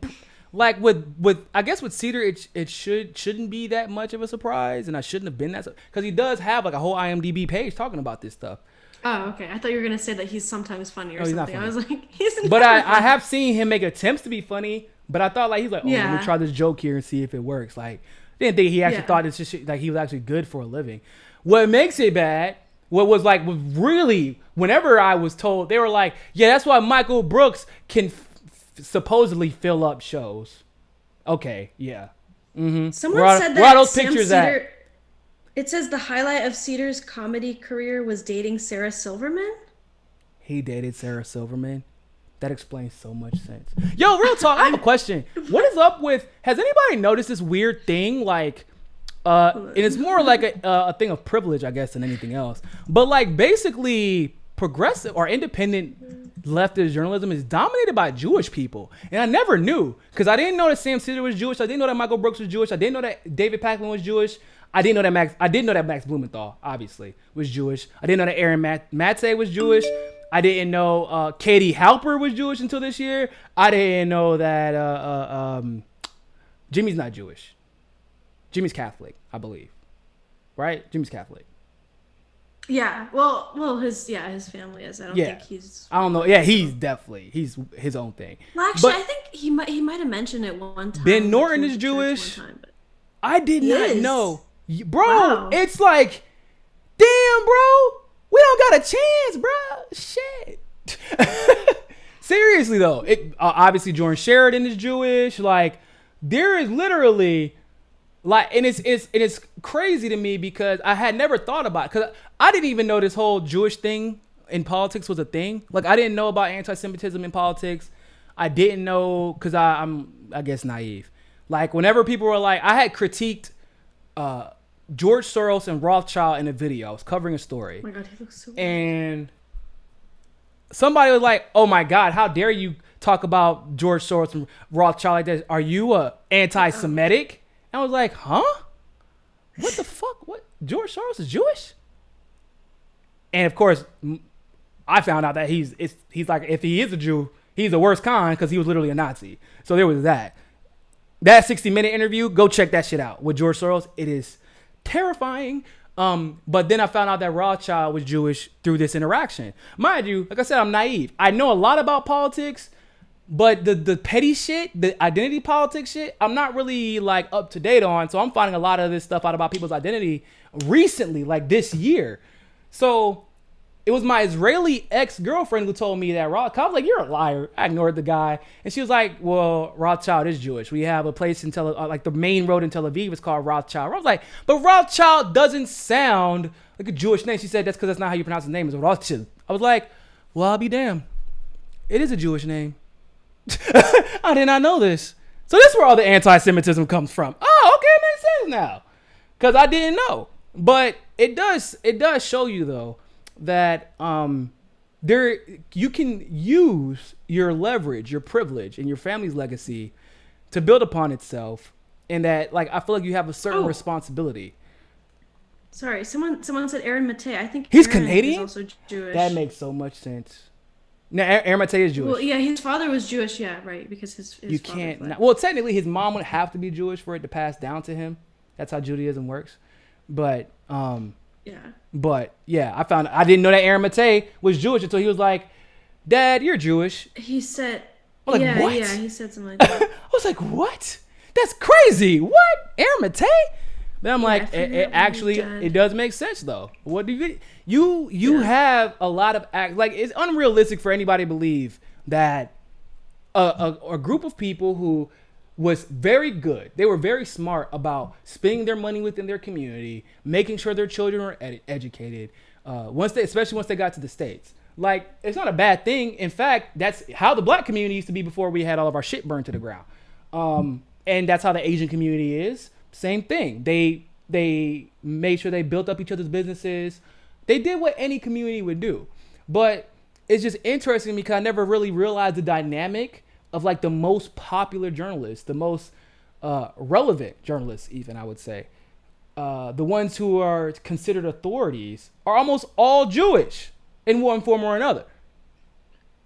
like with I guess with Cedar, it shouldn't be that much of a surprise, and I shouldn't have been that, because he does have like a whole IMDb page talking about this stuff. Oh, okay. I thought you were gonna say that he's sometimes funny or something. Not funny. I was like, he's not. But I have seen him make attempts to be funny, but I thought like he's like, let me try this joke here and see if it works. Like, didn't think he actually thought it's just like he was actually good for a living. What makes it bad? What was really, whenever I was told, they were like, yeah, that's why Michael Brooks can supposedly fill up shows. Okay, yeah. Mm-hmm. Someone said that where are those pictures at? It says the highlight of Cedar's comedy career was dating Sarah Silverman. He dated Sarah Silverman? That explains so much sense. Yo, real talk, I have a question. What is up with, has anybody noticed this weird thing? Like, and it's more like a thing of privilege, I guess, than anything else. But like basically progressive or independent leftist journalism is dominated by Jewish people. And I never knew, because I didn't know that Sam Cedar was Jewish. I didn't know that Michael Brooks was Jewish. I didn't know that David Pakman was Jewish. I didn't know that Max Blumenthal, obviously, was Jewish. I didn't know that Aaron Matze was Jewish. I didn't know Katie Halper was Jewish until this year. I didn't know that Jimmy's not Jewish. Jimmy's Catholic, I believe. Right? Jimmy's Catholic. Yeah. Well, his family is. I don't think he's. I don't know. Yeah, he's his own thing. Well, actually, I think he might have mentioned it one time. Ben Norton is Jewish. I did not know. Bro, wow. It's like, damn, bro, we don't got a chance, bro. Shit. Seriously though, obviously Jordan Sheridan is Jewish. Like, there is literally, like, and it's crazy to me because I had never thought about it, because I didn't even know this whole Jewish thing in politics was a thing. Like, I didn't know about anti-Semitism in politics. I didn't know, because I'm, I guess, naive. Like, whenever people were like, I had critiqued George Soros and Rothschild in a video. I was covering a story. Oh my God, he looks so and somebody was like, oh my God, how dare you talk about George Soros and Rothschild like this? Are you anti-Semitic? And I was like, huh? What the fuck? What? George Soros is Jewish? And of course, I found out that he's like, if he is a Jew, he's the worst kind, because he was literally a Nazi. So there was that. That 60-minute interview, go check that shit out with George Soros. It is terrifying. But then I found out that Rothschild was Jewish through this interaction. Mind you, like I said, I'm naive. I know a lot about politics, but the petty shit, the identity politics shit, I'm not really like up to date on. So I'm finding a lot of this stuff out about people's identity recently, like this year. So it was my Israeli ex-girlfriend who told me that Rothschild. I was like, you're a liar. I ignored the guy. And she was like, well, Rothschild is Jewish. We have a place in like the main road in Tel Aviv is called Rothschild. I was like, but Rothschild doesn't sound like a Jewish name. She said, that's because that's not how you pronounce his name. It's Rothschild. I was like, well, I'll be damned. It is a Jewish name. I did not know this. So this is where all the anti-Semitism comes from. Oh, okay, it makes sense now. Because I didn't know. But it does show you, though, that you can use your leverage, your privilege, and your family's legacy to build upon itself. And that, like, I feel like you have a certain responsibility. Sorry, someone said Aaron Matei. I think he's Aaron Canadian. Is also Jewish. That makes so much sense. No, Aaron Matei is Jewish. Well, yeah, his father was Jewish. Yeah, right, because his you can't. Well, technically, his mom would have to be Jewish for it to pass down to him. That's how Judaism works. But yeah. But yeah, I didn't know that Aaron Matei was Jewish until he was like, "Dad, you're Jewish." He said, I'm like, what? Yeah, he said something like that. I was like, what? That's crazy. What? Aaron Matei? Then I'm like, it does make sense though. What do you have a lot of like, it's unrealistic for anybody to believe that a group of people who was very good, they were very smart about spending their money within their community, making sure their children were educated, especially once they got to the States. Like, it's not a bad thing. In fact, that's how the black community used to be before we had all of our shit burned to the ground. And that's how the Asian community is. Same thing. They made sure they built up each other's businesses. They did what any community would do. But it's just interesting because I never really realized the dynamic of like the most popular journalists, the most relevant journalists, even, I would say. The ones who are considered authorities are almost all Jewish in one form or another.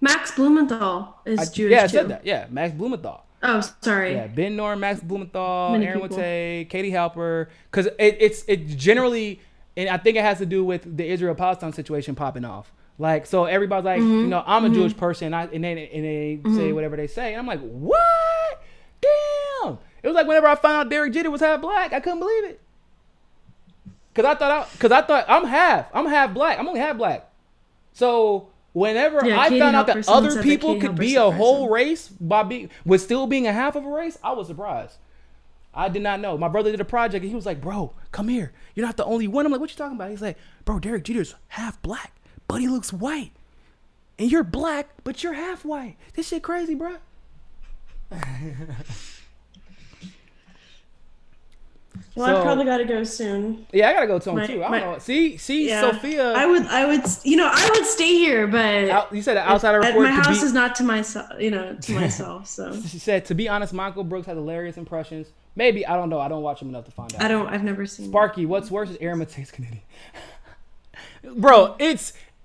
Max Blumenthal is Jewish yeah, I too. said that. Yeah, Max Blumenthal. Oh, sorry. Yeah, Ben Norm, Max Blumenthal, Aaron Matei, Katie Halper. Because it's generally, and I think it has to do with the Israel-Palestine situation popping off. Like, so everybody's like, I'm a Jewish person, and they say whatever they say. And I'm like, what? Damn. It was like whenever I found out Derek Jeter was half black, I couldn't believe it. Because I thought I'm half black. I'm only half black. So whenever I found out that other people could be a whole race with still being a half of a race, I was surprised. I did not know. My brother did a project and he was like, bro, come here. You're not the only one. I'm like, what you talking about? He's like, bro, Derek Jeter's half black, but he looks white. And you're black, but you're half white. This shit crazy, bro. Well, I probably got to go soon. Yeah, I got to go to him too. I don't know. See, yeah. Sophia. I would stay here, but you said outside of report. My house is not to myself, to myself. So she said, to be honest, Michael Brooks has hilarious impressions. Maybe, I don't know. I don't watch him enough to find out. I've never seen Sparky. What's worse is Aaron Matei's Canadian. Bro,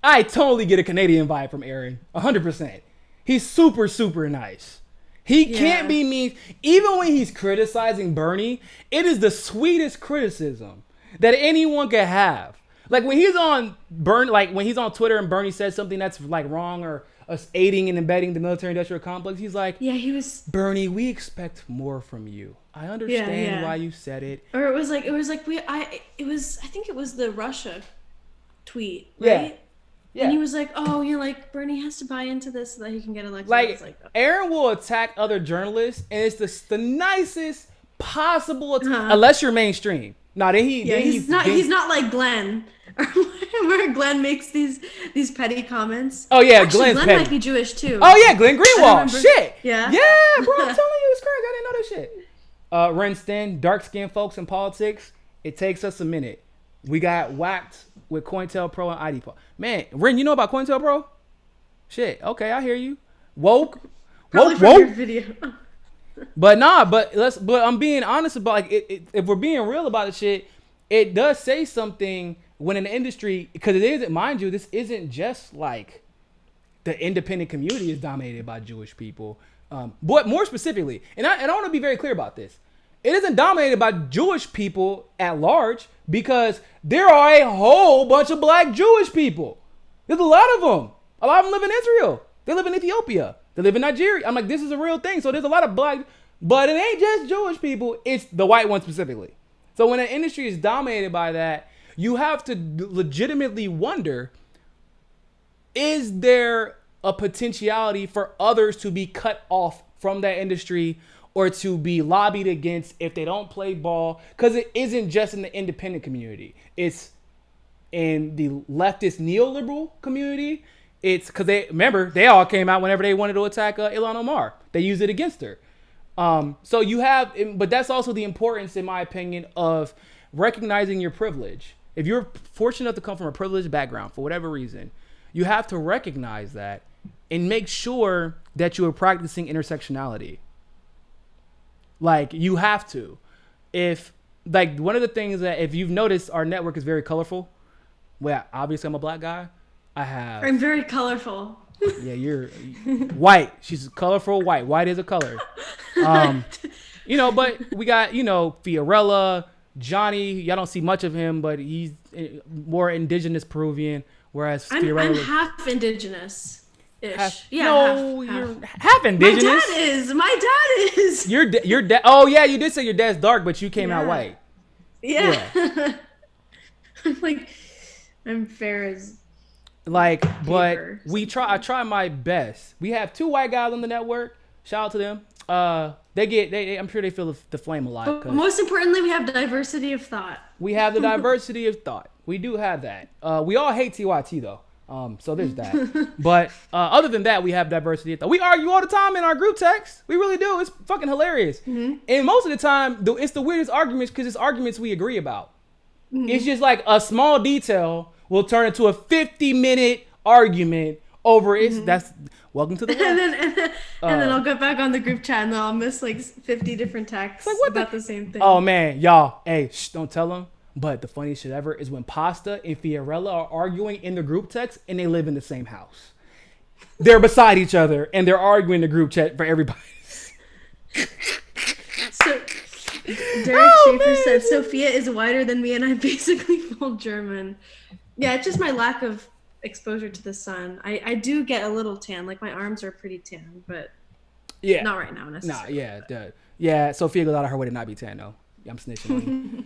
I totally get a Canadian vibe from Aaron. 100%. He's super, super nice. He can't be mean. Even when he's criticizing Bernie, it is the sweetest criticism that anyone could have. Like when he's on when he's on Twitter and Bernie says something that's like wrong or us aiding and abetting the military-industrial complex, he's like, Bernie, we expect more from you. I understand why you said it. Or it was like I think it was the Russia tweet, right? Yeah. And he was like, oh, Bernie has to buy into this so that he can get elected. Like Aaron will attack other journalists, and it's the nicest possible attack, unless you're mainstream. No, he's not like Glenn. Where Glenn makes these petty comments. Oh yeah, Glenn might be Jewish too. Oh yeah, Glenn Greenwald. Shit. Yeah, bro, I'm telling you, it's crazy. I didn't know this shit. Renston, dark-skinned folks in politics. It takes us a minute. We got whacked with COINTELPRO and IDPO. Man, Ren, you know about COINTELPRO? Shit. Okay, I hear you. Woke. Your video. But I'm being honest about if we're being real about the shit, it does say something when in the industry, because it isn't, mind you, this isn't just like the independent community is dominated by Jewish people. But more specifically, and I want to be very clear about this. It isn't dominated by Jewish people at large because there are a whole bunch of black Jewish people. There's a lot of them. A lot of them live in Israel. They live in Ethiopia. They live in Nigeria. I'm like, this is a real thing. So there's a lot of black, but it ain't just Jewish people. It's the white ones specifically. So when an industry is dominated by that, you have to legitimately wonder, is there a potentiality for others to be cut off from that industry or to be lobbied against if they don't play ball? Because it isn't just in the independent community. It's in the leftist neoliberal community. It's because they all came out whenever they wanted to attack Ilhan Omar. They used it against her. So you have, but that's also the importance, in my opinion, of recognizing your privilege. If you're fortunate enough to come from a privileged background for whatever reason, You have to recognize that and make sure that you are practicing intersectionality. Like, you have to. If, like, one of the things that, if you've noticed, our network is very colorful. Well, obviously I'm a black guy. I'm very colorful. Yeah, you're white. She's colorful white. White is a color. You know, but we got, you know, Fiorella, Johnny. Y'all don't see much of him, but he's more indigenous Peruvian, whereas Fiorella I'm half indigenous. You're half indigenous. My dad is. Your dad. Oh yeah, you did say your dad's dark, but you came out white. Yeah. I'm fair as. Like, but paper. I try my best. We have 2 white guys on the network. Shout out to them. I'm sure they feel the flame a lot. But most importantly, we have diversity of thought. We have the diversity of thought. We do have that. We all hate TYT though. So there's that. But other than that, we have diversity of thought. We argue all the time in our group text. We really do. It's fucking hilarious. Mm-hmm. And most of the time, it's the weirdest arguments because it's arguments we agree about. Mm-hmm. It's just like a small detail will turn into a 50-minute argument over it. Mm-hmm. That's welcome to the world. and then I'll get back on the group chat and I'll miss like 50 different texts about the same thing. Oh man, y'all, hey, don't tell them. But the funniest shit ever is when Pasta and Fiorella are arguing in the group text and they live in the same house. They're beside each other and they're arguing in the group chat for everybody. So Derek Schaefer said Sophia is whiter than me and I'm basically full German. Yeah, it's just my lack of exposure to the sun. I do get a little tan. Like my arms are pretty tan, but not right now necessarily. Yeah, Sophia goes out of her way to not be tan though. I'm snitching on you.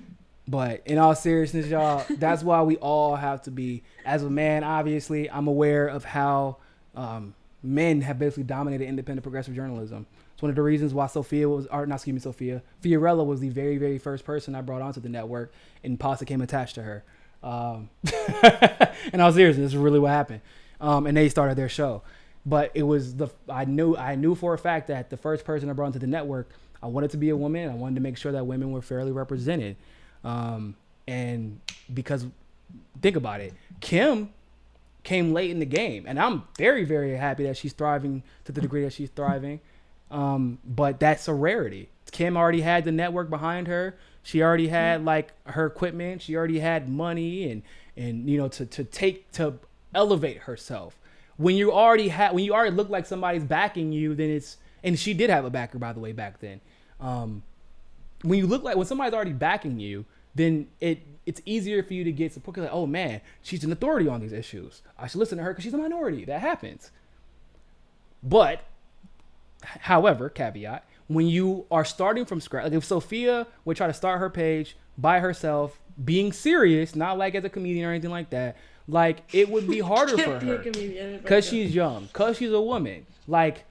But in all seriousness, y'all, that's why we all have to be, as a man, obviously, I'm aware of how men have basically dominated independent progressive journalism. It's one of the reasons why Fiorella was the very, very first person I brought onto the network, and Pasta came attached to her. In all seriousness, this is really what happened. And they started their show. But it was I knew for a fact that the first person I brought onto the network, I wanted to be a woman. I wanted to make sure that women were fairly represented. And because think about it, Kim came late in the game, and I'm very, very happy that she's thriving to the degree that she's thriving. But that's a rarity. Kim already had the network behind her. She already had like her equipment. She already had money and you know, to elevate herself. When you already look like somebody's backing you, then and she did have a backer, by the way, back then. When you look like, when somebody's already backing you, then it's easier for you to get support. Like, oh man, she's an authority on these issues. I should listen to her because she's a minority. That happens. But, however, caveat, when you are starting from scratch, like if Sophia would try to start her page by herself, being serious, not like as a comedian or anything like that, like it would be harder for her because she's young, because she's a woman, like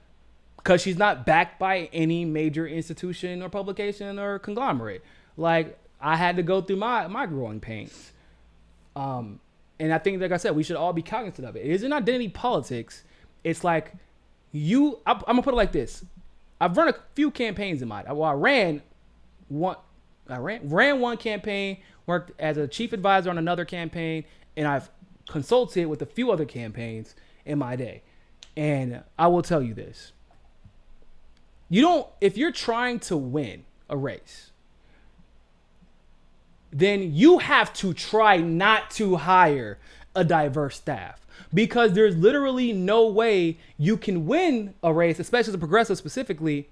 because she's not backed by any major institution or publication or conglomerate. Like I had to go through my growing pains. And I think, like I said, we should all be cognizant of it. It isn't identity politics. It's like I'm gonna put it like this. I've run a few campaigns in my life. Well, I ran one campaign, worked as a chief advisor on another campaign, and I've consulted with a few other campaigns in my day. And I will tell you this. If you're trying to win a race, then you have to try not to hire a diverse staff, because there's literally no way you can win a race, especially as a progressive specifically,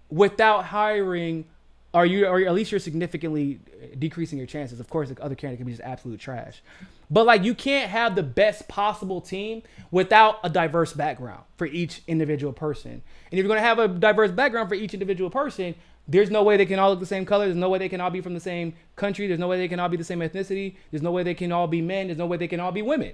without hiring, or at least you're significantly decreasing your chances. Of course, the other candidate can be just absolute trash. But like, you can't have the best possible team without a diverse background for each individual person. And if you're going to have a diverse background for each individual person, there's no way they can all look the same color. There's no way they can all be from the same country. There's no way they can all be the same ethnicity. There's no way they can all be men. There's no way they can all be women.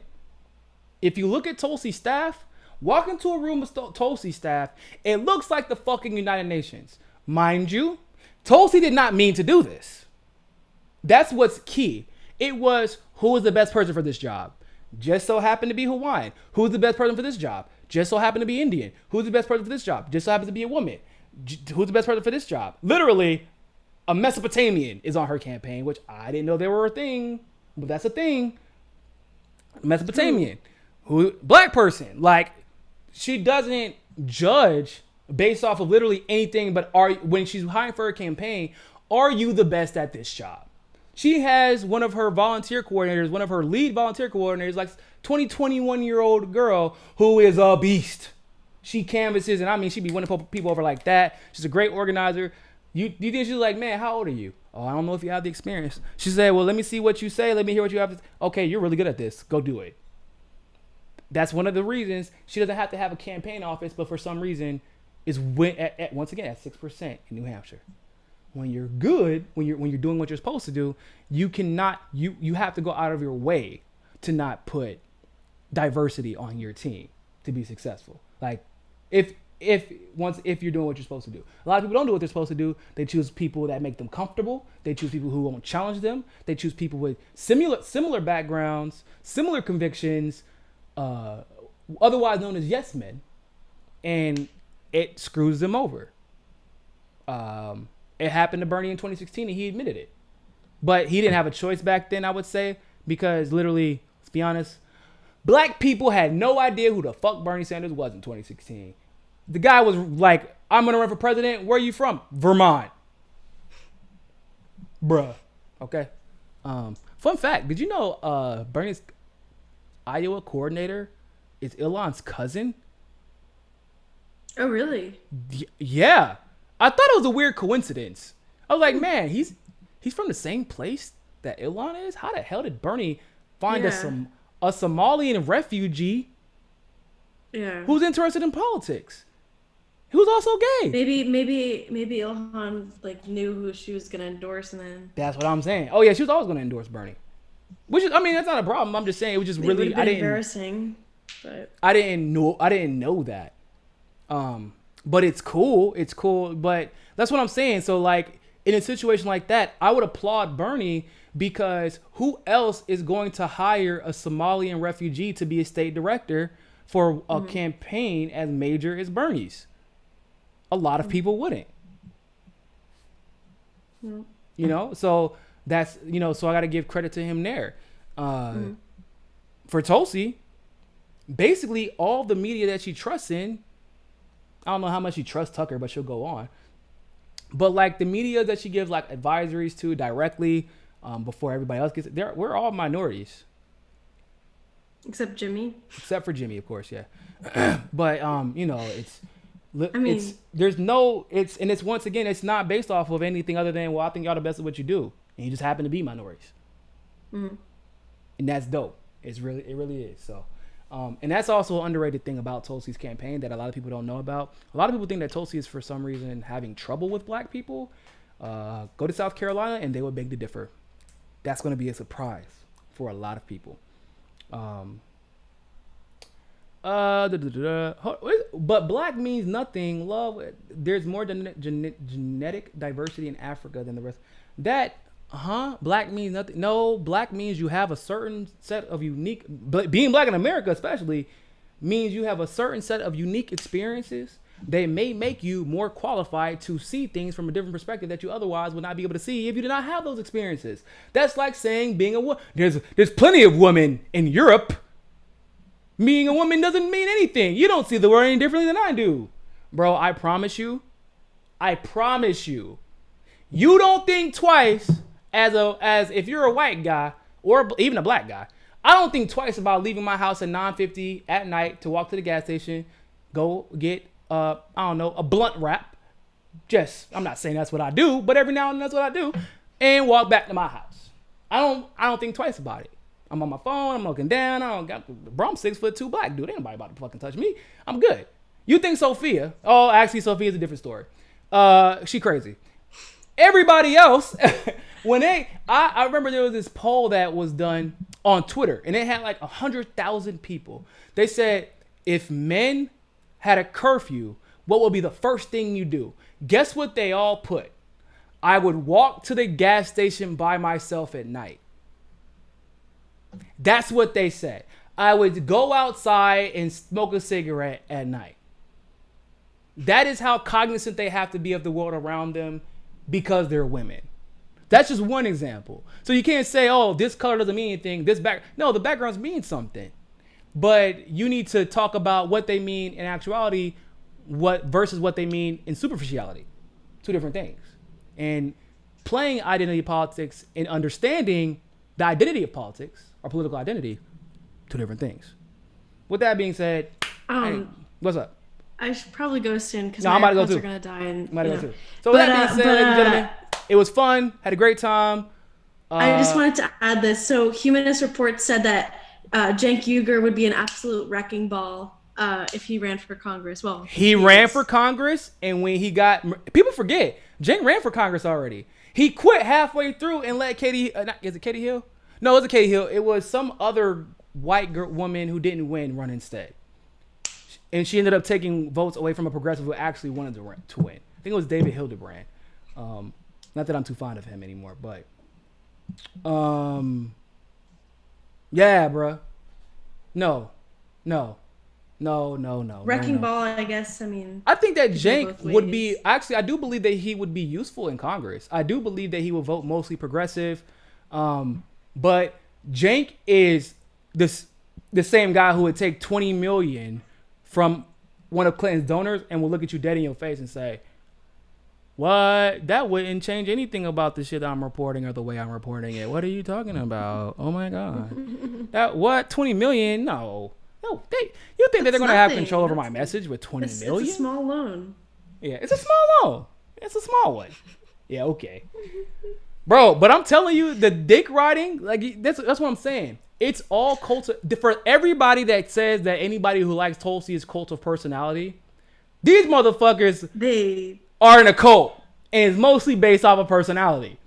If you look at Tulsi's staff, walk into a room with Tulsi's staff, it looks like the fucking United Nations. Mind you, Tulsi did not mean to do this. That's what's key. It was, who is the best person for this job? Just so happened to be Hawaiian. Who's the best person for this job? Just so happened to be Indian. Who's the best person for this job? Just so happens to be a woman. Who's the best person for this job? Literally, a Mesopotamian is on her campaign, which I didn't know they were a thing, but that's a thing. Mesopotamian. Who black person? Like, she doesn't judge based off of literally anything, but when she's hiring for a campaign, are you the best at this job? She has one of her volunteer coordinators, one of her lead volunteer coordinators, like 21-year-old girl who is a beast. She canvasses, and I mean, she be winning people over like that. She's a great organizer. You think she's like, man, how old are you? Oh, I don't know if you have the experience. She said, well, let me see what you say. Let me hear what you have to say. Okay, you're really good at this. Go do it. That's one of the reasons she doesn't have to have a campaign office, but for some reason is once again at 6% in New Hampshire. When you're good, when you're doing what you're supposed to do, you have to go out of your way to not put diversity on your team to be successful. Like if you're doing what you're supposed to do. A lot of people don't do what they're supposed to do. They choose people that make them comfortable. They choose people who won't challenge them. They choose people with similar backgrounds, similar convictions, otherwise known as yes men, and it screws them over. It happened to Bernie in 2016, and he admitted it. But he didn't have a choice back then, I would say, because literally, let's be honest, black people had no idea who the fuck Bernie Sanders was in 2016. The guy was like, I'm going to run for president. Where are you from? Vermont. Bruh. Okay. Fun fact. Did you know Bernie's Iowa coordinator is Elon's cousin? Oh, really? Yeah. I thought it was a weird coincidence. I was like, man, he's from the same place that Elon is? How the hell did Bernie find a Somalian refugee who's interested in politics? He was also gay. Maybe Ilhan like knew who she was gonna endorse, and then that's what I'm saying. Oh yeah, she was always gonna endorse Bernie. Which is, I mean, that's not a problem. I'm just saying it was just really embarrassing. But I didn't know that. But it's cool. It's cool. But that's what I'm saying. So like in a situation like that, I would applaud Bernie, because who else is going to hire a Somalian refugee to be a state director for a campaign as major as Bernie's? A lot of people wouldn't. You know, so that's, so I got to give credit to him there. For Tulsi, basically all the media that she trusts in, I don't know how much she trusts Tucker, but she'll go on. But like the media that she gives like advisories to directly before everybody else gets it, we're all minorities. Except Jimmy. Except for Jimmy, of course, yeah. But it's once again, it's not based off of anything other than, well, I think y'all the best at what you do, and you just happen to be minorities. And that's dope. It really is. So, and that's also an underrated thing about Tulsi's campaign that a lot of people don't know about. A lot of people think that Tulsi is for some reason having trouble with black people. Go to South Carolina and they will beg to differ. That's going to be a surprise for a lot of people. But black means nothing. Love. There's more genetic diversity in Africa than the rest. Black means nothing. No, black means you have a certain set of unique. Being black in America, especially, means you have a certain set of unique experiences that may make you more qualified to see things from a different perspective that you otherwise would not be able to see if you did not have those experiences. That's like saying being a woman. There's plenty of women in Europe. Being a woman doesn't mean anything. You don't see the world any differently than I do. Bro, I promise you, you don't think twice as if you're a white guy or even a black guy. I don't think twice about leaving my house at 9:50 at night to walk to the gas station, go get a blunt wrap. I'm not saying that's what I do, but every now and then that's what I do, and walk back to my house. I don't think twice about it. I'm on my phone. I'm looking down. I'm 6'2" black dude. Ain't nobody about to fucking touch me. I'm good. You think Sophia? Oh, actually, Sophia's a different story. She crazy. Everybody else, I remember there was this poll that was done on Twitter, and it had like 100,000 people. They said, if men had a curfew, what would be the first thing you do? Guess what they all put? I would walk to the gas station by myself at night. That's what they said. I would go outside and smoke a cigarette at night. That is how cognizant they have to be of the world around them because they're women. That's just one example. So you can't say, oh, this color doesn't mean anything. No, the backgrounds mean something. but you need to talk about what they mean in actuality, versus what they mean in superficiality. Two different things. And playing identity politics and understanding the identity of politics or political identity, two different things. With that being said, hey, what's up? I should probably go soon because my AirPods are gonna die. And, I'm about to go too. So with that being said, ladies and gentlemen, it was fun. Had a great time. I just wanted to add this. So Humanist Report said that Cenk Uygur would be an absolute wrecking ball if he ran for Congress. Well, he ran for Congress, and when he got, people forget, Cenk ran for Congress already. He quit halfway through and let Katie, is it Katie Hill? No, it wasn't Katie Hill. It was some other white woman who didn't win run instead. And she ended up taking votes away from a progressive who actually wanted to win. I think it was David Hildebrand. Not that I'm too fond of him anymore, but yeah, bruh. No. Wrecking ball, I guess. I mean, I think that Cenk would be, actually, I do believe that he would be useful in Congress. I do believe that he will vote mostly progressive. But Cenk is the same guy who would take $20 million from one of Clinton's donors and will look at you dead in your face and say, what? That wouldn't change anything about the shit that I'm reporting or the way I'm reporting it. What are you talking about? Oh my God. That what? 20 million? No. You think that they're going to have control over my message with 20 million? It's a small loan. Yeah, it's a small loan. It's a small one. Yeah, okay. Bro, but I'm telling you, the dick riding, like that's what I'm saying. It's all cult for everybody that says that anybody who likes Tulsi is cult of personality. These motherfuckers are in a cult, and it's mostly based off of personality.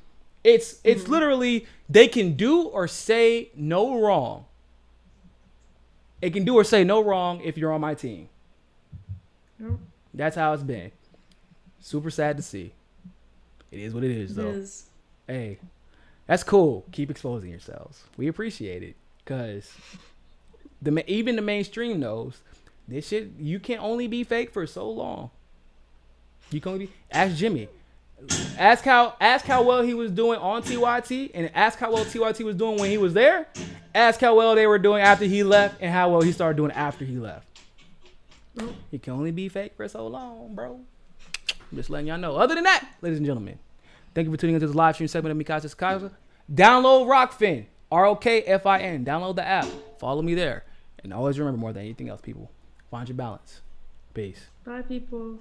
It's literally they can do or say no wrong. It can do or say no wrong if you're on my team. Yep. That's how it's been. Super sad to see. It is what it is, though. It is. Hey, that's cool. Keep exposing yourselves. We appreciate it because even the mainstream knows this shit. You can only be fake for so long. You can only be. Ask Jimmy. Ask how well he was doing on TYT, and ask how well TYT was doing when he was there. Ask how well they were doing after he left, and how well he started doing after he left. You can only be fake for so long, bro. I'm just letting y'all know. Other than that, ladies and gentlemen, thank you for tuning into this live stream segment of Mikasa Kaza. Download Rockfin, ROKFIN. Download the app. Follow me there. And always remember, more than anything else, people, find your balance. Peace. Bye, people.